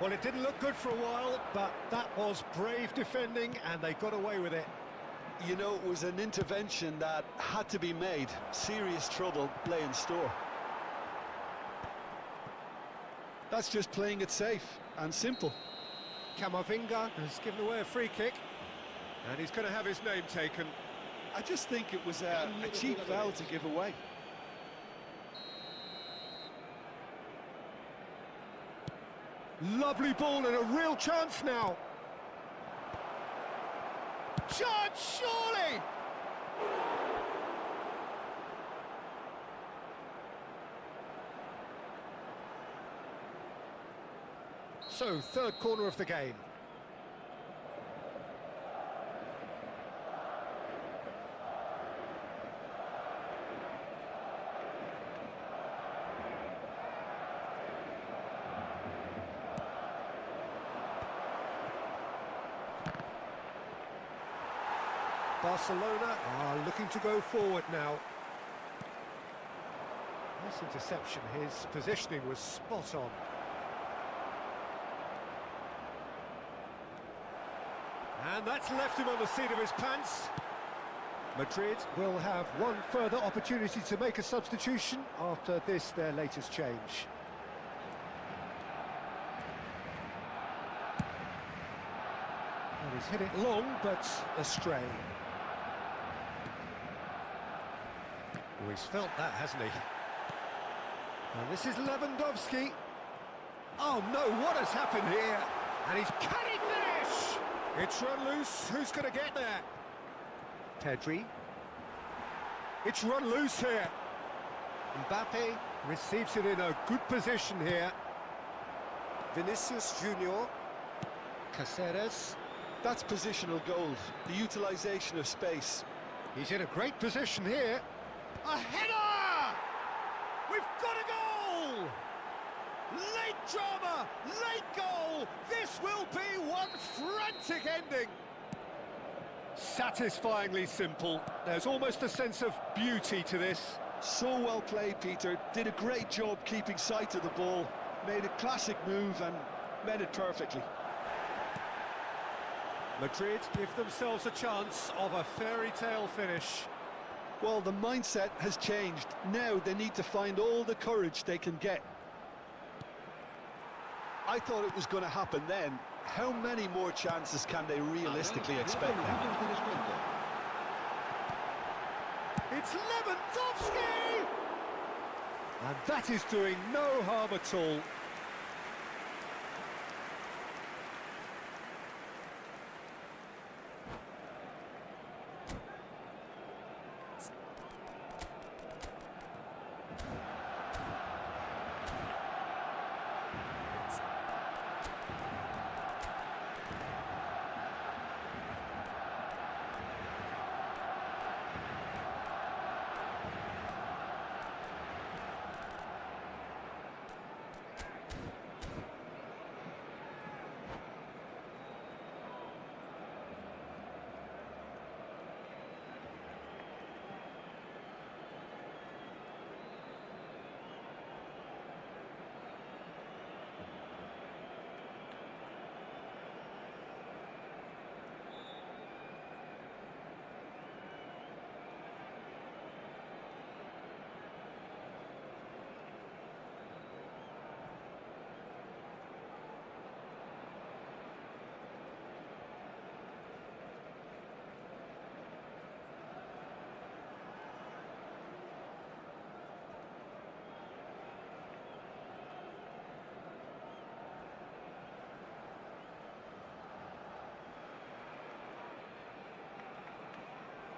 Well, it didn't look good for a while, but that was brave defending, and they got away with it. You know, it was an intervention that had to be made. Serious trouble lay in store. That's just playing it safe and simple. Camavinga has given away a free kick, and he's going to have his name taken. I just think it was a cheap foul to give away. Lovely ball and a real chance now. Chance, surely! So, third corner of the game. Barcelona are looking to go forward now. Nice interception, his positioning was spot on. And that's left him on the seat of his pants. Madrid will have one further opportunity to make a substitution after this, their latest change. And he's hit it long, but astray. Oh, he's felt that, hasn't he? And this is Lewandowski. Oh no, what has happened here? And he's, can he finish? It's run loose, who's going to get there? Pedri. It's run loose here. Mbappé receives it in a good position here. Vinicius Junior. Caceres. That's positional gold, the utilisation of space. He's in a great position here. A header! We've got a goal! Late drama, late goal! This will be one frantic ending. Satisfyingly simple. There's almost a sense of beauty to this. So well played, Peter. Did a great job keeping sight of the ball. Made a classic move and met it perfectly. Madrid give themselves a chance of a fairy tale finish. Well, the mindset has changed. Now they need to find all the courage they can get. I thought it was going to happen then. How many more chances can they realistically expect now? It's Lewandowski! And that is doing no harm at all.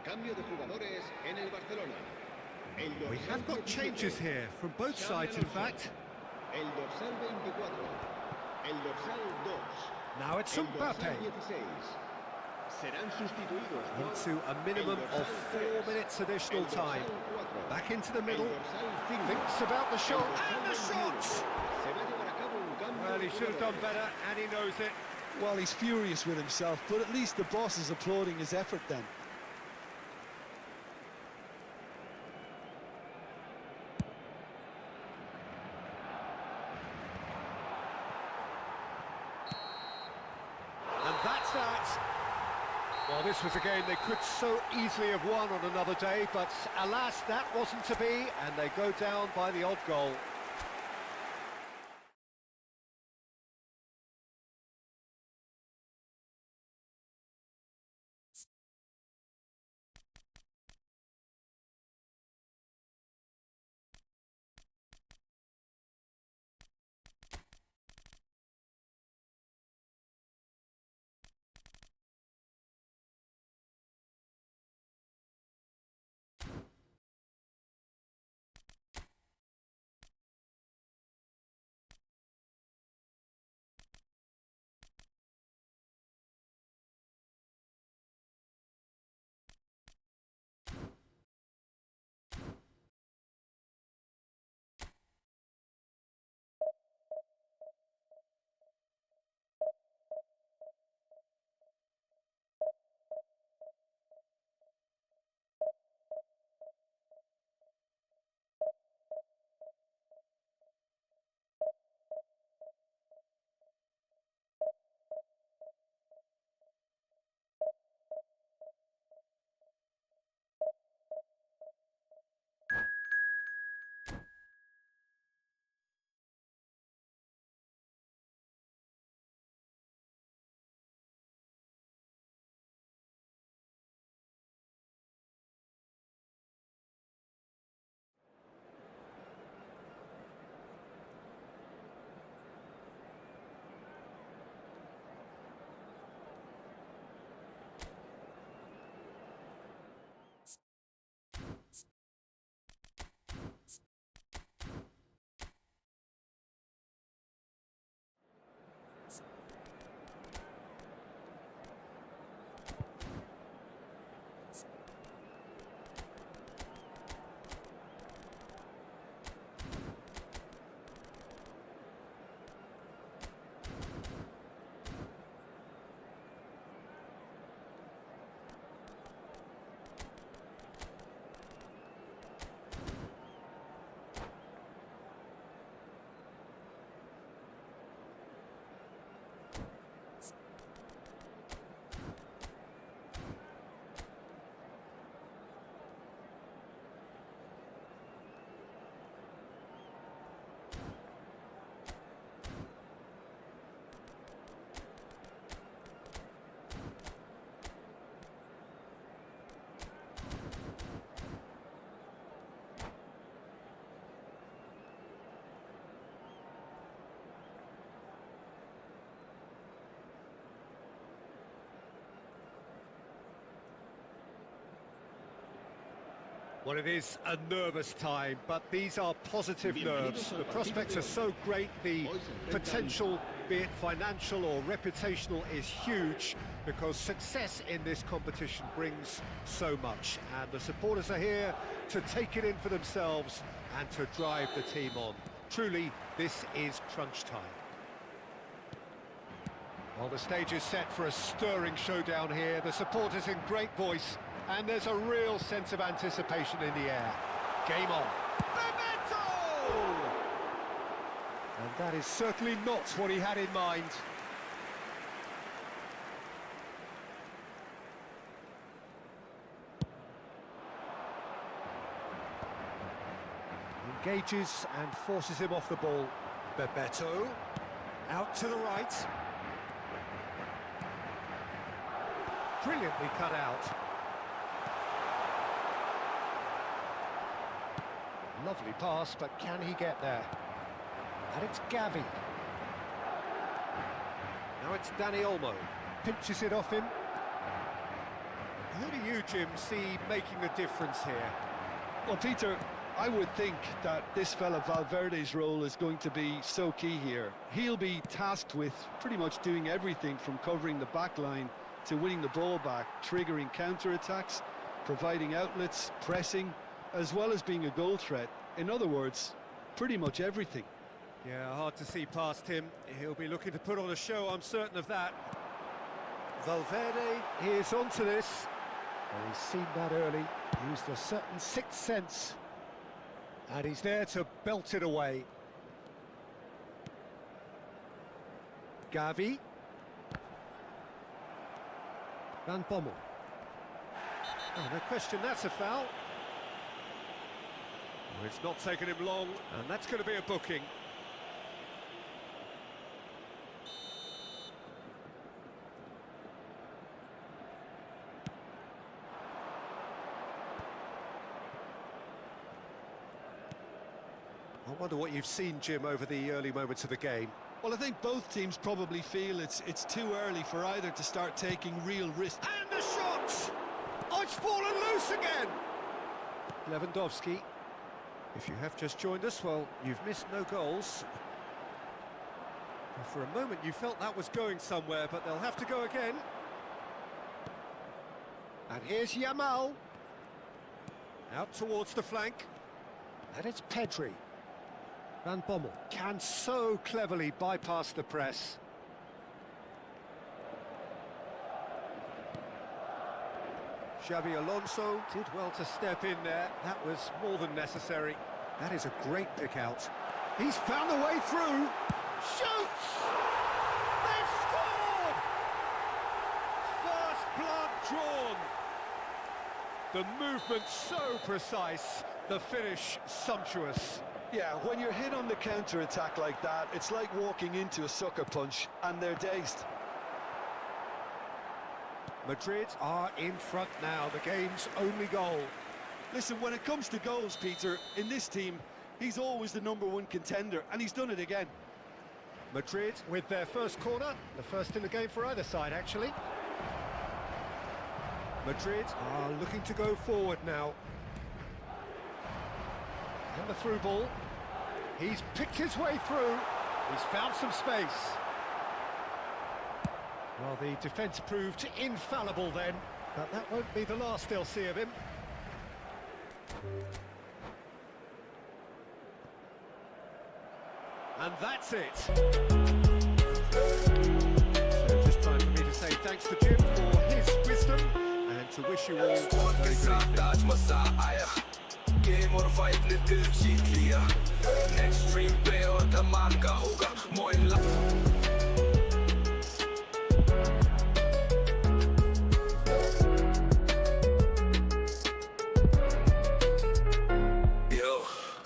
Cambio de jugadores en el Barcelona. We have got changes here from both sides, in fact. El dorsal 24. El dorsal 2. Now it's El dorsal Mbappé 16. Serán sustituidos por into a minimum of 4 minutes additional time. Back into the middle, thinks about the shot, and the shot! Well, he should have done better, and he knows it. Well, he's furious with himself, but at least the boss is applauding his effort then. And that's that. Well, this was a game they could so easily have won on another day, but alas, that wasn't to be, and they go down by the odd goal. Well, it is a nervous time, but these are positive nerves. The prospects are so great, the potential, be it financial or reputational, is huge, because success in this competition brings so much. And the supporters are here to take it in for themselves and to drive the team on. Truly, this is crunch time. Well, the stage is set for a stirring showdown here. The supporters in great voice, and there's a real sense of anticipation in the air. Game on. Bebeto! And that is certainly not what he had in mind. Engages and forces him off the ball. Bebeto, out to the right. Brilliantly cut out. Lovely pass, but can he get there? And it's Gavi. Now it's Danny Olmo. Pinches it off him. Who do you, Jim, see making the difference here? Well, Peter, I would think that this fella Valverde's role is going to be so key here. He'll be tasked with pretty much doing everything from covering the back line to winning the ball back, triggering counter-attacks, providing outlets, pressing, as well as being a goal threat. In other words, pretty much everything. Yeah, hard to see past him. He'll be looking to put on a show, I'm certain of that. Valverde is onto this. Well, he's seen that early, used a certain sixth sense. And he's there to belt it away. Gavi. Van Bommel. Oh, no question, that's a foul. Well, it's not taken him long, and that's going to be a booking. I wonder what you've seen, Jim, over the early moments of the game. Well, I think both teams probably feel it's too early for either to start taking real risks. And the shot! Oh, it's fallen loose again! Lewandowski. If you have just joined us, well, you've missed no goals. Well, for a moment you felt that was going somewhere, but they'll have to go again. And here's Yamal. Out towards the flank. And it's Pedri. Van Bommel can so cleverly bypass the press. Xabi Alonso did well to step in there. That was more than necessary. That is a great pick out. He's found a way through. Shoots! They've scored! First blood drawn. The movement so precise. The finish sumptuous. Yeah, when you're hit on the counter-attack like that, it's like walking into a sucker punch, and they're dazed. Madrid are in front now, the game's only goal. Listen, when it comes to goals, Peter, in this team, he's always the #1 contender, and he's done it again. Madrid with their first corner, the first in the game for either side, actually. Madrid are looking to go forward now. And the through ball. He's picked his way through. He's found some space. Well, the defence proved infallible then, but that won't be the last they'll see of him. And that's it. So just time for me to say thanks to Jim for his wisdom and to wish you all a very good evening. Game और fight ने दिल जीत लिया extreme play और धमाका होगा Moin Yo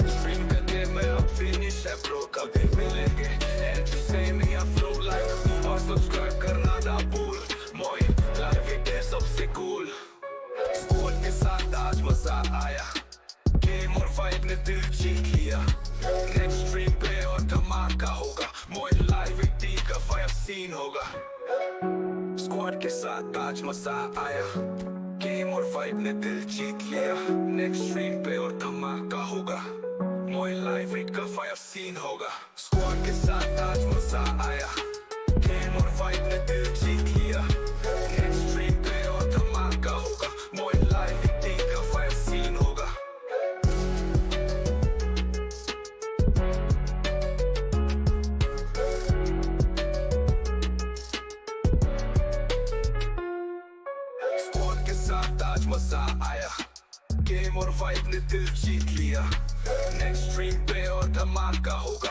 stream का game में अब फिनिश है ब्रो कभी मिलेंगे एंटरटेन या फ्लो लाइक और सब्सक्राइब करना ना भूल मोइन लाइव के सबसे कूल स्क्वाड के साथ आज मजा आया गेम और फाइट ने दिल जीत लिया नेक्स्ट स्ट्रीम पे और धमाका होगा मोइन लाइव टी का फायर सीन होगा स्क्वाड के साथ आज मजा आया गेम गेम और वाइब ने दिल जीत लिया नेक्स्ट स्ट्रीम पे और धमाका होगा मोइन लाइव हिट का फायर सीन होगा स्क्वाड के साथ आज मजा आया गेम और वाइब ने दिल जीत लिया नेक्स्ट स्ट्रीम पे और धमाका होगा मोइन लाइव हिट का फायर सीन होगा स्क्वाड के साथ आज मजा आया गेम और वाइब ने दिल जीत लिया नेक्स्ट स्ट्रीम पे और धमाका होगा